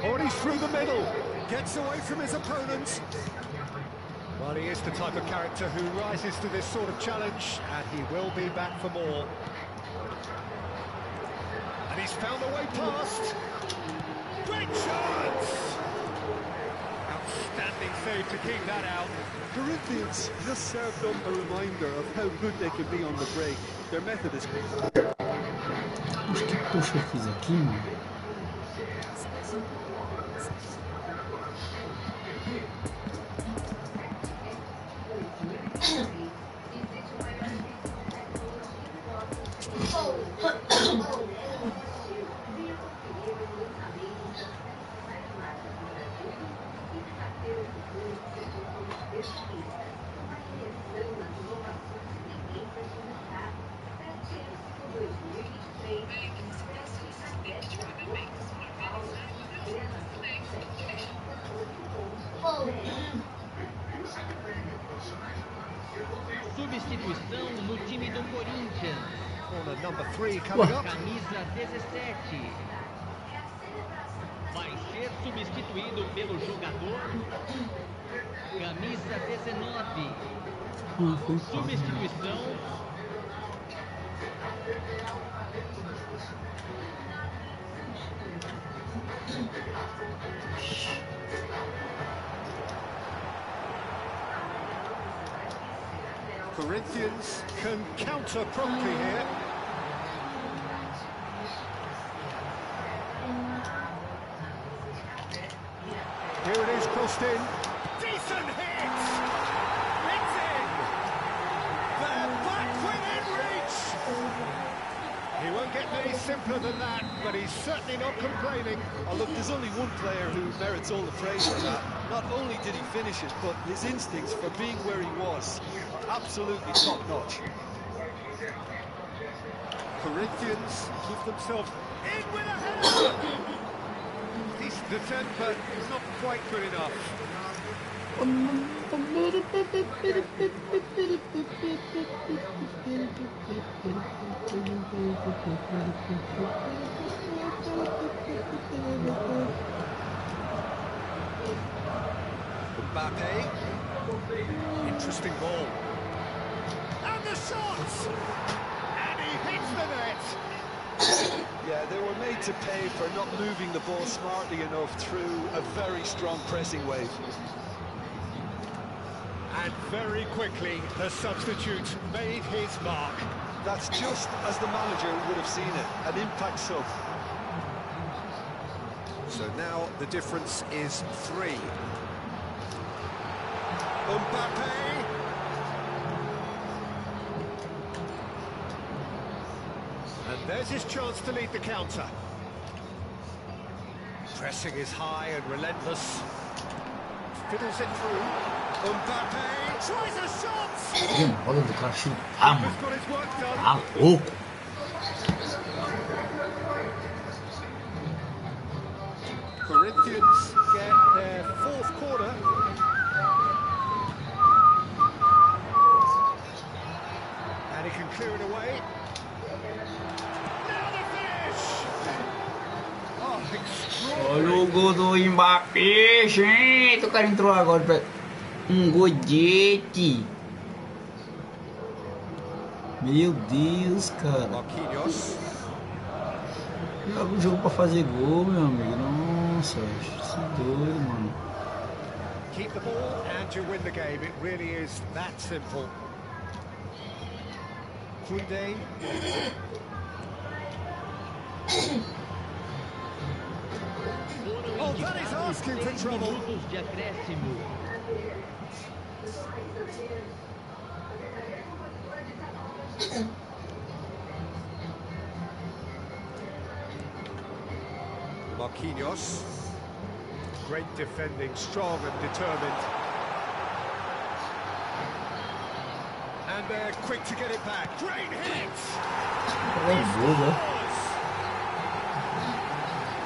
Speaker 4: Already through the middle. Gets away from his opponents. Well, he is the type of character who rises to this sort of challenge, and he will be back for more. And he's found a way past. Great chance! Now Outstanding save to keep that out.
Speaker 6: Corinthians just served up a reminder of how good they can be on the break. Their method is good.
Speaker 1: Mas que poxa eu fiz aqui, mano?
Speaker 3: Substituição no time do Corinthians.
Speaker 4: Corner number 3 coming up.
Speaker 3: Camisa 17. Vai ser substituído pelo jogador camisa 19. Substituição.
Speaker 4: Corinthians can counter promptly here. Here it is, crossed in. Decent hit! It's in! They're back within reach! He won't get any simpler than that, but he's certainly not complaining.
Speaker 6: Oh, look, there's only one player who merits all the praise for that. Not only did he finish it, but his instincts for being where he was are absolutely top-notch.
Speaker 4: Corinthians keep themselves in with a header! Decent attempt, but not quite good enough. Mbappe. Interesting ball. And the shots! And he hits the net!
Speaker 6: Yeah, they were made to pay for not moving the ball smartly enough through a very strong pressing wave.
Speaker 4: And very quickly, the substitute made his mark.
Speaker 6: That's just as the manager would have seen it, an impact sub.
Speaker 4: So now the difference is 3. Mbappe! And there's his chance to lead the counter. Pressing is high and relentless. Fiddles it through. Mbappe tries a shot!
Speaker 1: Olha do cara chutar, mano.
Speaker 4: He's got his work done.
Speaker 1: Tá louco.
Speaker 4: Corinthians get their 4th corner. And he can clear it away. Now the finish! Oh, extraordinary.
Speaker 1: Olha o gol do Mbappé, gente. O cara entrou agora pra godete. Meu Deus, cara.
Speaker 4: Marquinhos.
Speaker 1: Joga o jogo pra fazer gol, meu amigo. Nossa, isso é doido, mano.
Speaker 4: Keep the ball and you win the game. It really is that simple. Kunde. Oh, that is asking for trouble.
Speaker 3: Minutos de acréscimo.
Speaker 4: Marquinhos. Great defending, strong and determined. And they're quick to get it back. Great hit!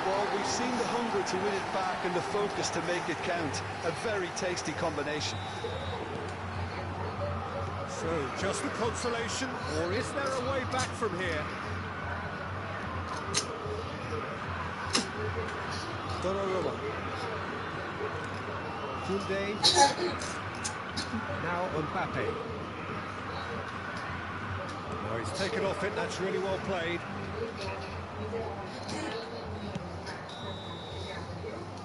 Speaker 6: Well, we've seen the hunger to win it back and the focus to make it count. A very tasty combination.
Speaker 4: So, just the consolation, or is there a way back from here? Donnarumma. Kunde. Now Mbappe. Oh, he's taken off it, that's really well played.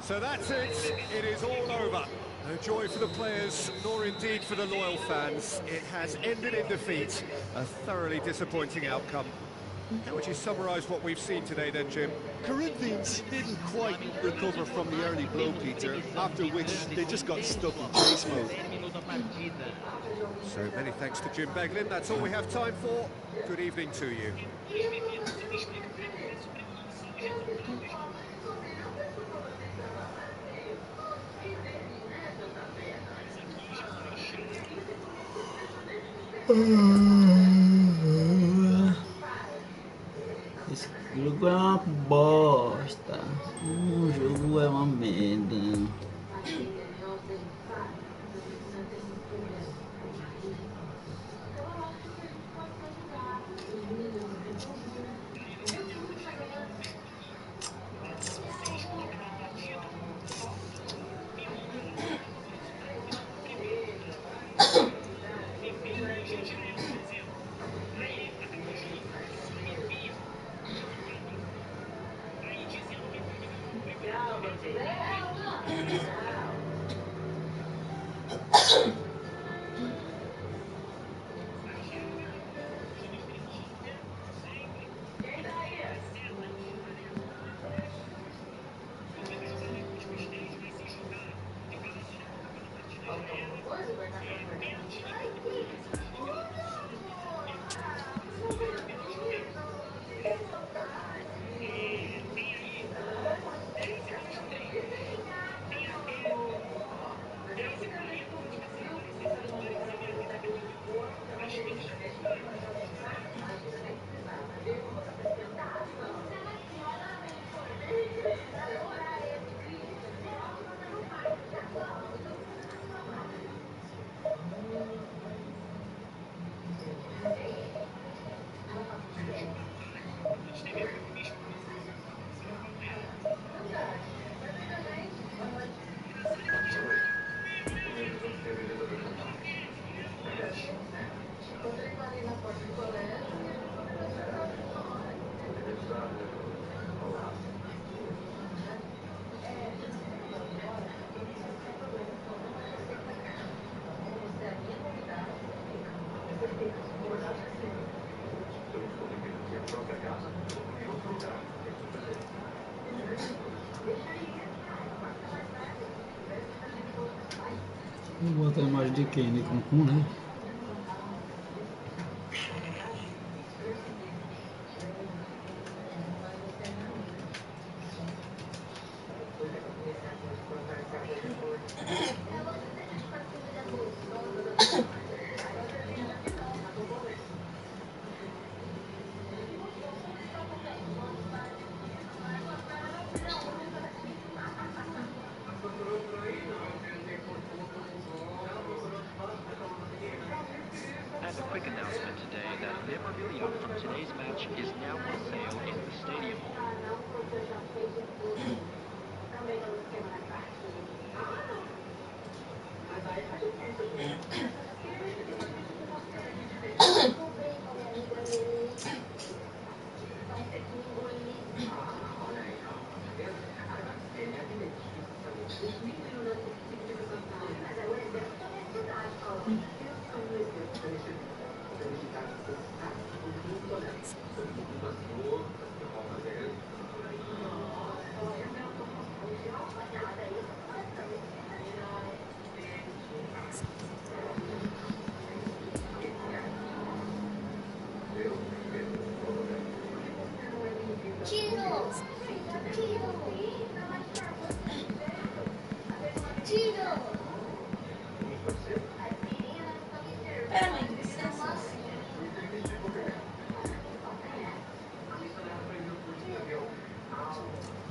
Speaker 4: So that's it. It is all over. No joy for the players, nor indeed for the loyal fans. It has ended in defeat. A thoroughly disappointing outcome. How would you summarise what we've seen today then, Jim?
Speaker 6: Corinthians didn't quite recover from the early blow, Peter, after which they just got stuck in chase mode.
Speaker 4: So many thanks to Jim Beglin. That's all we have time for. Good evening to you.
Speaker 1: Esse jogo é uma bosta. O jogo é uma merda. Vou botar a imagem de quem? De Cancún, né?
Speaker 8: And a quick announcement today that memorabilia from today's match is now on sale in the stadium.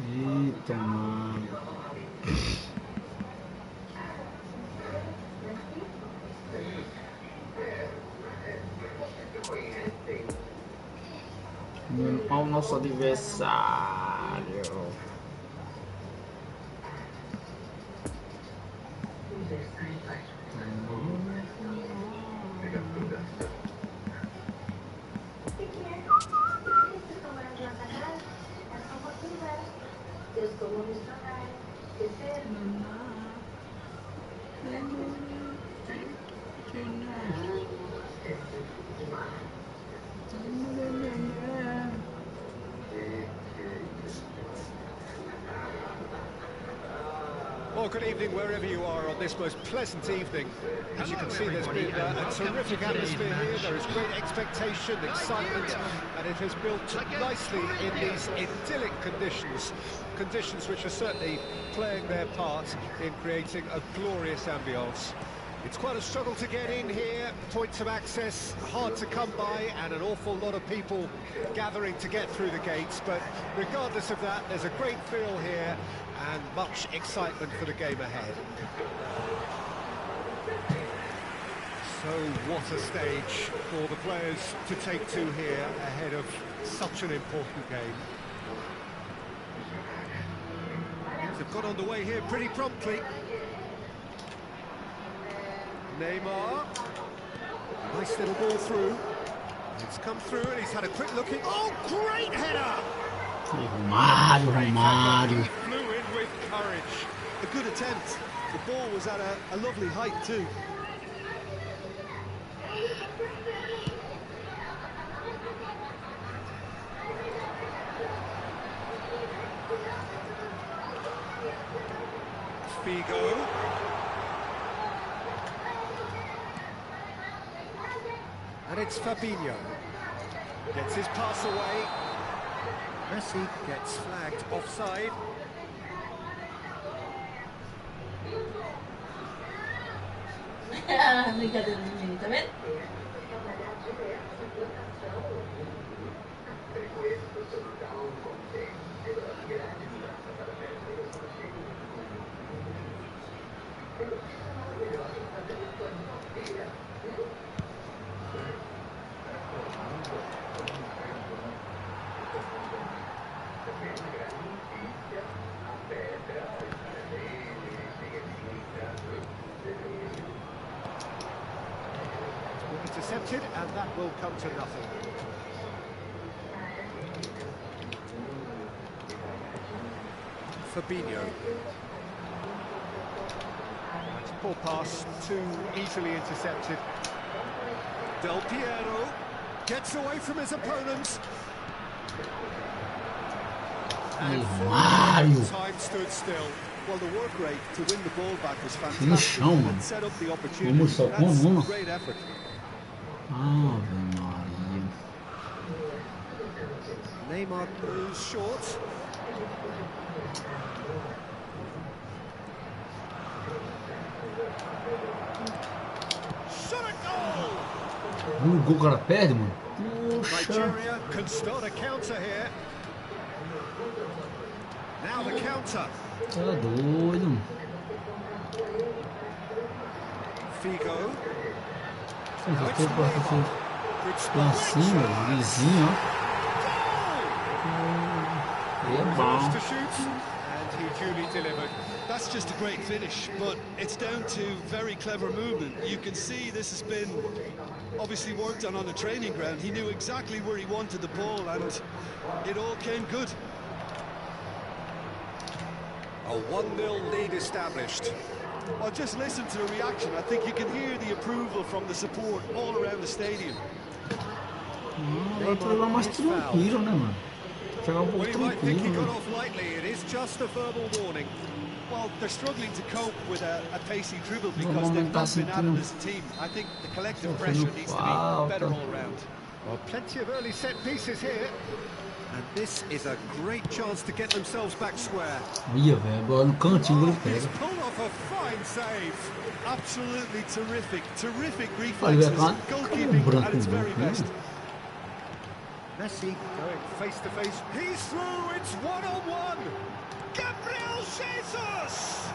Speaker 8: Eita, mano. Olha o nosso adversário.
Speaker 7: Eu estou no missionário.
Speaker 4: Well, good evening wherever you are on this most pleasant evening. As you can see, there's been a terrific atmosphere here. There is great expectation, excitement, and it has built nicely in these idyllic conditions. Conditions which are certainly playing their part in creating a glorious ambience. It's quite a struggle to get in here, points of access hard to come by, and an awful lot of people gathering to get through the gates. But regardless of that, there's a great feel here and much excitement for the game ahead. So what a stage for the players to take to here ahead of such an important game. Things have got underway here pretty promptly. Neymar, nice little ball through. It's come through and he's had a quick look in. Oh, great header!
Speaker 1: Romário.
Speaker 4: He flew in with courage.
Speaker 6: A good attempt. The ball was at a lovely height too.
Speaker 4: Figo. And it's Fabinho. Gets his pass away. Messi gets flagged offside.
Speaker 2: Brincadeira do menino, tá vendo?
Speaker 4: Intercepted, and that will come to nothing. Fabinho. That's a poor pass, too easily intercepted. Del Piero gets away from his opponents. And time stood still.
Speaker 6: Well, the work rate to win the ball back was fantastic. And set up the opportunity.
Speaker 1: That's
Speaker 6: a great effort.
Speaker 1: Ave Maria.
Speaker 4: Neymar moves short. Shot a goal!
Speaker 1: O gol o cara perde, mano.
Speaker 4: Nigeria can start a counter here. Now the counter.
Speaker 1: Tá doido.
Speaker 4: Figo.
Speaker 1: Lá cima, vizinho,
Speaker 4: And he duly delivered.
Speaker 6: That's just a great finish, but it's down to very clever movement. You can see this has been obviously worked on the training ground. He knew exactly where he wanted the ball, and it all came good.
Speaker 4: A 1-0 lead established.
Speaker 6: Well, just listen to the reaction. I think you can hear the approval from the support all around the stadium.
Speaker 1: Vai jogar mais tranquilo, né, mano? Jogar
Speaker 4: Well, you might think he got off lightly. It is just a verbal warning.
Speaker 6: Well, they're struggling to cope with a pacey dribble because they've not been at it as a team. I think the collective pressure needs to be better all around.
Speaker 4: Well, plenty of early set pieces here. And this is a great chance to get themselves back square.
Speaker 1: Ia, velho, bola no cantinho ele
Speaker 4: He's
Speaker 1: pega.
Speaker 4: pulled off a fine save.
Speaker 6: Absolutely terrific reflexes. Goalkeeping at its very best.
Speaker 4: Messi going face to face. He's through. It's 1-on-1. Gabriel Jesus.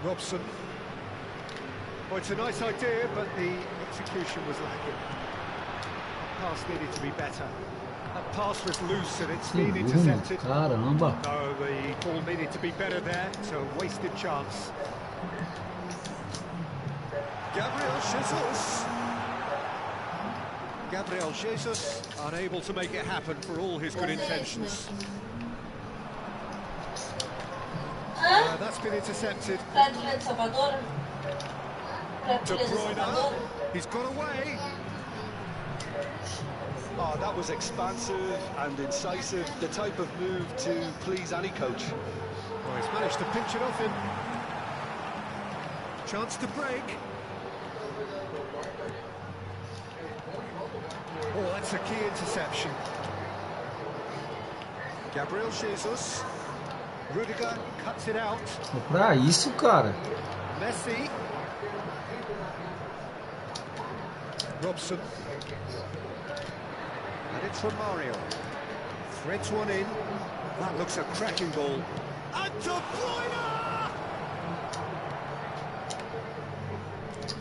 Speaker 4: Robson. Well, it's a nice idea, but the execution was lacking. Pass needed to be better. That pass was loose and it's been intercepted.
Speaker 1: Caramba.
Speaker 4: No, the ball needed to be better there. It's a wasted chance. Gabriel Jesus. Gabriel Jesus unable to make it happen for all his good intentions. that's been intercepted. De Bruyne, he's got away.
Speaker 6: Oh, that was expansive and incisive, the type of move to please any coach.
Speaker 4: Well, he's managed to pinch it off him. Chance to break. Oh, that's a key interception. Gabriel Jesus. Rudiger cuts it out.
Speaker 1: Pra isso, cara.
Speaker 4: Messi. Robson. And it's from Mario. Threads one in. That looks a cracking ball. And De Bruyne!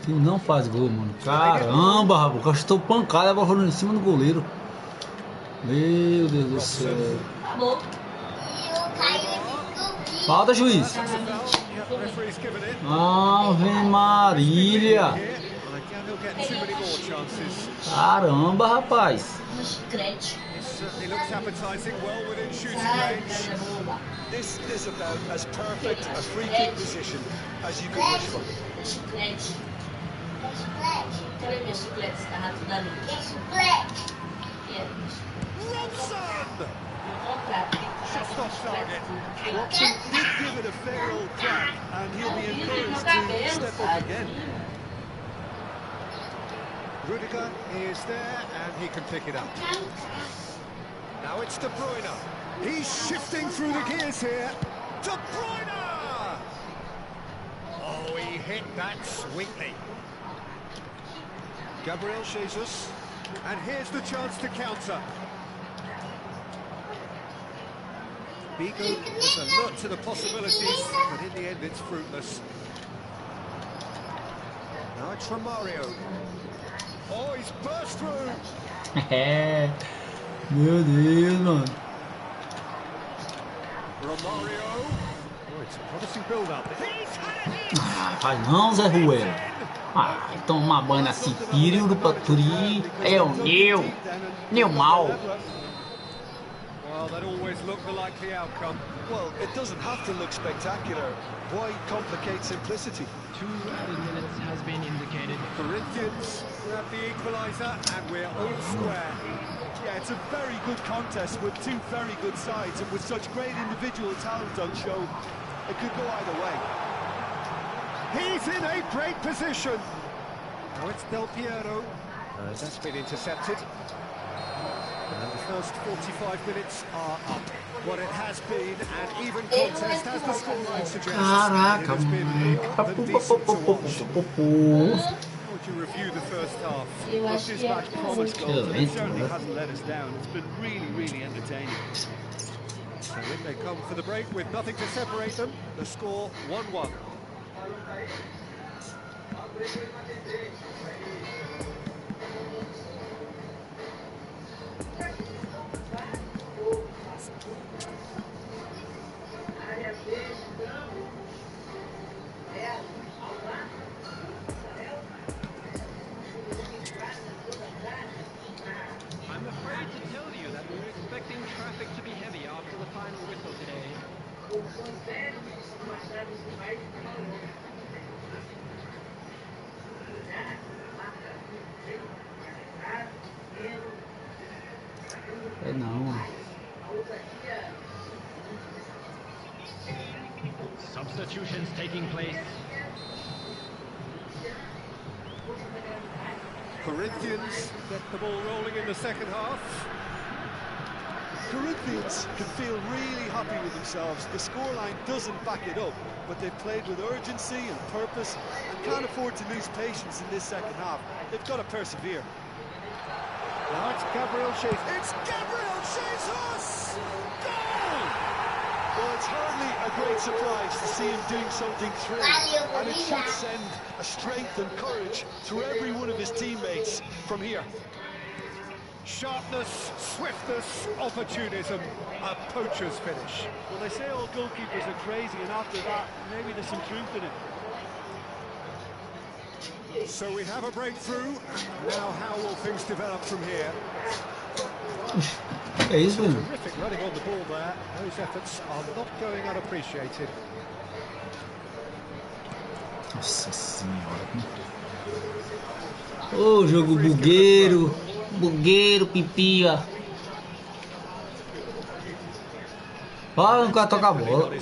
Speaker 1: Ele não faz gol, mano. Caramba, rapaz. Eu estou pancado, a bola rolando em cima do goleiro. Meu Deus do céu. Falta, juiz. Ave Marília. Caramba, rapaz.
Speaker 6: This is about as perfect a free kick position as you could wish for.
Speaker 2: Cadê minha chiclete? Tá tudo ali.
Speaker 4: Robson!
Speaker 6: Just off target. Watson did give it a fair old crack, and he'll be encouraged to step up again.
Speaker 4: Rudiger is there, and he can pick it up. Now it's De Bruyne. He's shifting through the gears here. De Bruyne! Oh, he hit that sweetly. Gabriel Jesus. And here's the chance to counter. Bigo was alert to the possibilities, but in the end it's fruitless. Now it's from Mario. Oh, he's burst through.
Speaker 1: Meu Deus, mano.
Speaker 4: Romario. Oh, it's a promising build-up.
Speaker 1: Ah, vai não, Zé Ruelo. Ah, toma banho assim, filho do Paturi. É o Neu mal.
Speaker 4: Well, that always looked the likely outcome.
Speaker 6: Well, it doesn't have to look spectacular. Why complicate simplicity?
Speaker 8: 2 added minutes has been indicated.
Speaker 4: Corinthians grab the equaliser, and we're all square.
Speaker 6: Yeah, it's a very good contest with two very good sides, and with such great individual talent on show, it could go either way.
Speaker 4: He's in a great position. Now it's Del Piero. That's been intercepted. And the first 45 minutes are up. What it has been an even contest, as the scoreline suggests.
Speaker 1: Caraca,
Speaker 4: it has been more than decent to watch. How would you review the first half?
Speaker 5: Well, this match promised goals, and it certainly hasn't let us down. It's been really, really entertaining.
Speaker 4: So in they come for the break with nothing to separate them. The score 1-1.
Speaker 8: I'm afraid to tell you that we're expecting traffic to be heavy after the final whistle today.
Speaker 1: É não.
Speaker 8: Substitutions taking place.
Speaker 4: Corinthians get the ball rolling in the second half.
Speaker 6: Corinthians can feel really happy with themselves. The scoreline doesn't back it up, but they've played with urgency and purpose and can't afford to lose patience in this second half. They've got to persevere.
Speaker 4: Now it's Gabriel Jesus. It's Gabriel Jesus! Goal!
Speaker 6: Well, it's hardly a great surprise to see him doing something thrilling, and it should send a strength and courage to every one of his teammates from here.
Speaker 4: Sharpness, swiftness, opportunism, a poacher's finish.
Speaker 5: Well, they say all goalkeepers are crazy, and after that, maybe there's some truth in it.
Speaker 4: So we have a breakthrough. Now how will things develop from here?
Speaker 1: É isso, velho.
Speaker 4: Terrific running on the ball there. Those efforts are not going unappreciated.
Speaker 1: Nossa senhora. Ô, jogo bugueiro. Bugueiro, pipia. Olha, o cara toca a bola.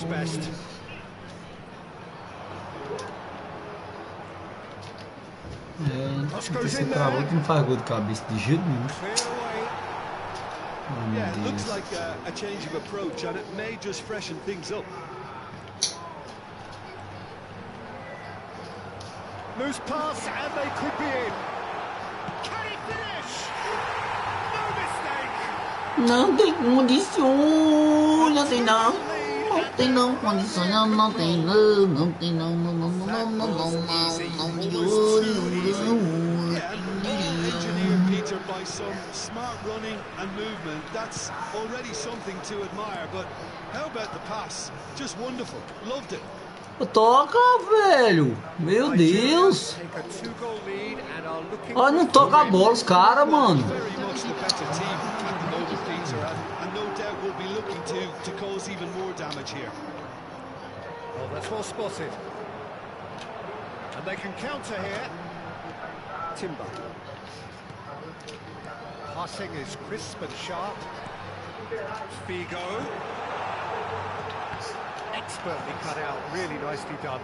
Speaker 1: Esse travou que não faz gol de cabeça de jeito nenhum.
Speaker 6: Yeah, it looks like a change of approach, and it may just freshen things up. Loose pass, and they could be in. Can he finish? No mistake.
Speaker 2: Não tem condições, não tem não. Não tem não condições, não tem não, não tem não,
Speaker 6: Peter, by some smart running and movement, that's already something to admire. But how about the pass? Just wonderful, loved it.
Speaker 1: Toca, velho. Meu Deus. Olha, não toca a bola os caras, mano.
Speaker 6: To cause even more damage here.
Speaker 4: Well, that's well spotted. And they can counter here.
Speaker 6: Timber.
Speaker 4: Passing is crisp and sharp. Figo. Expertly cut out, really nicely done.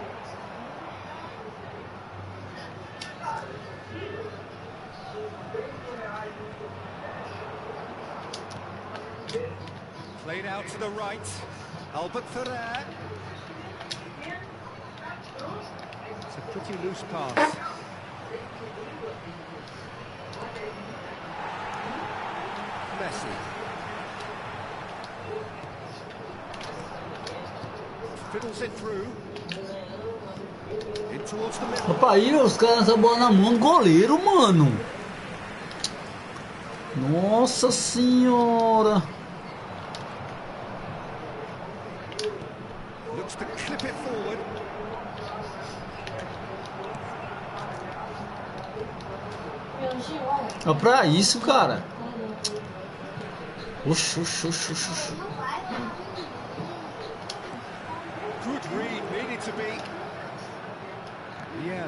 Speaker 4: Played out to the right. Albert Ferrer. It's a pretty loose pass. Messi. Fiddles it through. In towards the middle.
Speaker 1: Rapaz, aí os caras essa bola na mão do goleiro, mano. Nossa senhora.
Speaker 4: Looks to clip it forward.
Speaker 1: É pra isso, cara. Oxi, oxi, oxi, oxi.
Speaker 4: Good read, needed to be. Yeah.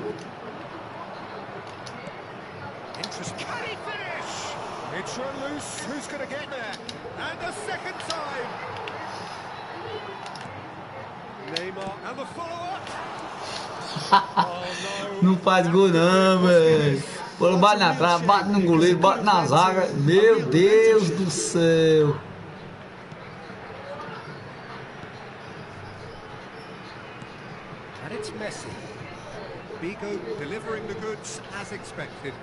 Speaker 4: Interesting. Can he finish? It's run loose. Who's going to get there? And a second time. Neymar and the follow-up. Oh, no.
Speaker 1: Não faz gol não, velho. Bola bate na trave, bate no goleiro, bate na zaga. Meu Deus do céu.
Speaker 4: And it's Messi. Figo delivering the goods as expected.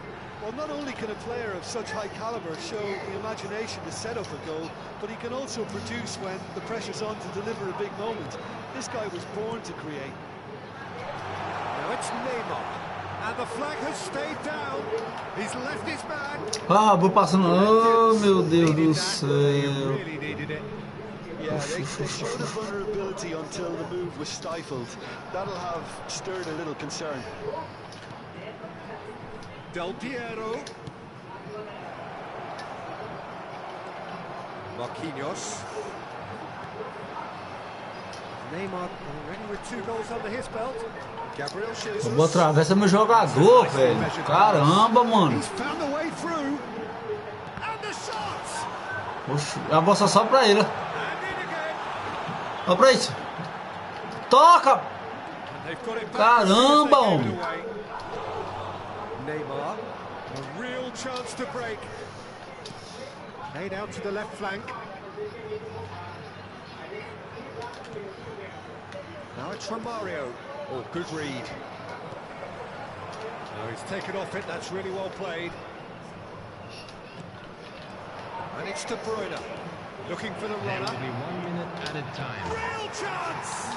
Speaker 6: Well, not only can a player of such high caliber show the imagination to set up a goal, but he can also produce when the pressure's on to deliver a big moment. This guy was born to create.
Speaker 4: Now it's Neymar. And the flag has stayed down. He's left his man.
Speaker 1: Ah, vou passando. Oh, meu Deus do céu.
Speaker 4: Really needed it.
Speaker 6: Yeah, they showed a vulnerability until the move was stifled. That'll have stirred a little concern.
Speaker 4: Del Piero. Marquinhos. Neymar already with 2 goals under his belt. Gabriel Jesus.
Speaker 1: Vou atravessar meu jogador, velho. Caramba, mano.
Speaker 4: He's found a way through. And the shot.
Speaker 1: Oxi, a bola só pra ele. Olha pra isso. Toca! Caramba, homem.
Speaker 4: Neymar, a real chance to break. Laid out to the left flank. Now it's from Mario. Oh, good read. Oh, he's taken off it. That's really well played. And it's De Bruyne. Looking for the runner.
Speaker 3: There will be 1 minute at a time.
Speaker 4: Real chance!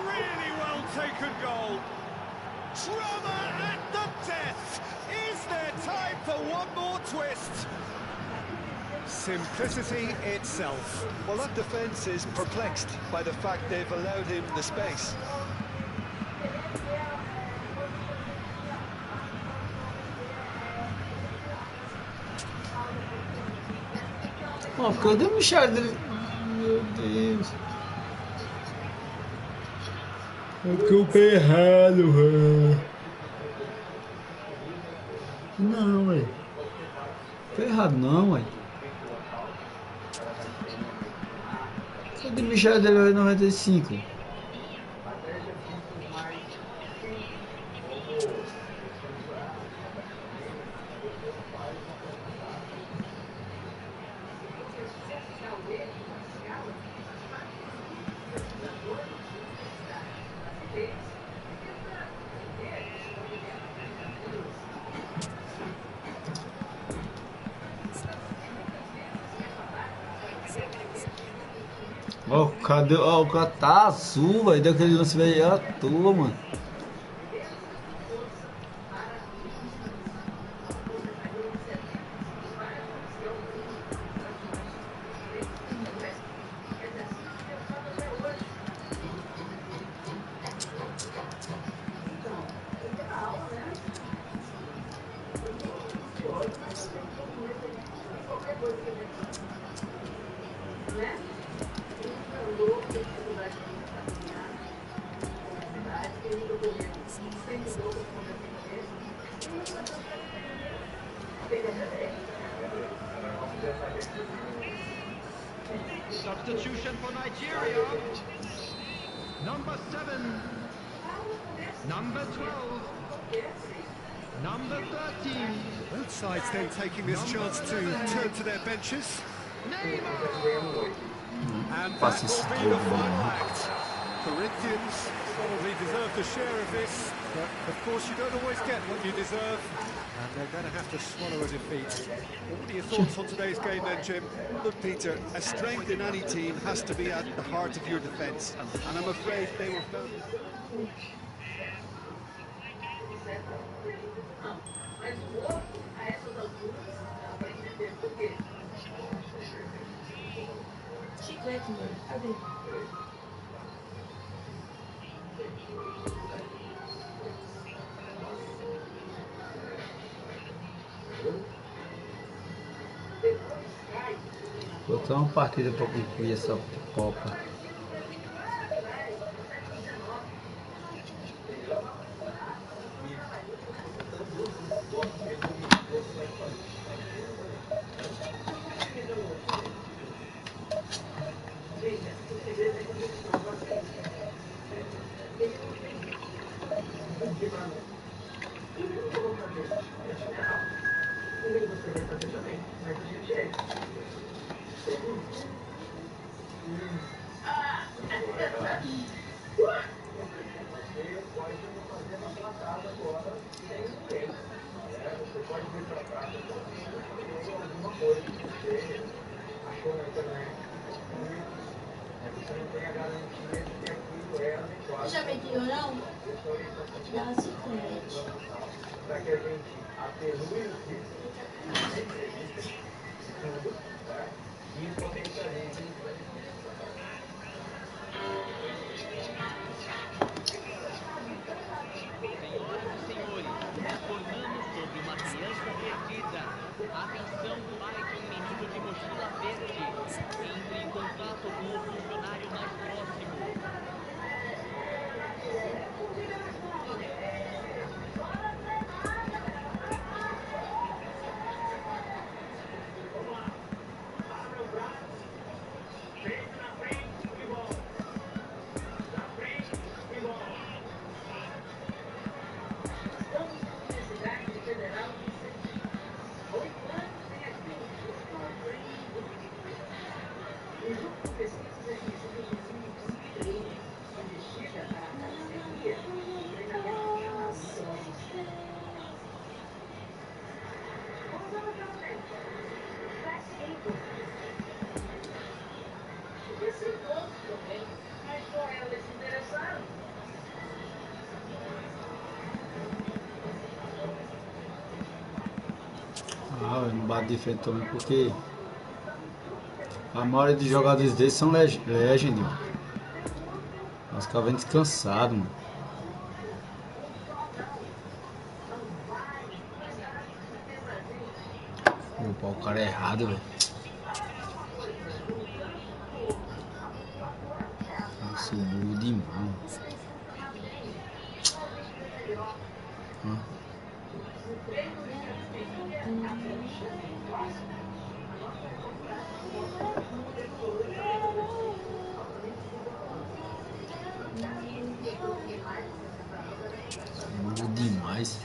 Speaker 4: Really well taken goal. Drama at the death. Is there time for one more twist? Simplicity itself.
Speaker 6: Well, that defence is perplexed by the fact they've allowed him the space.
Speaker 1: Ó, cadê o Michel dele? Meu Deus. Eu comprei errado, velho. Não, velho. Foi errado não, velho. O de Michel dele é 95. Ó, cadê? Ó, o cara tá azul, velho. Daquele lance veio à toa, mano.
Speaker 9: Substitution for Nigeria. Number 7. Number 12. Number 13.
Speaker 4: Both sides then taking this chance to turn to their benches. And that will be the final act. Corinthians probably deserve a share of this, but of course you don't always get what you deserve, and they're going to have to swallow a defeat. What are your thoughts on today's game then, Jim?
Speaker 6: Look, Peter, a strength in any team has to be at the heart of your defence, and I'm afraid they were found.
Speaker 2: Chiclete, mano. Cadê?
Speaker 1: Botar uma partida pra concluir essa Copa.
Speaker 2: Você já pediu, não? Vou te dar uma chiclete.
Speaker 3: Senhoras e senhores, informamos sobre uma criança perdida. Atenção, pai de um menino de mochila verde. Entre em contato com o funcionário mais próximo.
Speaker 1: Ah, eu não bato de frente também porque a maioria dos jogadores deles são legend. Os caras vêm descansados, mano. Opa, o cara é errado, velho. Nossa, burro demais. Bom demais.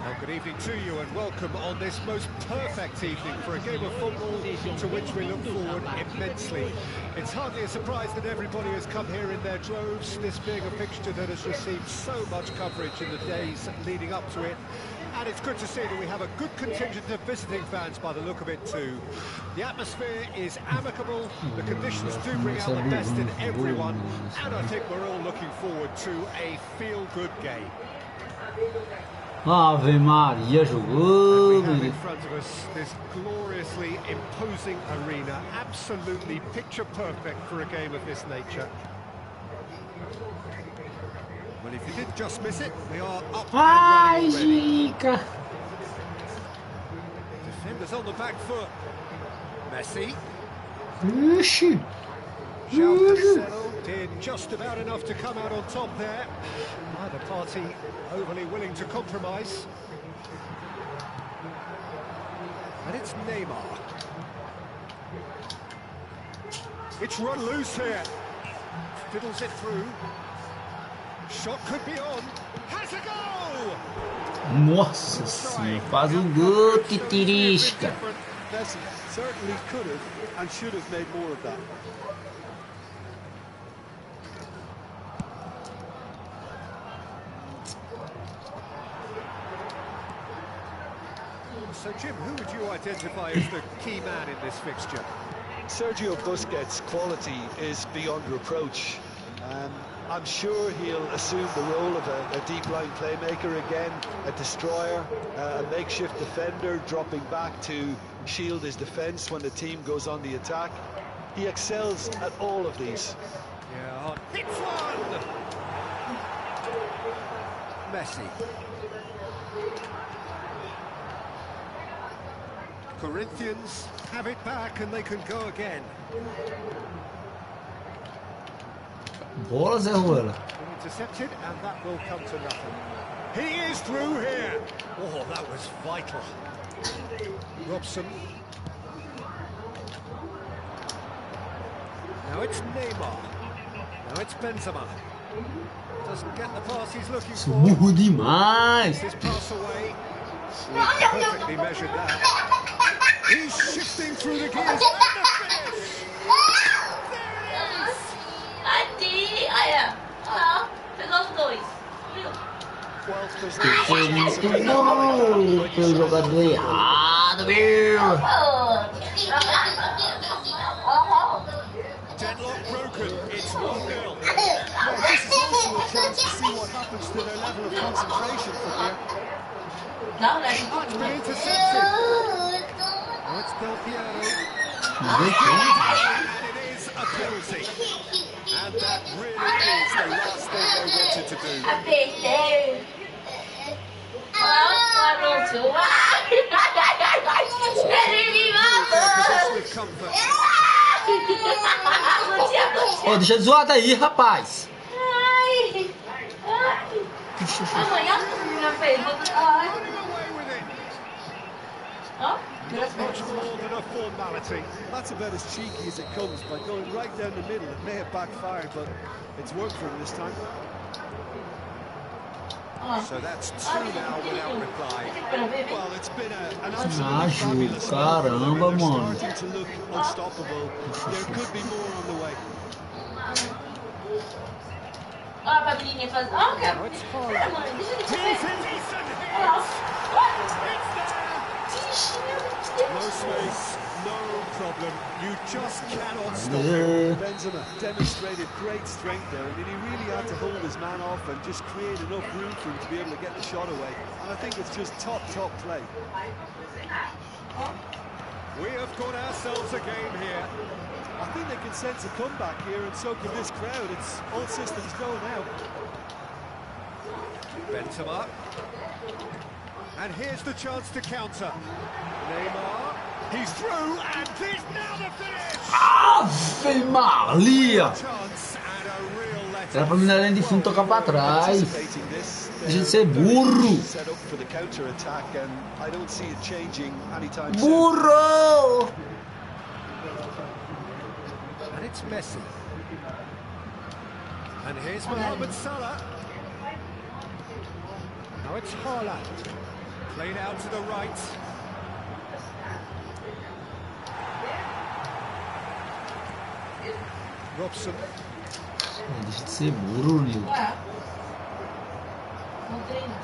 Speaker 4: Well, good evening to you and welcome on this most perfect evening for a game of football to which we look forward immensely. It's hardly a surprise that everybody has come here in their droves, this being a fixture that has received so much coverage in the days leading up to it. And it's good to see that we have a good contingent of visiting fans by the look of it too. The atmosphere is amicable, the conditions do bring out the best in everyone, and I think we're all looking forward to a feel-good game.
Speaker 1: Ave Maria, jogou.
Speaker 4: We have in front of us this gloriously imposing arena, absolutely picture perfect for a game of this nature. Well, if you did just miss it, we are up and running already. Defenders on the back foot. Messi. Showdown did just about enough to come out on top there. Neither party overly willing to compromise. And it's Neymar. It's run loose here. Fiddles it through. Shot could be on. Has a goal!
Speaker 1: Nossa senhora, faz gol, titirisca.
Speaker 6: Messi certainly could have and should have made more of that.
Speaker 4: So, Jim, who would you identify as the key man in this fixture?
Speaker 6: Sergio Busquets' quality is beyond reproach. I'm sure he'll assume the role of a deep-line playmaker again, a destroyer, a makeshift defender, dropping back to shield his defence when the team goes on the attack. He excels at all of these.
Speaker 4: Yeah, hits one! Messi. Corinthians have it back and they can go again.
Speaker 1: Bola, Zé Ruela.
Speaker 4: Intercepted, and that will come to nothing. He is through here. Oh, that was vital. Robson. Now it's Neymar. Now it's Benzema. Doesn't get the pass he's looking for.
Speaker 1: Burro demais.
Speaker 4: His pass away. Perfectly measured that. He's shifting through the gears. And the finish.
Speaker 2: Olha, lá, pegou os dois, viu?
Speaker 1: Foi muito bom pelo jogador errado, meu.
Speaker 4: Deadlock broken, it's 1-0.
Speaker 6: This is also a chance to see what happens to their level of concentration from here.
Speaker 2: Não, né?
Speaker 4: It's been intercepted. Now it's Del Piero. And it is a penalty. And that really is the last thing they wanted to do.
Speaker 2: Apertei. Ele me matou.
Speaker 4: With comfort.
Speaker 1: Ô, deixa de zoar daí, rapaz.
Speaker 2: Ai. Amanhã não fez. Ó.
Speaker 4: Not much more than a formality.
Speaker 6: That's about as cheeky as it comes. By going right down the middle, it may have backfired, but it's worked for him this time.
Speaker 4: So that's 2 now without reply.
Speaker 6: Well, it's been an absolutely fabulous start.
Speaker 1: Caramba, mano.
Speaker 6: Starting to look unstoppable. There could be more on the way.
Speaker 2: Ó, pra menininha fazer. Ó, cara. Pera, mãe, deixa ele
Speaker 4: No space, no problem. You just cannot stop him.
Speaker 6: Benzema demonstrated great strength there. I mean, he really had to hold his man off and just create enough room for him to be able to get the shot away. And I think it's just top play.
Speaker 4: We have got ourselves a game here.
Speaker 6: I think they can sense a comeback here, and so can this crowd. It's all systems go now.
Speaker 4: Benzema. And here's the chance to counter. Neymar. He's through, and this now the finish!
Speaker 1: Ave Maria!
Speaker 4: Chance and a real letter.
Speaker 1: Era pra mim na linha de fundo tocar pra trás. Deixa de ser burro! Burro!
Speaker 4: And it's Messi. And here's Mohamed Salah. Now it's Haaland. Played out to the right. Robson.
Speaker 1: Deixa de ser burro, Nil.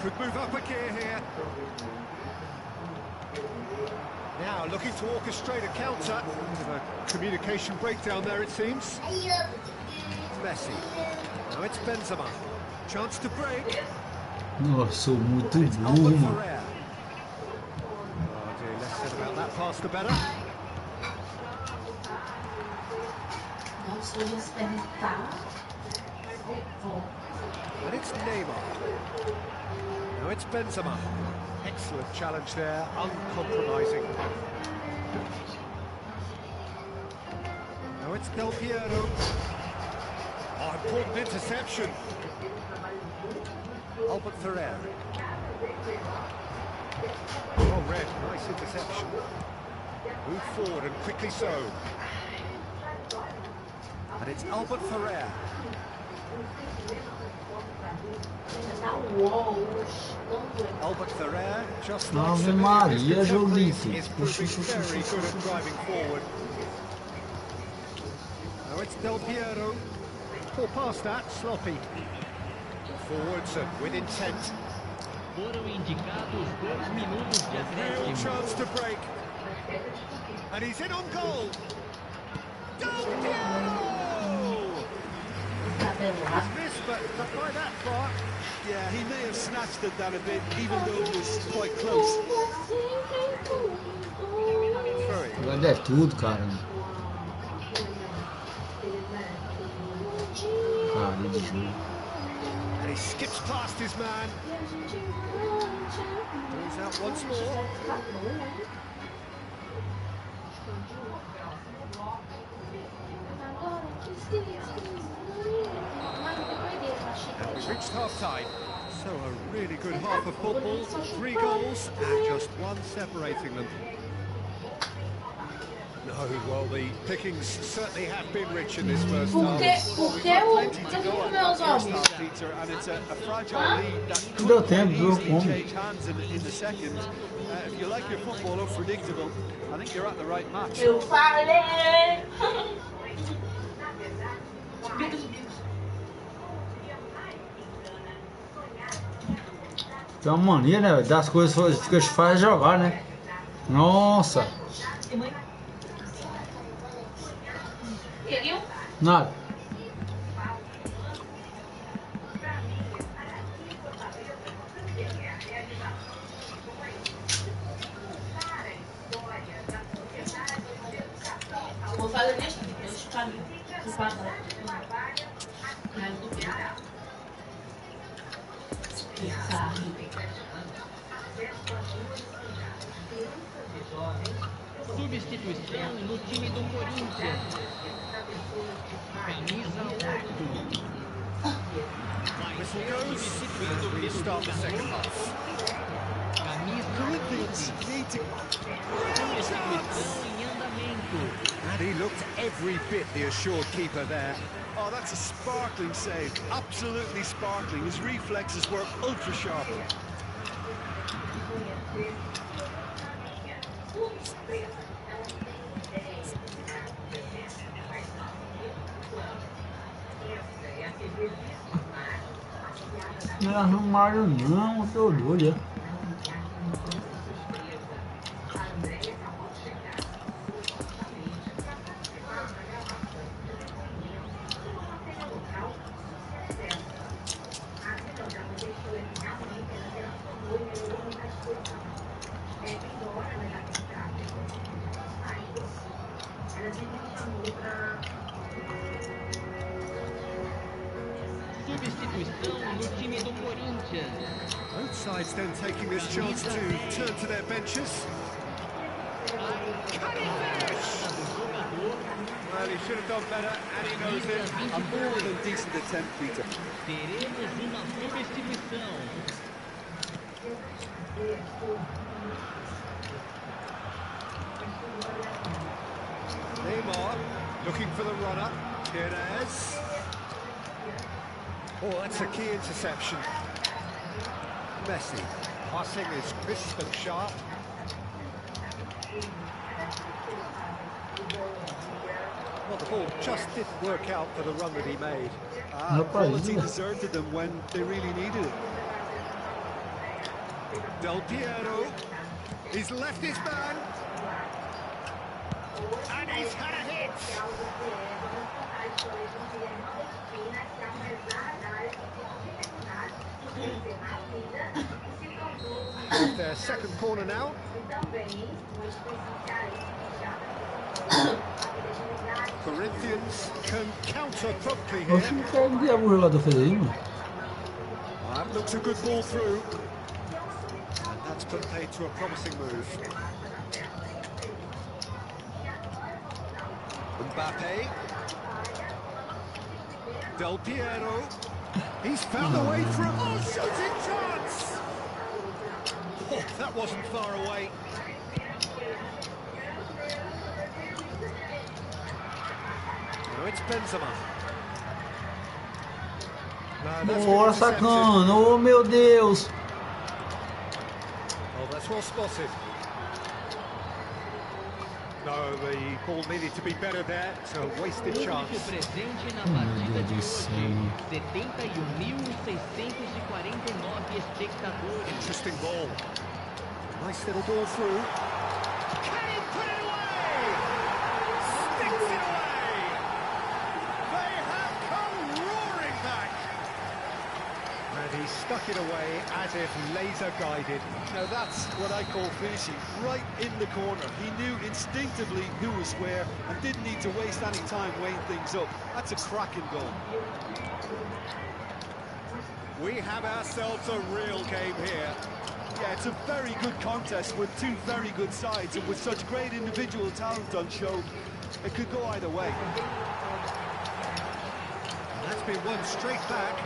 Speaker 4: Could move up a gear here. Now looking to orchestrate a counter. A communication breakdown there, it seems. Messi. Now it's Benzema. Chance to break.
Speaker 1: Nossa, sou muito burro, mano.
Speaker 4: Oh dear, less said about that pass the better. And it's Neymar. Now it's Benzema. Excellent challenge there, uncompromising. Now it's Del Piero. Oh, important interception. Albert Ferrer. Oh, red, nice interception. Move forward and quickly so. And it's Albert Ferrer. Albert Ferrer just
Speaker 1: Ave Maria, Jolito.
Speaker 4: is proving very good at driving forward. Now it's Del Piero. Poor past that, sloppy. Forwards and with intent.
Speaker 3: Foram indicados 2 minutos de
Speaker 4: Real
Speaker 3: acréscimo.
Speaker 4: chance to break. And he's in on goal. Del Piero! He's missed, but not by that far.
Speaker 6: Yeah, he may have snatched at that a bit, even though it was quite close.
Speaker 1: Vai dar tudo, cara. Cara de jogo.
Speaker 4: And he skips past his man. Goes out once more. And we've reached half-time. So a really good half of football. 3 goals and just 1 separating them. No, well, the pickings certainly have been rich in this first half.
Speaker 6: Plenty to go on that first half, Peter, and it's a fragile lead that could change hands in the second. If you like your football unpredictable, I think you're at the right match.
Speaker 2: Eu falei!
Speaker 1: Tem uma mania, né, das coisas que a gente faz é jogar, né? Nossa! Nada.
Speaker 2: Vou fazer neste caminho.
Speaker 3: Substituição no time do Corinthians. Camisa 8.
Speaker 4: Whistle goes. And we start the second half.
Speaker 3: Camisa 8. Substituição em andamento.
Speaker 4: And he looked every bit the assured keeper there.
Speaker 6: Oh, that's a sparkling save. Absolutely sparkling. His reflexes were ultra sharp.
Speaker 1: Não arrumaram não, eu tô doido.
Speaker 3: Substituição no time do Corinthians.
Speaker 4: Both sides then taking this chance to turn to their benches. Can he finish? Well, he should have done better, and he knows it.
Speaker 6: A more than decent attempt, Peter.
Speaker 3: Teremos uma substituição.
Speaker 4: Neymar looking for the runner. Perez. Oh, that's a key interception. Messi. Passing is crisp and sharp. Well, the ball just didn't work out for the run that he made.
Speaker 6: Quality deserted them when they really needed it.
Speaker 4: Del Piero. He's left his man. And he's had a hit. Their second corner now. Corinthians can counter promptly here. That looks a good ball through. And that's put paid to a promising move. Mbappe. Del Piero. He's found a way through. Oh, shooting chance! Oh, that wasn't far away. No, it's Benzema.
Speaker 1: Nossa, Cano, oh meu Deus!
Speaker 4: Oh, that's well spotted. No, the ball needed to be better there. It's a wasted chance.
Speaker 3: Presente na partida de hoje. 71.649 espectadores.
Speaker 4: Interesting ball. Nice little ball through. Can he put it away? Sticks it away. They have come roaring back. And he stuck it away as if laser guided.
Speaker 6: Now that's what I call finishing, right in the corner. He knew instinctively who was where and didn't need to waste any time weighing things up. That's a cracking goal.
Speaker 4: We have ourselves a real game here.
Speaker 6: Yeah, it's a very good contest with two very good sides, and with such great individual talent on show, it could go either way.
Speaker 4: That's been won straight back.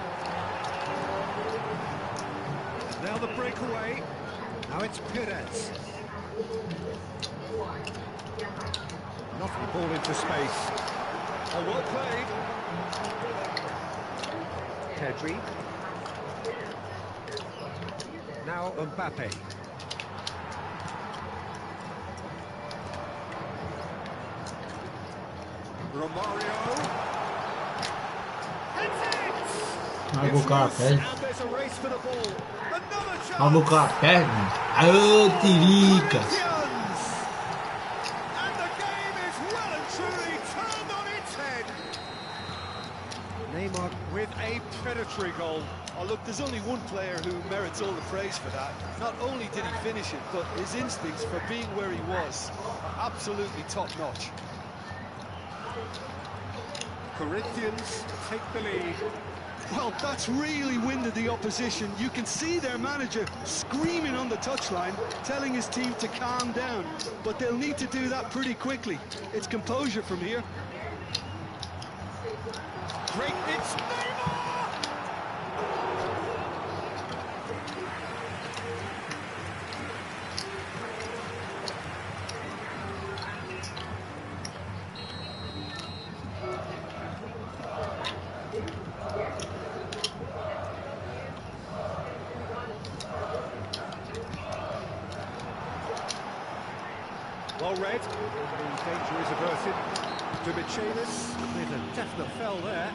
Speaker 4: And now the breakaway. Now it's Perez. Knocking the ball into space. Oh, well played. Pedri. Now Mbappe. Romario. Hits it!
Speaker 1: Vai buscar a pele.
Speaker 4: And there's a race for the ball. Another chance.
Speaker 1: Vai buscar a perna. Aô, tirica.
Speaker 4: And the game is well and truly turned on its head. Neymar with a predatory goal.
Speaker 6: Oh, look, there's only one player who merits all the praise for that. Not only did he finish it, but his instincts for being where he was are absolutely top-notch.
Speaker 4: Corinthians take the lead.
Speaker 6: Well, that's really winded the opposition. You can see their manager screaming on the touchline, telling his team to calm down. But they'll need to do that pretty quickly. It's composure from here.
Speaker 4: Great, it's Neymar! Well read. The danger is averted. Doacoes with a definite fell there.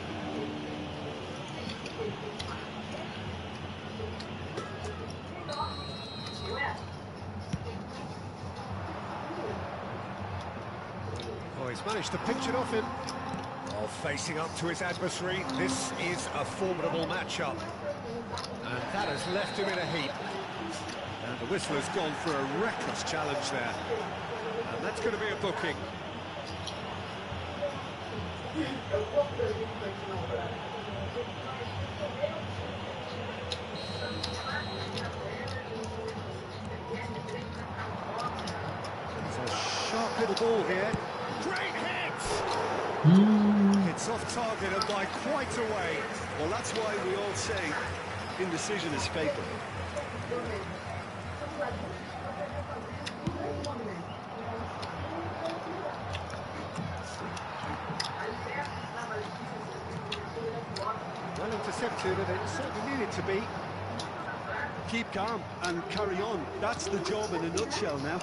Speaker 4: Oh, he's managed to pinch it off him. Oh, facing up to his adversary. This is a formidable matchup. And that has left him in a heap. And the whistle has gone for a reckless challenge there. And that's going to be a booking. It's a sharp little ball here. Great hit! It's off target and by quite a way.
Speaker 6: Well, that's why we all say indecision is fatal.
Speaker 4: Well intercepted, and it certainly needed to be.
Speaker 6: Keep calm and carry on. That's the job in a nutshell now.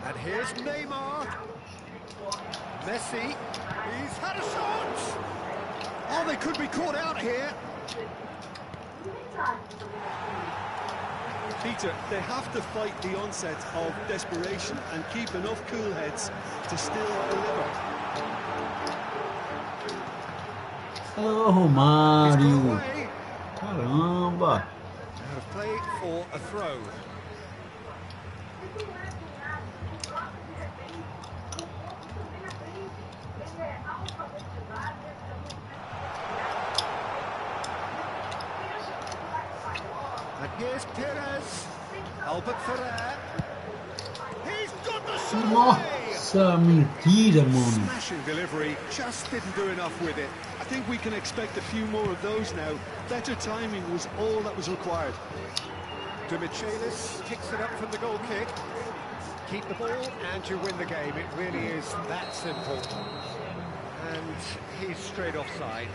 Speaker 4: And here's Neymar. Messi. He's had a shot. Oh, they could be caught out here.
Speaker 6: Peter, they have to fight the onset of desperation and keep enough cool heads to still deliver.
Speaker 1: Oh, Mario. Caramba.
Speaker 4: Out of play for a throw. And here's Perez. Albert Ferrer. He's got the shot away.
Speaker 1: Nossa, mentira, mano.
Speaker 4: Smashing delivery, just didn't do enough with it.
Speaker 6: I think we can expect a few more of those now. Better timing was all that was required.
Speaker 4: Demichelis picks it up from the goal kick. Keep the ball and you win the game. It really is that simple. And he's straight offside.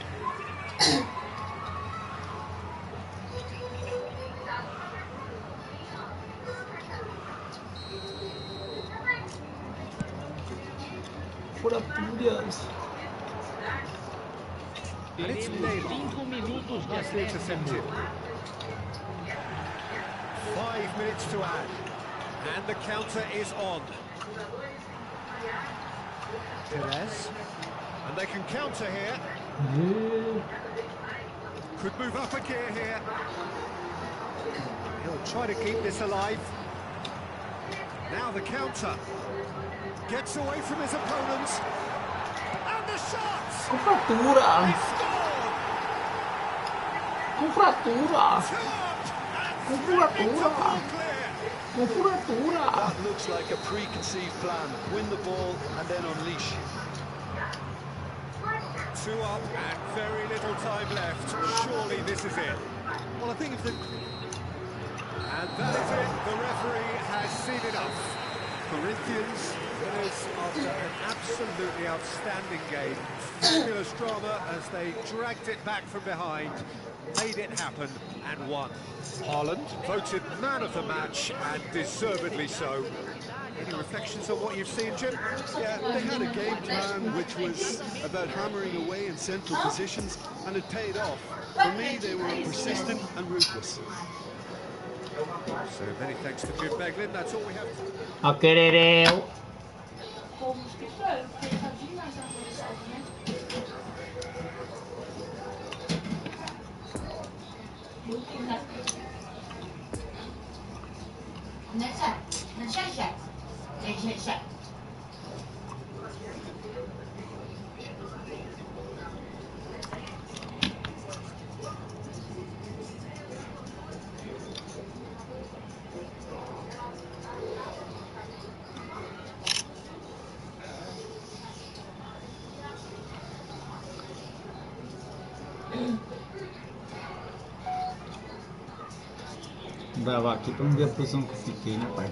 Speaker 4: And it's Leia.
Speaker 3: 5 minutos de
Speaker 4: Nicely intercepted. 5 minutes to add. And the counter is on. Perez. And they can counter here. Could move up a gear here. He'll try to keep this alive. Now the counter. Gets away from his opponents. And the shots!
Speaker 1: Com fratura!
Speaker 4: He scored!
Speaker 1: Com fratura!
Speaker 4: Tapped
Speaker 1: Com
Speaker 4: and threatening to
Speaker 1: fratura!
Speaker 4: ball clear.
Speaker 1: Com fratura!
Speaker 6: That looks like a preconceived plan. Win the ball and then unleash.
Speaker 4: 2 up and very little time left. Surely this is it.
Speaker 6: Well, I think if the...
Speaker 4: And that is it. The referee has seen enough. Corinthians winners after an absolutely outstanding game. Fabulous drama as they dragged it back from behind, made it happen and won. Haaland voted man of the match and deservedly so. Any reflections on what you've seen, Jim?
Speaker 6: Yeah, they had a game plan which was about hammering away in central positions, and it paid off. For me, they were persistent and ruthless.
Speaker 4: So many thanks to Jim Beglin. That's all we have.
Speaker 1: A querereu. Vou gravar aqui pra não ver a posição que eu fiquei, né, pai?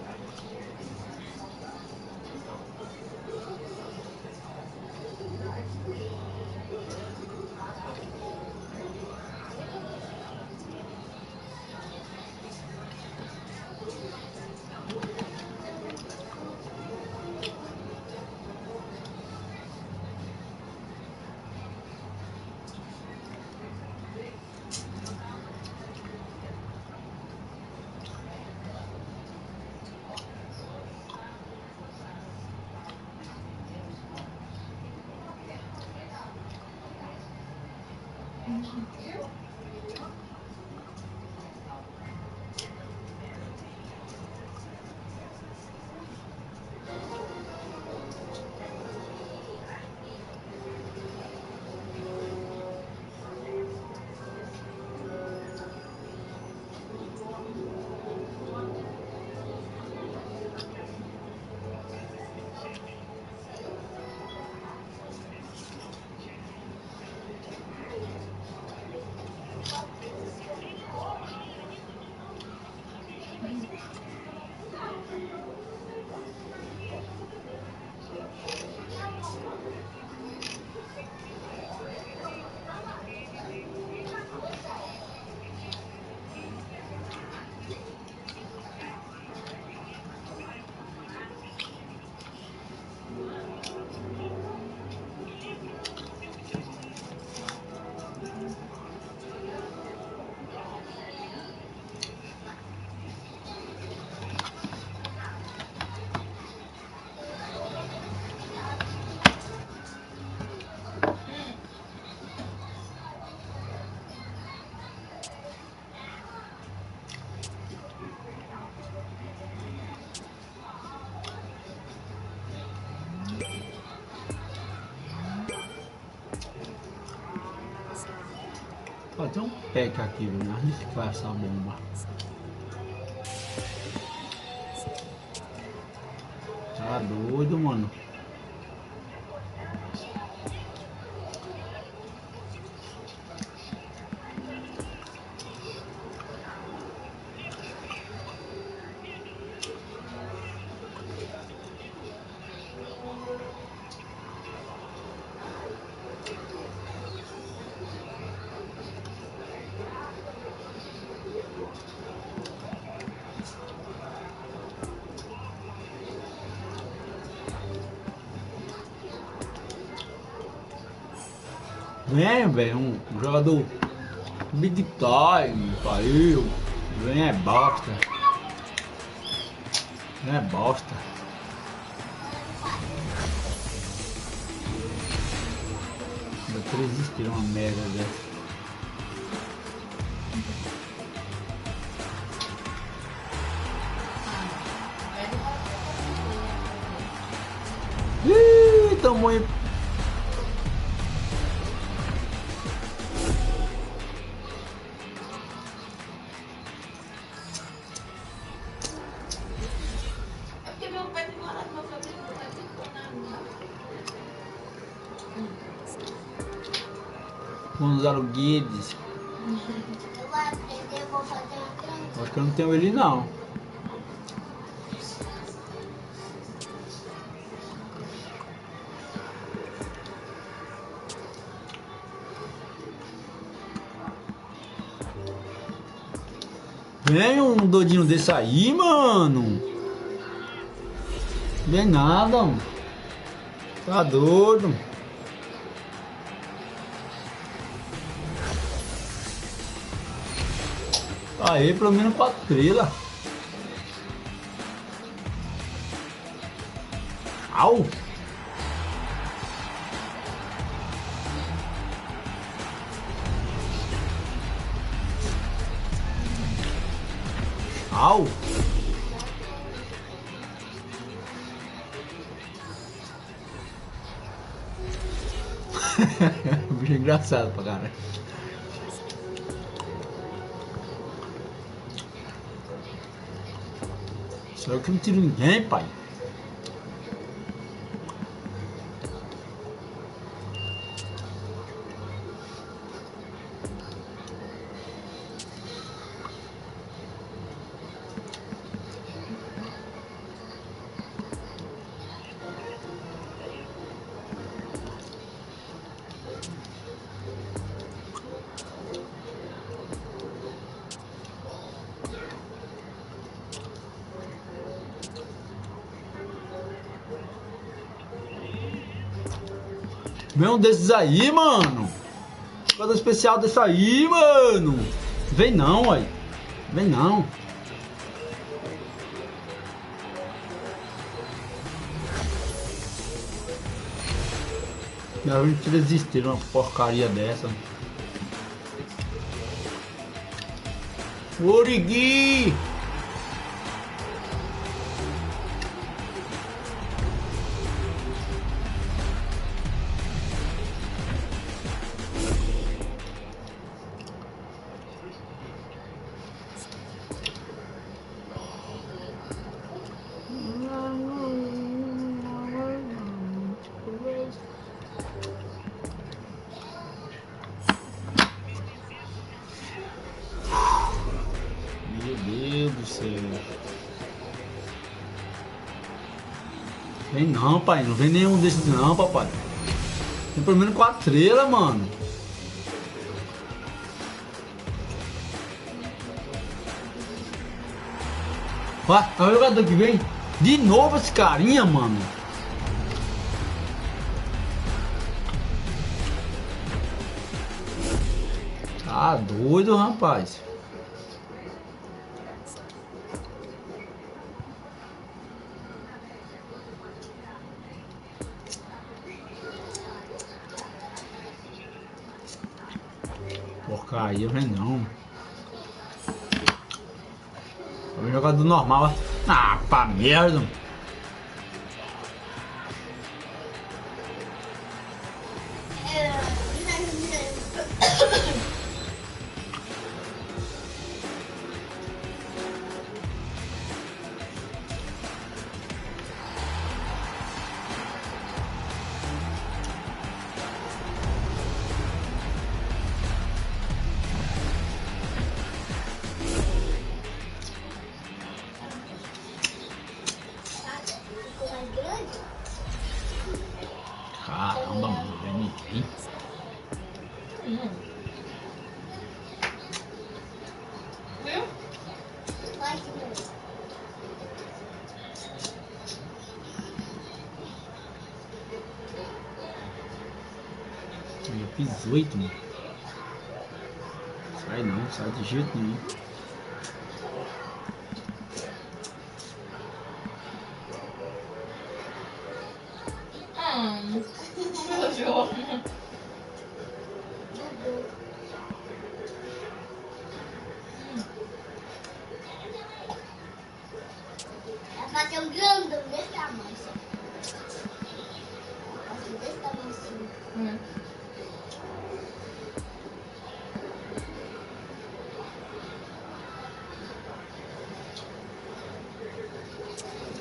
Speaker 1: Fazer um pack aqui, velho. Arriscar essa bomba. Tá doido, mano. Vem, velho, um jogador big time, pariu. Vem é bosta. Vem é bosta. Ainda 3 existiram uma merda dessa. Ih, tamo aí. Vamos usar o Guedes. Acho que eu não tenho ele não. Vem um doidinho desse aí, mano. Vem nada, mano. Tá doido. Aí, pelo menos 4 estrelas. Au! Au! Bicho engraçado pra caralho. Só que não tiro ninguém, pai. Vem um desses aí, mano. Coisa especial desse aí, mano. Vem não, uai. Vem não. Já vi que existir uma porcaria dessa. Origui! Meu Deus, você. Vem não, pai. Não vem nenhum desses não, papai. Tem pelo menos 4 estrelas, mano. Ó, é o jogador que vem. De novo esse carinha, mano. Tá doido, rapaz. Porcaria, vem não. Vou jogar do normal. Ah, pra merda. Caramba, mano, vem ninguém.
Speaker 2: Viu?
Speaker 1: Eu fiz 8, mano. Sai não, sai de jeito nenhum.
Speaker 2: Meu jogo. Vai fazer um grandão desse tamanho. Desse tamanho assim.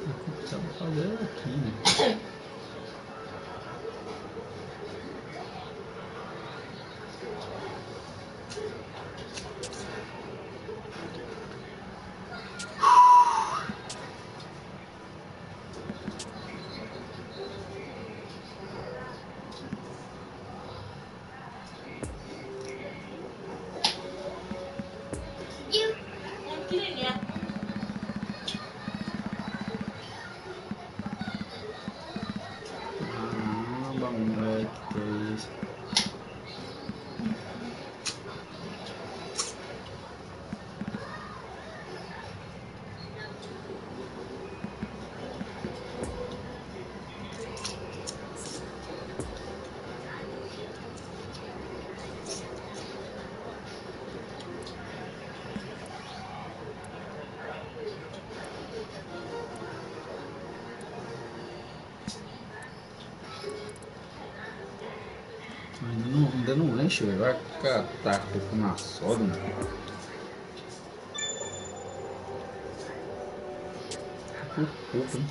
Speaker 1: O que eu fazer aqui, né? Caramba, moleque, que é isso? Ainda não enche, velho. Vai catar coco na soda, mano. Por pouco, hein?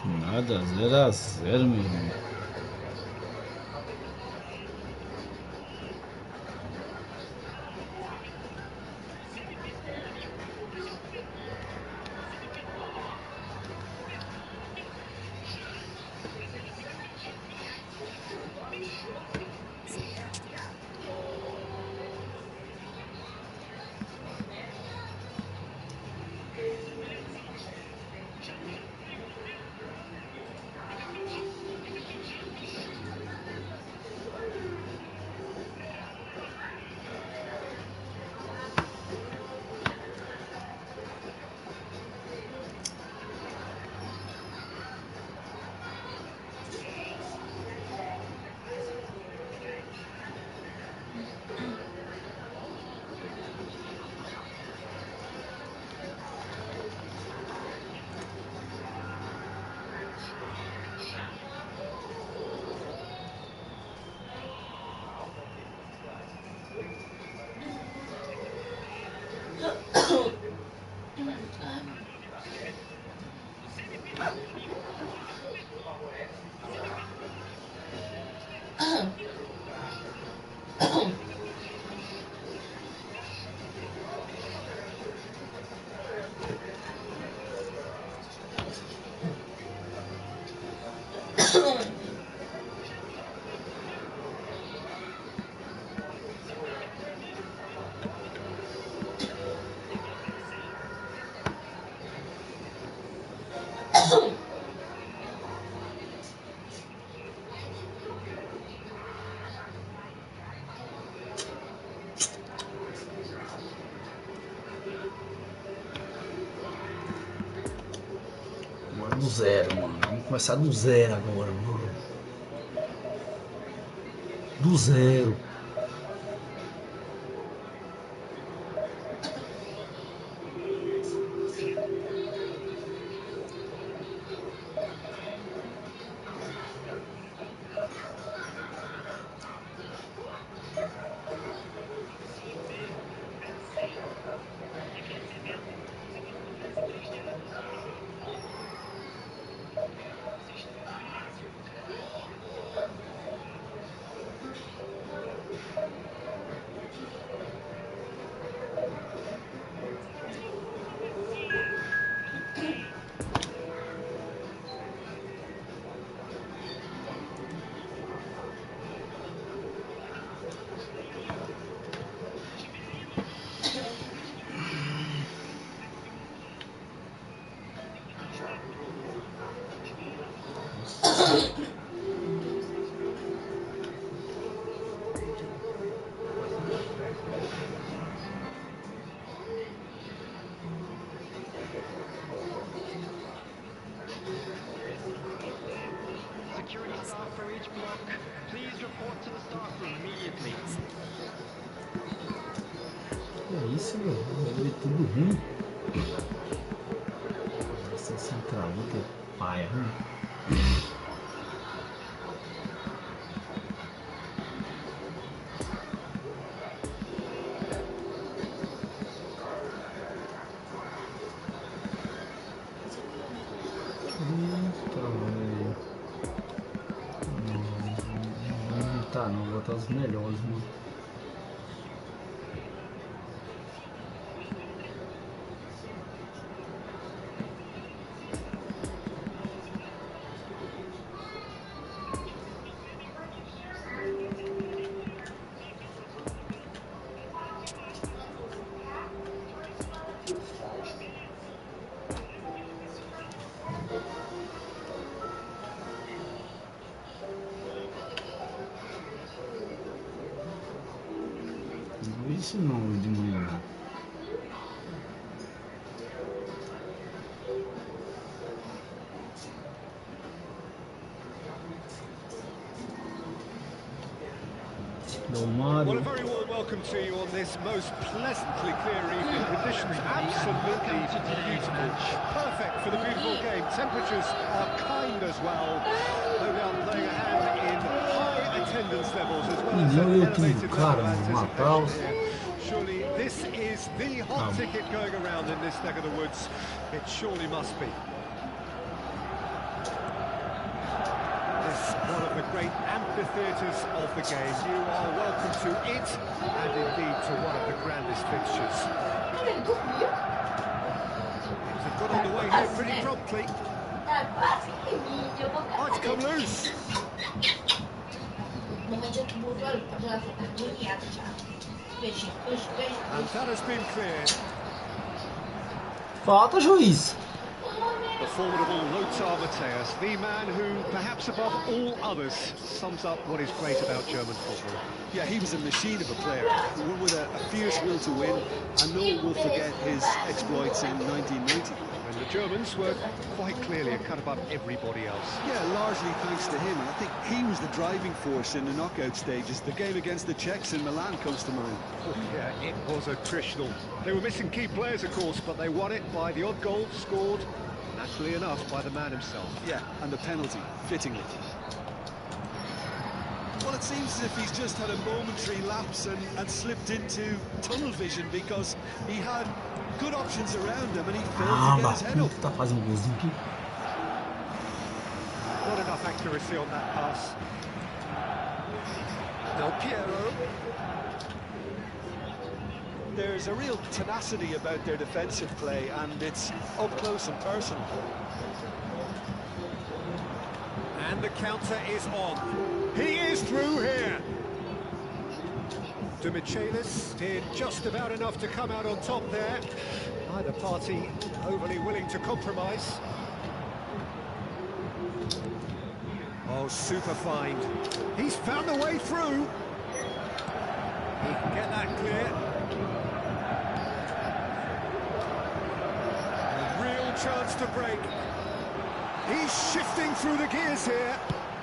Speaker 1: Nada, 0-0, meu irmão. Agora do zero, mano. Vamos começar do zero agora, mano. Do zero.
Speaker 8: Security staff for each block, please report to the staff room immediately.
Speaker 1: Que isso, meu? Vai ver tudo ruim. Essa central, que é paia, não, vou botar os melhores, mano. Isso não de manhã.
Speaker 4: Well, a very warm welcome to you on this most pleasantly clear evening. Conditions absolutely beautiful. Perfect for the beautiful game. Temperatures are kind as well. No doubt playing a hand in high attendance levels as well as an elevated level of anticipation here. Surely this is the hot ticket going around in this neck of the woods. It surely must be. One of the great amphitheatres of the game. You are welcome to it, and indeed to one of the grandest fixtures. They've got on the way here pretty promptly. Oh, it's come loose. And that has been cleared.
Speaker 1: Falta, juiz.
Speaker 4: The formidable Lothar Matthäus, the man who, perhaps above all others, sums up what is great about German football.
Speaker 6: Yeah, he was a machine of a player, one with a fierce will to win, and no one will forget his exploits in 1990.
Speaker 4: When the Germans were quite clearly a cut above everybody else.
Speaker 6: Yeah, largely thanks to him, and I think he was the driving force in the knockout stages. The game against the Czechs in Milan comes to mind.
Speaker 4: Oh, yeah, it was attritional. They were missing key players, of course, but they won it by the odd goal scored, naturally enough, by the man himself.
Speaker 6: Yeah, and the penalty, fittingly. Well, it seems as if he's just had a momentary lapse and slipped into tunnel vision, because he had good options around him and he failed to get his head up.
Speaker 1: Tá fazendo um golzinho aqui.
Speaker 4: Not enough accuracy on that pass. Del Piero.
Speaker 6: There's a real tenacity about their defensive play, and it's up close and personal.
Speaker 4: And the counter is on. He is through here. De Michelis did just about enough to come out on top there. Neither party overly willing to compromise. Oh, super find. He's found the way through. He can get that clear. A real chance to break. He's shifting through the gears here.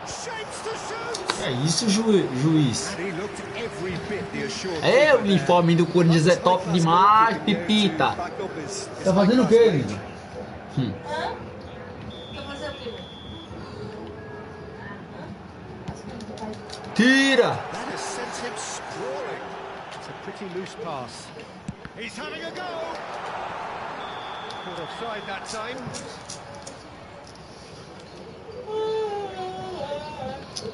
Speaker 4: Shapes to shoot.
Speaker 1: É isso, juiz.
Speaker 4: And he looked every bit the assured.
Speaker 1: É, o uniforme do Corinthians é top demais, Pipita. Tá fazendo o quê, amigo?
Speaker 2: Hã? Tô fazendo o quê?
Speaker 1: Tira!
Speaker 4: That has sent him sprawling. It's a pretty loose pass. He's having a go. Caught offside that time.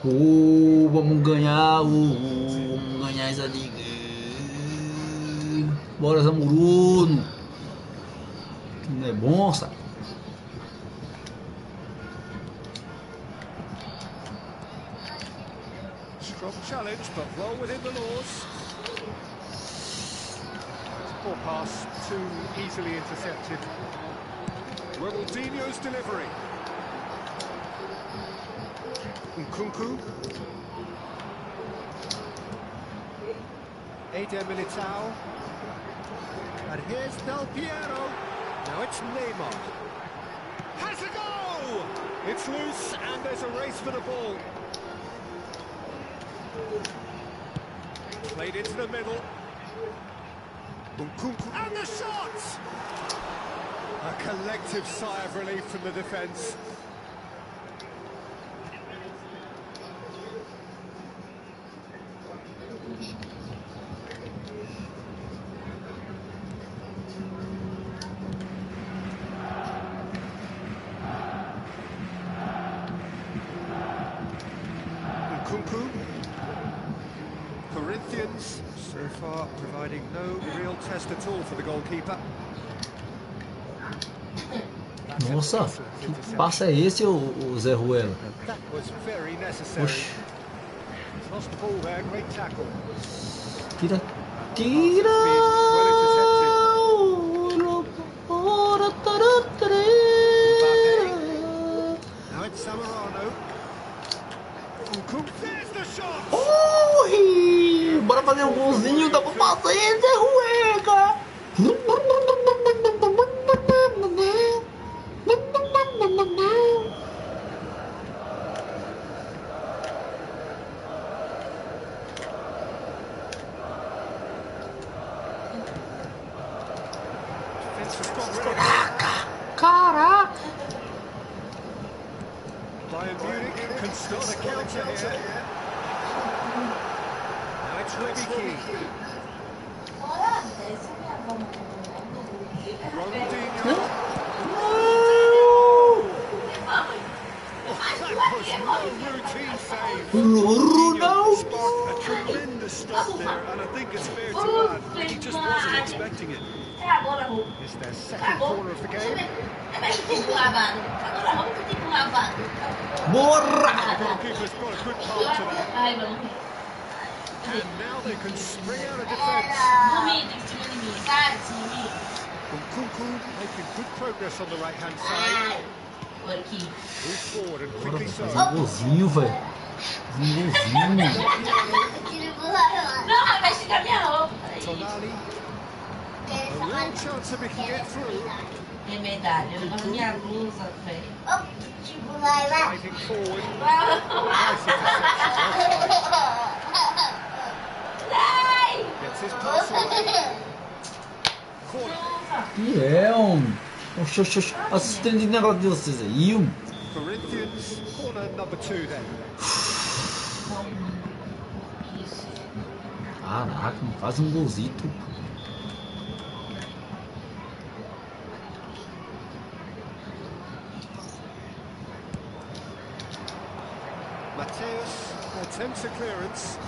Speaker 1: Vamos ganhar, vamos ganhar essa liga. Bora, Zamuruno. Não é bom, sabe?
Speaker 4: Strong challenge, but well within the laws. Poor pass, too easily intercepted. Ronaldinho's delivery. Nkunku. Eder Militao. And here's Del Piero. Now it's Neymar. Has a go! It's loose and there's a race for the ball. Played into the middle. Nkunku. And the shot! A collective sigh of relief from the defence. Nkunku. Corinthians so far providing no real test at all for the goalkeeper.
Speaker 1: Nossa, que passe é esse, o Zé Ruelo?
Speaker 4: That was very necessary. Lost the ball there, great tackle.
Speaker 1: Tira, tira!
Speaker 4: Well intercepted. Now it's Zamorano. Nkunku, there's the shot!
Speaker 1: Ui, bora fazer um golzinho, dá pra fazer, Zé Ruelo, cara! Caraca!
Speaker 4: Bayern Munich can start a counter here. Now it's Rebicki. Ronaldinho. Oh, that was no routine there, and I think it's fair to add that he just wasn't expecting it.
Speaker 2: É agora, Rô.
Speaker 4: It's their second corner of the game.
Speaker 2: É mais que tempo lavado. Agora vamos pro tempo lavado.
Speaker 4: The goalkeeper's got a good part to that.
Speaker 2: Ai, não.
Speaker 4: And now they can spring out of defence.
Speaker 2: Dormindo em cima de mim, sabe? Em cima de mim.
Speaker 4: Kunku making good progress on the right-hand side.
Speaker 2: Olha aqui.
Speaker 4: Move forward and quickly so.
Speaker 1: Golzinho, velho. Golzinho.
Speaker 2: Não, vai chegar minha roupa.
Speaker 4: Tonali. A real chance that we can get through.
Speaker 2: É medalha, eu levo minha blusa, velho.
Speaker 4: Fighting forward. Nice interception. Gets his pass away. Corner.
Speaker 1: E é assistente de negócio de vocês aí.
Speaker 4: Corinthians, corner number 2 then.
Speaker 1: Caraca, faz um golzito.
Speaker 4: Mateus attempts a clearance.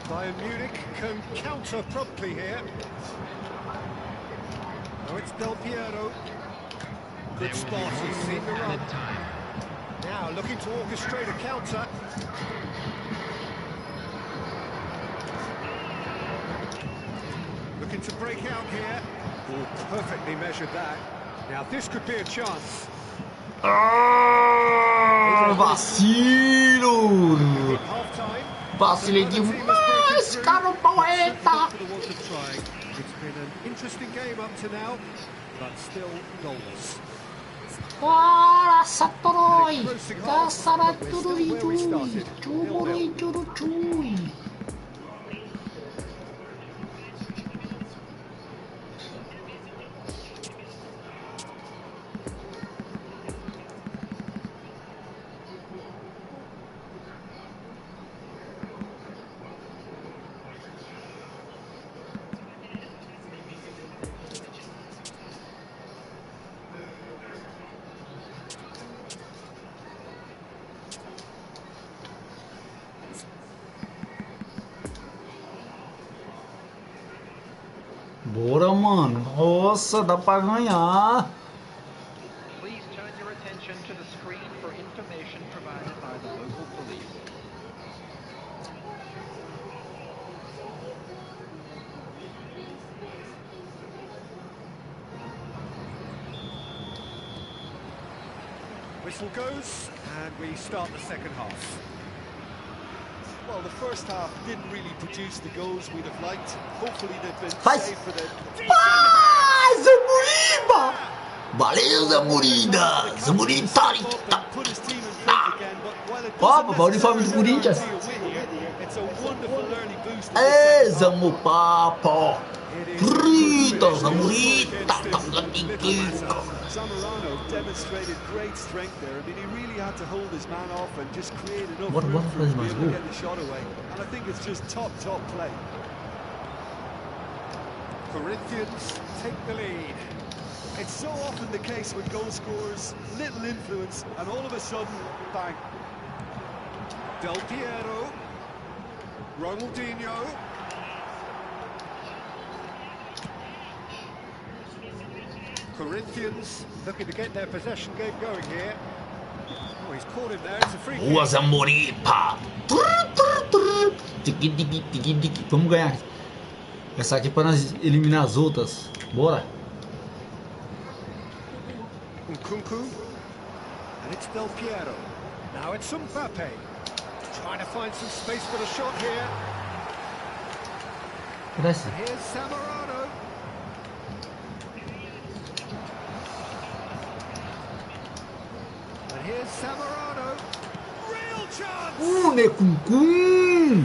Speaker 4: Bayern Munich can counter promptly here. Now it's Del Piero. Good spot, he's seen the run. Now looking to orchestrate a counter. Looking to break out here. Oh, perfectly measured that. Now this could be a chance.
Speaker 1: Vacilo! Vacilei demais, cara, poeta!
Speaker 4: It's been an interesting game up to now, but still goalless.
Speaker 1: Para, Satoroi! Caçara tururi turi! Chumurui churuchui! Bora, mano. Nossa, dá pra ganhar.
Speaker 8: Please turn your attention to the screen for information provided by the local police.
Speaker 4: Whistle goes, and we start the second half.
Speaker 6: Well, the first half didn't really produce the goals we'd have liked. Hopefully they've been saved for the...
Speaker 1: Zamuriba! Valeu, Zamurida! Zamurita!
Speaker 6: Put his team in front again, but while it
Speaker 1: Ó,
Speaker 6: doesn't
Speaker 1: o uniforme do Corinthians.
Speaker 6: it's a wonderful early boost.
Speaker 1: Ê, Zamupapo! Frita, Zamurita!
Speaker 6: Zamorano demonstrated great strength there. I mean, he really had to hold his man off and just create enough
Speaker 1: Bora,
Speaker 6: room
Speaker 1: bora
Speaker 6: for him to be
Speaker 1: fazer mais
Speaker 6: able to
Speaker 1: gol.
Speaker 6: get the shot away. And I think it's just top play.
Speaker 4: Corinthians take the lead.
Speaker 6: It's so often the case with goal scorers, little influence, and all of a sudden, bang.
Speaker 4: Del Piero. Ronaldinho. Corinthians looking to get their possession game going here. Oh, he's caught him there. It's a free kick.
Speaker 1: Boa, Zamuripa! Vamos ganhar. Essa aqui para nós eliminar as outras. Bora!
Speaker 4: Kunku. And it's Del Piero. Now it's Mbappe. Trying to find some space for the shot here.
Speaker 1: Cresce.
Speaker 4: Here's Zamorano. And here's Zamorano. Real chance!
Speaker 1: Necum!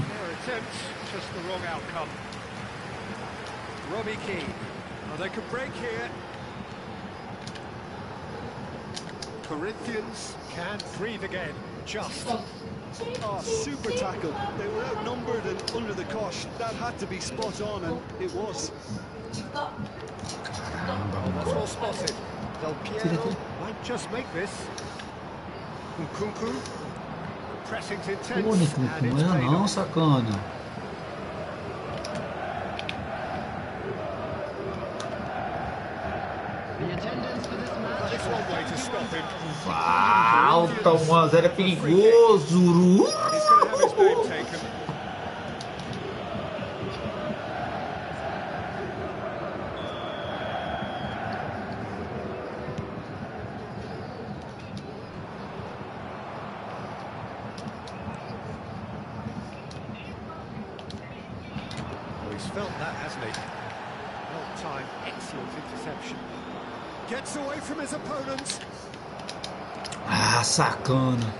Speaker 4: Their attempt, just the wrong outcome. Robbie Keane. Oh, they could break here. Corinthians can't breathe again. Just.
Speaker 6: Oh, super tackle. They were outnumbered and under the cosh. That had to be spot on, and it was.
Speaker 4: Oh, that's well spotted. Del Piero might just make this. Kunku. Pressing's intense.
Speaker 1: Pô, Necum,
Speaker 4: and it's
Speaker 1: não é
Speaker 4: paid
Speaker 1: não,
Speaker 4: off.
Speaker 1: sacana. Falta, 1 a 0 é perigoso.
Speaker 4: He's felt that, hasn't he? Well timed, excellent interception. Gets away from his opponents.
Speaker 1: Ah, sacana.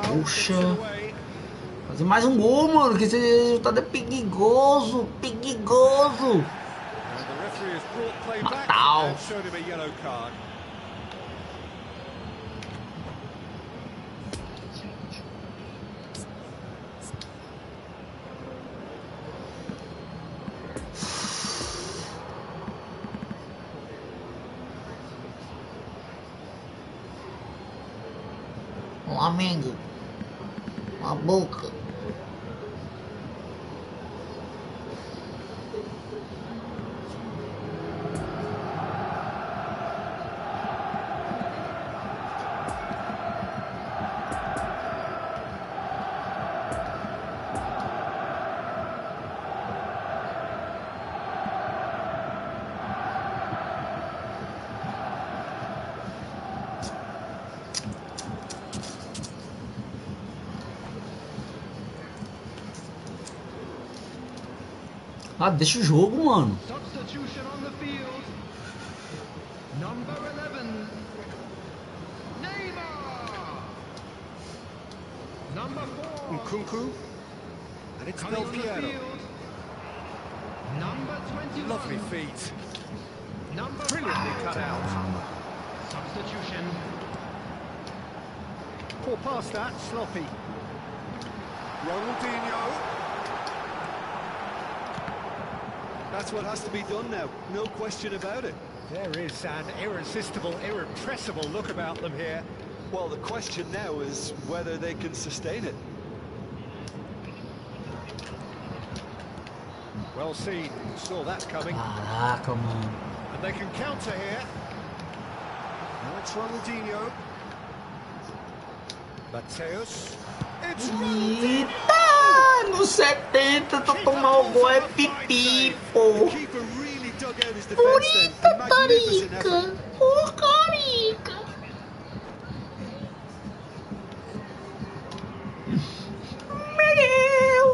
Speaker 1: Puxa. Fazer mais um gol, mano, que esse resultado é perigoso. Perigoso. Natal. Flamengo, uma boca. Ah, deixa o jogo, mano.
Speaker 4: Nkunku, and it's Del Piero. Lovely feet. Brilliantly cut out.
Speaker 9: Substitution.
Speaker 4: Poor pass that, sloppy. Ronaldinho.
Speaker 6: That's what has to be done now, no question about it.
Speaker 4: There is an irresistible, irrepressible look about them here.
Speaker 6: Well, the question now is whether they can sustain it.
Speaker 4: Well seen, saw that coming.
Speaker 1: Caraca, mano.
Speaker 4: And they can counter here. Now it's Ronaldinho. Mateus. It's Ronaldinho!
Speaker 1: Eita, no 70 tá tomar o gol é pipi, pô. Purita, Tarica. Porcarica. Meu.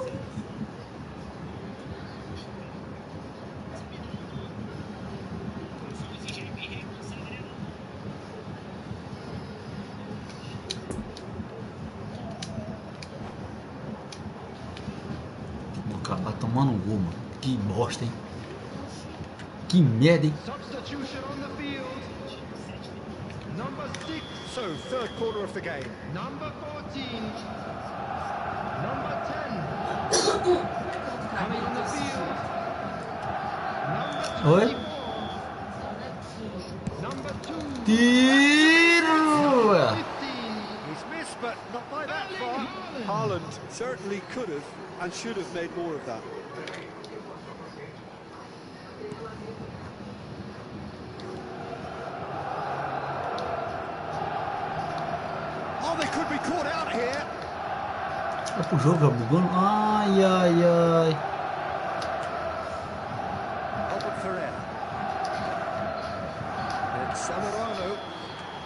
Speaker 1: Vou acabar tomando um gol, mano. Que bosta, hein? Que merda, hein?
Speaker 4: So, third quarter of the game.
Speaker 9: Number 14. Number 10. Coming on the field. Number 24.
Speaker 1: Oi?
Speaker 9: Number 2.
Speaker 1: Tiro!
Speaker 9: 15.
Speaker 4: He's missed, but not by that far.
Speaker 6: Haaland certainly could have and should have made more of that.
Speaker 4: Oh, they could be caught out here.
Speaker 1: É pro jogo, é bugando. Ai, ai, ai.
Speaker 4: Albert Ferreira. And Zamorano.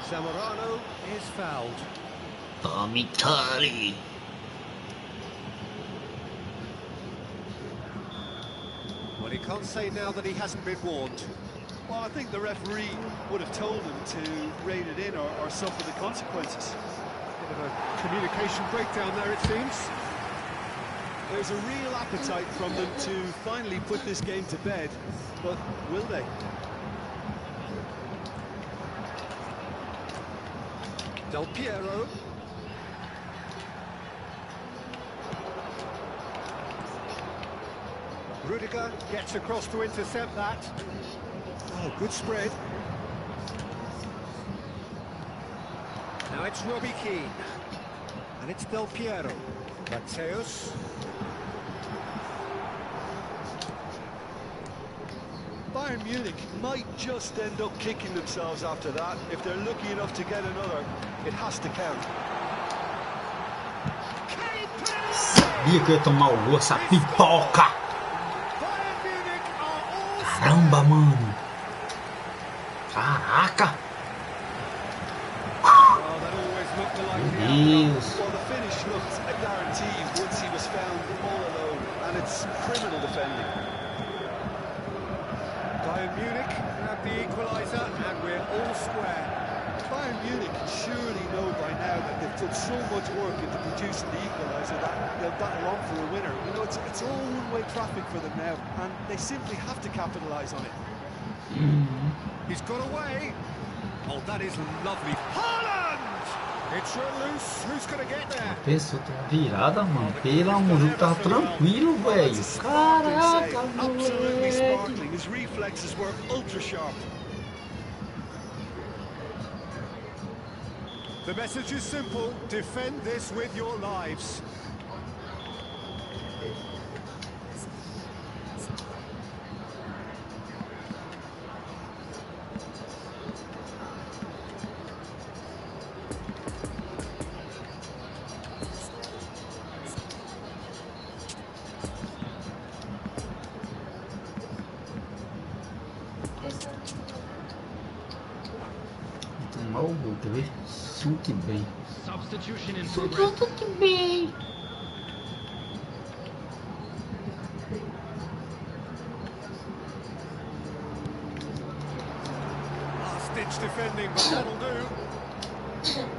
Speaker 4: Zamorano is fouled.
Speaker 1: Tome, Tari.
Speaker 4: Well, he can't say now that he hasn't been warned.
Speaker 6: Well, I think the referee would have told him to rein it in or suffer the consequences.
Speaker 4: Bit of a communication breakdown there, it seems.
Speaker 6: There's a real appetite from them to finally put this game to bed, but will they?
Speaker 4: Del Piero. Rudiger gets across to intercept that. Oh, good spread. Now it's Robbie Keane. And it's Del Piero. Mateus. Bayern
Speaker 6: Munich might just end up kicking themselves after that. If they're lucky enough to get another, it has to count.
Speaker 1: Sabia que eu ia tomar o gol, essa pipoca! Caramba, mano! Caraca! Meu Deus!
Speaker 6: Well, the finish looked a guarantee once he was found all alone, and it's criminal defending.
Speaker 4: Bayern Munich have the equaliser, and we're all square.
Speaker 6: Bayern Munich surely know by now that they've put so much work into producing the equaliser that they'll battle on for a winner. You know, it's all one-way traffic for them now, and they simply have to capitalise on it.
Speaker 4: He's got away. Oh, that is lovely. Haaland! It's loose. Who's going to get there?
Speaker 1: Pensou, tá virada, mano. Pelo amor, o jogo tava tranquilo, velho. Caraca,
Speaker 6: Absolutely
Speaker 1: moleque.
Speaker 6: sparkling. His reflexes were ultra sharp.
Speaker 4: The message is simple. Defend this with your lives.
Speaker 1: Tomar o gol, quer ver? Suque bem.
Speaker 3: Substitution in
Speaker 1: Suque
Speaker 3: progress.
Speaker 1: bem.
Speaker 4: Last-ditch defending, but that'll do.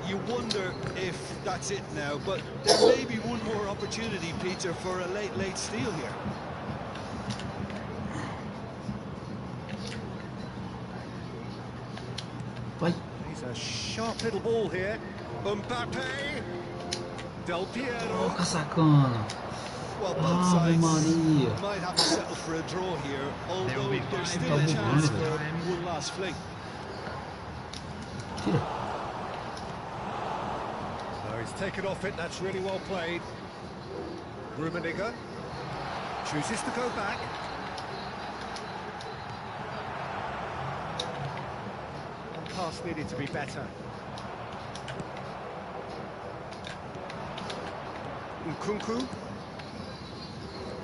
Speaker 6: You wonder if that's it now, but there may be one more opportunity, Peter, for a late steal here.
Speaker 1: Vai.
Speaker 4: He's a sharp little ball here. Mbappe. Del Piero.
Speaker 1: Toca, sacana.
Speaker 6: Well, both
Speaker 1: Ave
Speaker 6: sides
Speaker 1: Maria.
Speaker 6: might have to settle for a draw here, although
Speaker 3: be
Speaker 6: there's
Speaker 3: five
Speaker 6: still a
Speaker 1: minutes
Speaker 6: chance
Speaker 1: of
Speaker 6: for
Speaker 3: time.
Speaker 6: one last fling.
Speaker 1: Tira.
Speaker 4: So he's taken off it. That's really well played. Rummenigge chooses to go back. One pass needed to be better. Nkunku.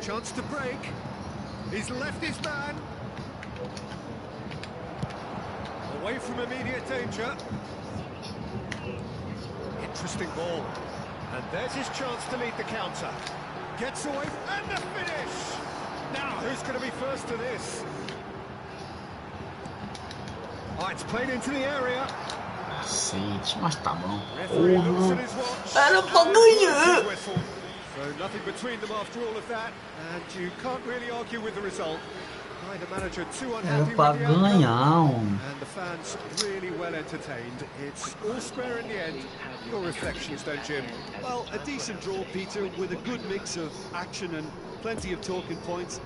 Speaker 4: Chance to break. He's left his man. Away from immediate danger. Interesting ball. And there's his chance to lead the counter. Gets away, and the finish! Now, who's going to be first to this? Oh, it's played into the area.
Speaker 1: Cacete, mas tá bom.
Speaker 4: Referee looks at
Speaker 1: Porra.
Speaker 4: his watch.
Speaker 1: Era pra
Speaker 4: and blows
Speaker 1: ganhar.
Speaker 4: his whistle. So nothing between them after all of that, and you can't really argue with the result. Neither manager too
Speaker 1: Era
Speaker 4: unhappy
Speaker 1: pra
Speaker 4: with the outcome.
Speaker 1: ganhar, homem.
Speaker 4: And the fans really well entertained. It's all square in the end. Your reflections then, Jim?
Speaker 6: Well, a decent draw, Peter, with a good mix of action and plenty of talking points.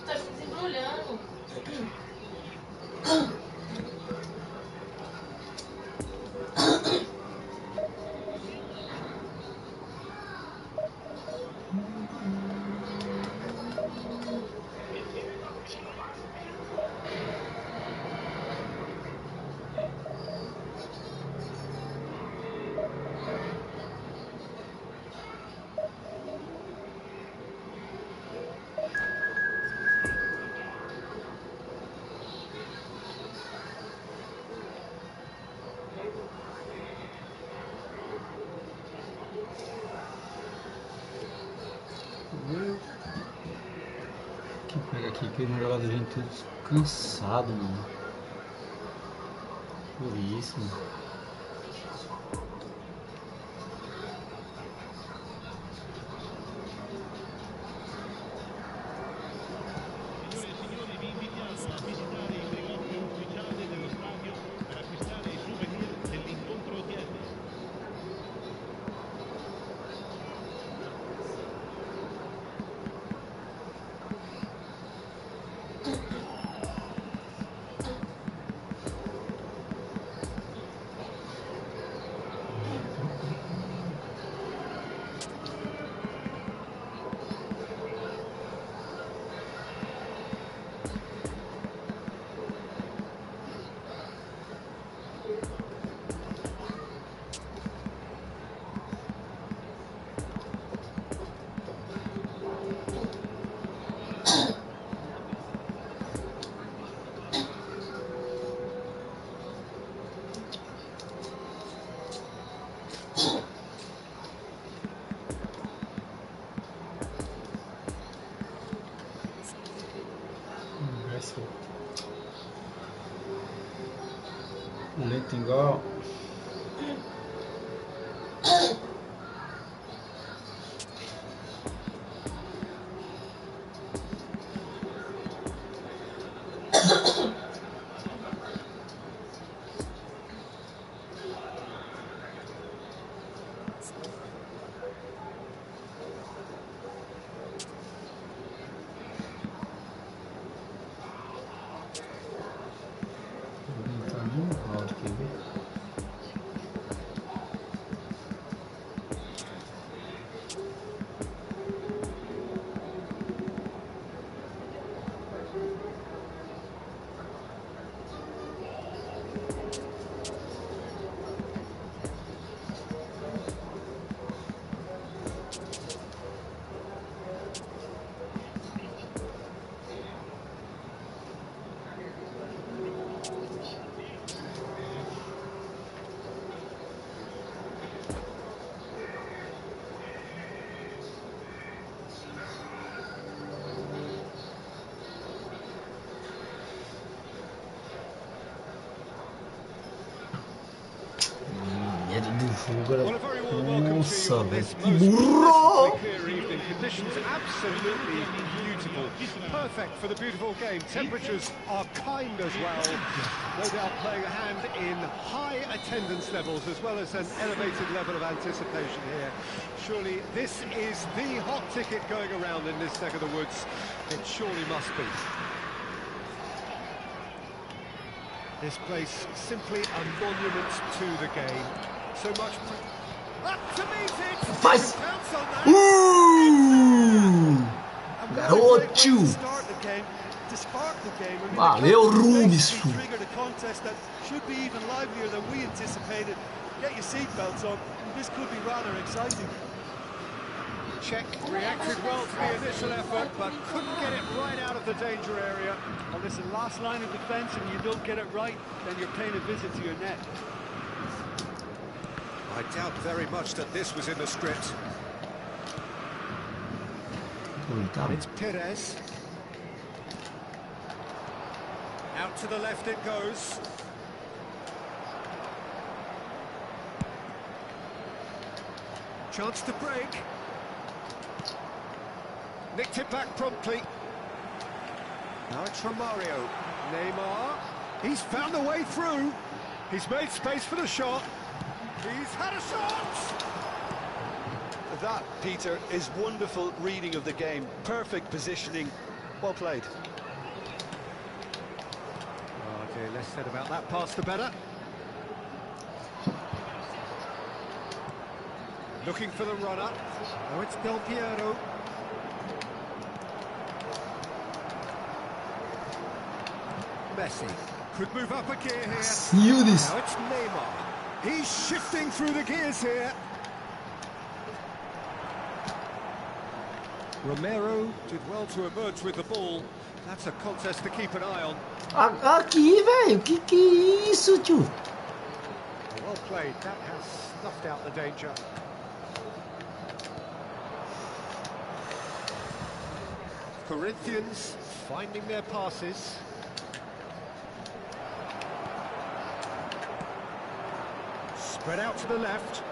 Speaker 2: Tá se desembrulhando.
Speaker 1: Que pega aqui que meus jogadores vêm todos cansados, mano. Por isso, mano. Lento igual.
Speaker 4: Well, a very warm welcome to you on this
Speaker 1: que
Speaker 4: most
Speaker 1: burro!
Speaker 4: pleasantly clear evening. Conditions absolutely beautiful. Perfect for the beautiful game. Temperatures are kind as well. No doubt playing a hand in high attendance levels as well as an elevated level of anticipation here. Surely this is the hot ticket going around in this neck of the woods. It surely must be. This place simply a monument to the game. So much to meet it.
Speaker 1: Faz! Garoto! Valeu, Rubens!
Speaker 6: Should be even livelier than we anticipated. Get your seatbelts on. This could be rather exciting.
Speaker 4: Czech reacted well to the initial effort, but couldn't get it right out of the danger area.
Speaker 5: Well, listen, last line of defence, and you don't get it right, then you're paying a visit to your net.
Speaker 4: I doubt very much that this was in the script. It's Perez. Out to the left it goes. Chance to break. Nicked it back promptly. Now it's Romario. Neymar. He's found a way through. He's made space for the shot. He's had a shot!
Speaker 6: That, Peter, is wonderful reading of the game. Perfect positioning. Well played.
Speaker 4: Okay, less said about that pass, the better. Looking for the runner. Oh, it's Del Piero. Messi could move up a gear here. Now it's Neymar. He's shifting through the gears here. Romero did well to emerge with the ball. That's a contest to keep an eye on.
Speaker 1: Aqui, velho, que é isso, tio?
Speaker 4: Well played. That has snuffed out the danger. Corinthians finding their passes. Spread out to the left.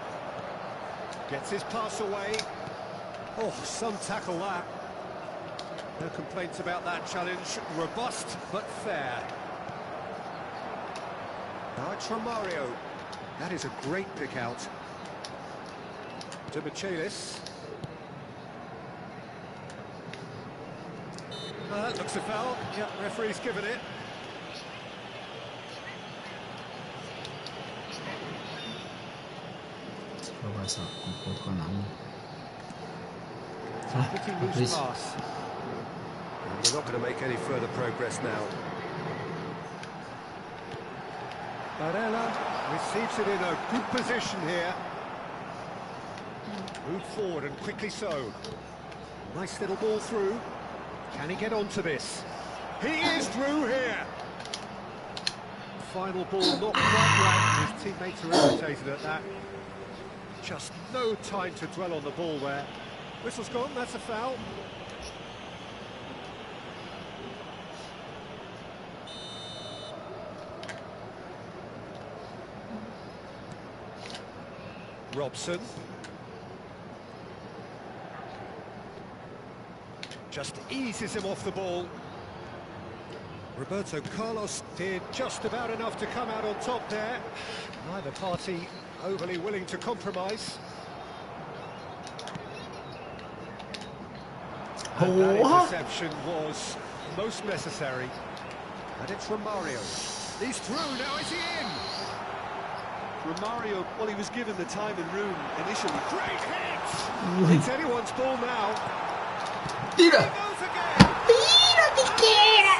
Speaker 4: Gets his pass away. Oh, some tackle that. No complaints about that challenge. Robust, but fair. Now it's Romario. That is a great pick out. To Michaelis. That looks a foul. Yeah, referee's given it. Pretty loose pass. And they're not going to make any further progress now. Barella receives it in a good position here. Move forward and quickly so. Nice little ball through. Can he get onto this? He is through here. Final ball not quite right. His teammates are irritated at that. Just no time to dwell on the ball there. Whistle's gone, that's a foul. Robson. Just eases him off the ball. Roberto Carlos did just about enough to come out on top there. Neither party overly willing to compromise. And that interception was most necessary. And it's Romario. He's through, now is he in?
Speaker 6: Romario, well, he was given the time and room initially.
Speaker 4: Great hit! It's anyone's ball now.
Speaker 1: Tira! Tira, Tiqueira!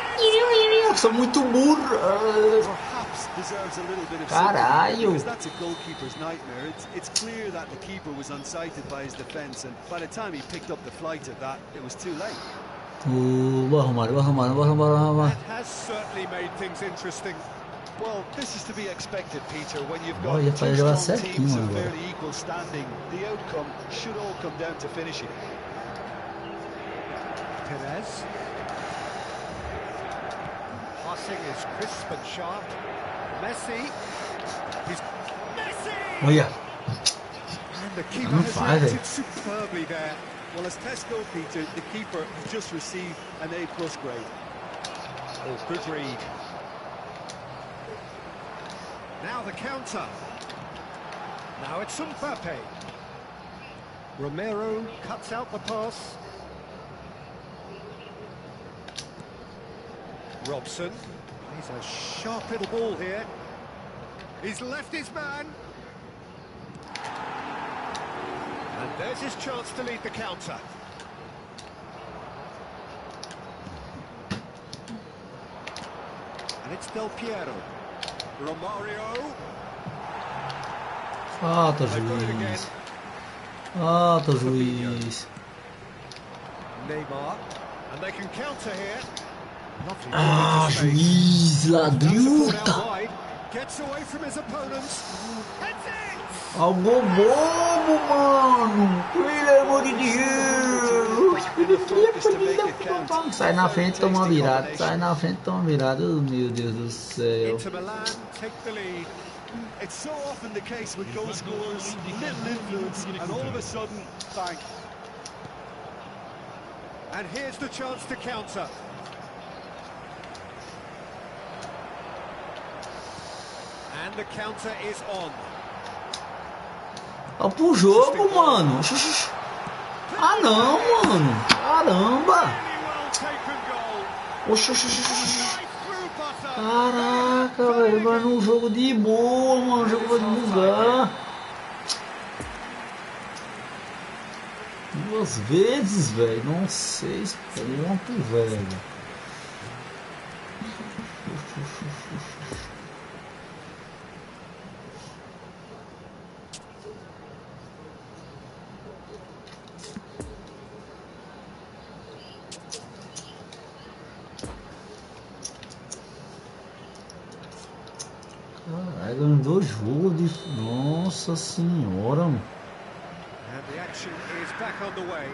Speaker 1: Sou muito burro!
Speaker 6: Perhaps deserves a little bit of
Speaker 1: Caralho!
Speaker 6: Because that's a goalkeeper's nightmare. It's clear that the keeper was unsighted by his defence, and by the time he picked up the flight of that, it was too late.
Speaker 4: That has certainly made things interesting.
Speaker 6: Well, this is to be expected, Peter, when you've got two strong teams of fairly equal standing. The outcome should all come down to finishing.
Speaker 4: Perez. Passing is crisp and sharp. Messi. Messi!
Speaker 1: Oh yeah.
Speaker 4: And the keeper has reacted superbly there.
Speaker 6: Well, as tests go, Peter, the keeper has just received an A+ grade.
Speaker 4: Oh, good read. Now the counter. Now it's Mbappe. Romero cuts out the pass. Robson. He's a sharp little ball here. He's left his man. And there's his chance to lead the counter. And it's Del Piero. Romario.
Speaker 1: Falta, juiz. Falta, juiz.
Speaker 4: Neymar. And they can counter here.
Speaker 1: Ah, juiz, ladrilta.
Speaker 4: Gets away from his opponents.
Speaker 1: Algo bobo, mano. Pelo amor de Deus. Sai na frente, toma virada. Sai na frente, toma virada. Meu Deus do céu.
Speaker 4: Inter Milan take the lead.
Speaker 6: It's so often the case with goal scorers, little influence, and all of a sudden, bang.
Speaker 4: And here's the chance to counter. And the counter is on.
Speaker 1: Ó pro jogo, mano. Ah não, mano. Caramba. Oxi. Caraca, velho. Vai num jogo de boa, mano. O jogo vai bugar. Duas vezes, velho. Não sei. Pronto, velho. Caralho, ganhou jogo de... Nossa senhora, mano.
Speaker 4: And the action is back on the way.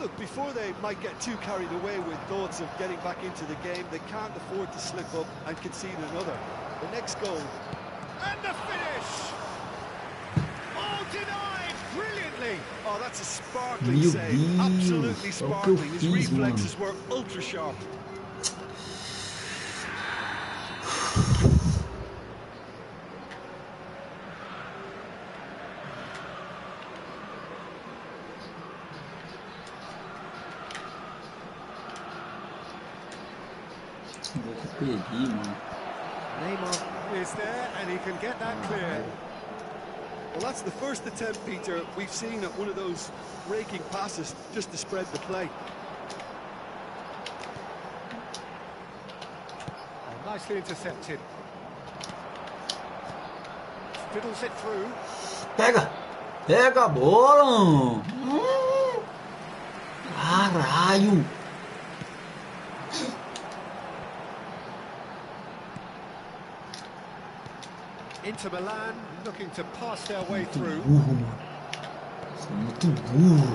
Speaker 6: Look, before they might get too carried away with thoughts of getting back into the game, they can't afford to slip up and concede another. The next goal.
Speaker 4: And the finish! Oh, denied brilliantly!
Speaker 6: Oh, that's a sparkling save. Absolutely sparkling. His reflexes were ultra sharp.
Speaker 4: Neymar is there and he can get that clear.
Speaker 6: Well, that's the first attempt, Peter, we've seen at one of those raking passes just to spread the play.
Speaker 4: Oh, nicely intercepted. Fiddles it through.
Speaker 1: Pega a bola. Caralho.
Speaker 4: Inter Milan looking to pass their way through.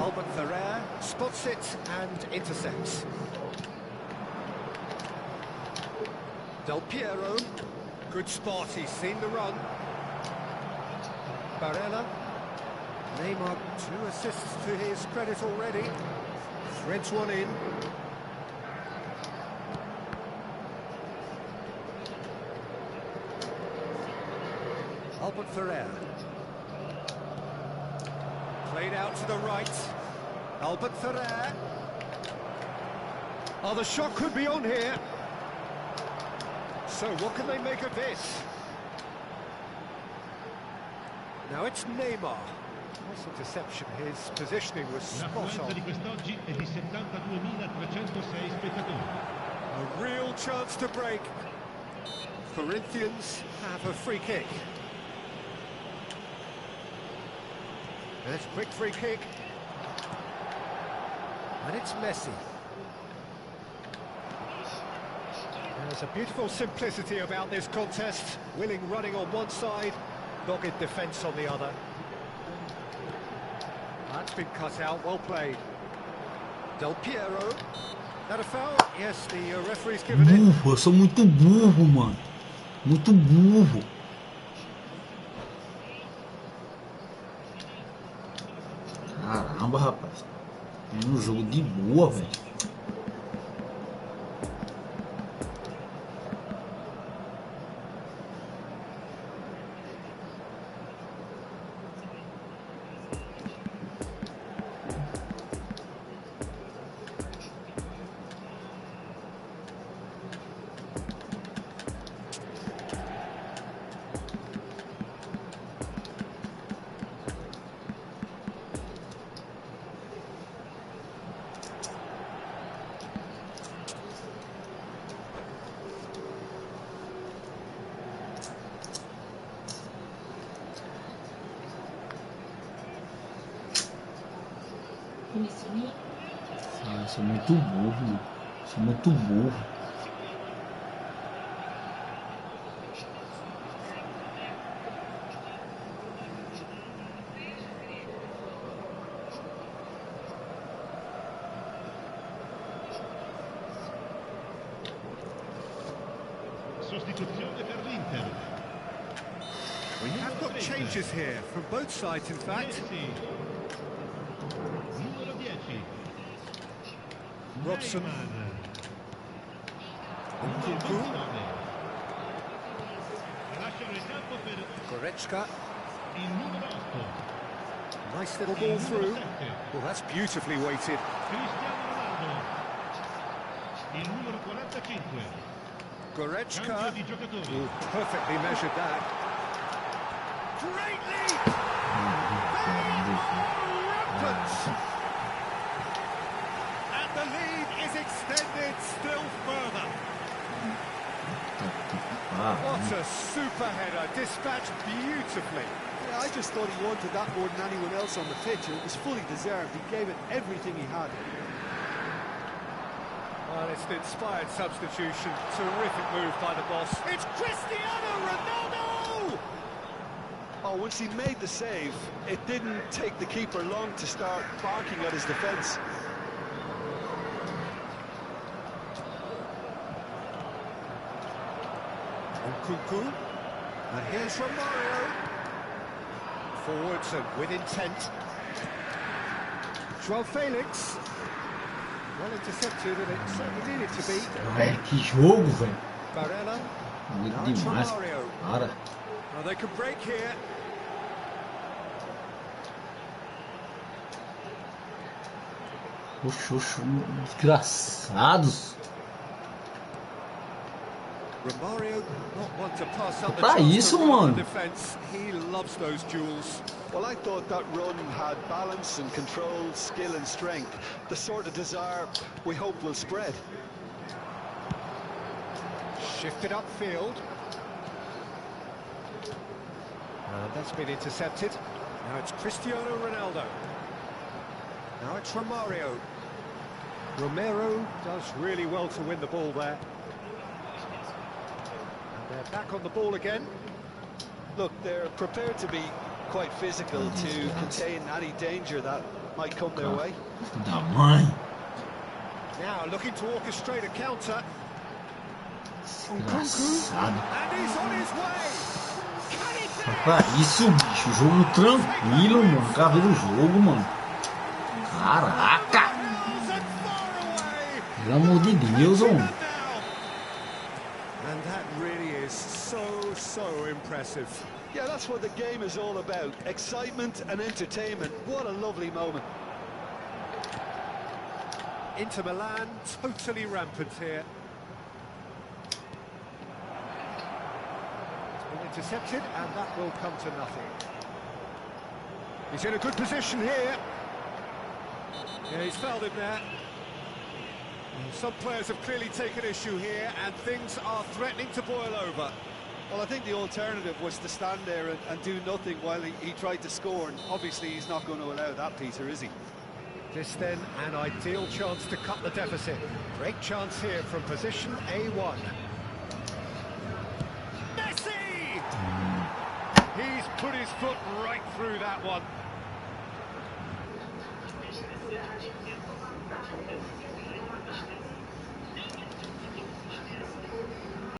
Speaker 4: Albert Ferrer spots it and intercepts. Del Piero, good spot, he's seen the run. Barella. Neymar, 2 assists to his credit already. Threads one in. Albert Ferrer. Played out to the right. Albert Ferrer. Oh, the shot could be on here. So what can they make of this? Now it's Neymar. Nice interception. His positioning was spot on. A real chance to break. Corinthians have a free kick. That's a quick free kick. And it's Messi. There's a beautiful simplicity about this contest. Willing running on one side, dogged defence on the other. That's been cut out, well played. Del Piero. That a foul? Yes, the referee's given it.
Speaker 1: Burro, eu sou muito burro, mano. Muito burro. Caramba, rapaz. É um jogo de boa, velho. Eu sou muito burro, mano. Sou muito burro.
Speaker 4: We have got changes here from both sides, in fact. Robson. Goretzka. Nice little ball through. Well, that's beautifully weighted. Goretzka. Ooh, perfectly measured that. Great lead! Rampant! And the lead is extended still further. What a super header, dispatched beautifully.
Speaker 6: Yeah, I just thought he wanted that more than anyone else on the pitch, and it was fully deserved. He gave it everything he had.
Speaker 4: Well, it's an inspired substitution. Terrific move by the boss. It's Cristiano Ronaldo!
Speaker 6: Oh, once he made the save, it didn't take the keeper long to start barking at his defence.
Speaker 4: Cuckoo. And here's Romario. Forwards and with intent. João Felix. Well intercepted, and it certainly needed to be.
Speaker 1: Velho, que jogo, velho.
Speaker 4: Barella.
Speaker 1: Muito demais. Para.
Speaker 4: Well, they can break here.
Speaker 1: Oxo, desgraçados.
Speaker 4: Romario, not one to pass up the
Speaker 1: Pra isso, mano.
Speaker 4: defense. He loves those duels.
Speaker 6: Well, I thought that run had balance and control, skill and strength. The sort of desire we hope will spread.
Speaker 4: Shifted upfield. And that's been intercepted. Now it's Cristiano Ronaldo. Now it's Romario. Romero does really well to win the ball there. And they're back on the ball again.
Speaker 6: Look, they're prepared to be quite physical to contain any danger that might come their way.
Speaker 4: Now looking to orchestrate a counter.
Speaker 1: Desgraçado.
Speaker 4: And he's on his way. Can he
Speaker 1: Pra isso, bicho, jogo tranquilo, mano. Acabei do jogo, mano. Caraca! Pelo amor de Deus, mano.
Speaker 4: And that really is so impressive.
Speaker 6: Yeah, that's what the game is all about. Excitement and entertainment. What a lovely moment.
Speaker 4: Inter Milan, totally rampant here. It's been intercepted, and that will come to nothing. He's in a good position here. Yeah, he's fouled him there. Some players have clearly taken issue here, and things are threatening to boil over.
Speaker 6: Well, I think the alternative was to stand there and do nothing while he tried to score, and obviously he's not going to allow that, Peter, is he?
Speaker 4: This then, an ideal chance to cut the deficit. Great chance here from position A1. Messi! He's put his foot right through that one.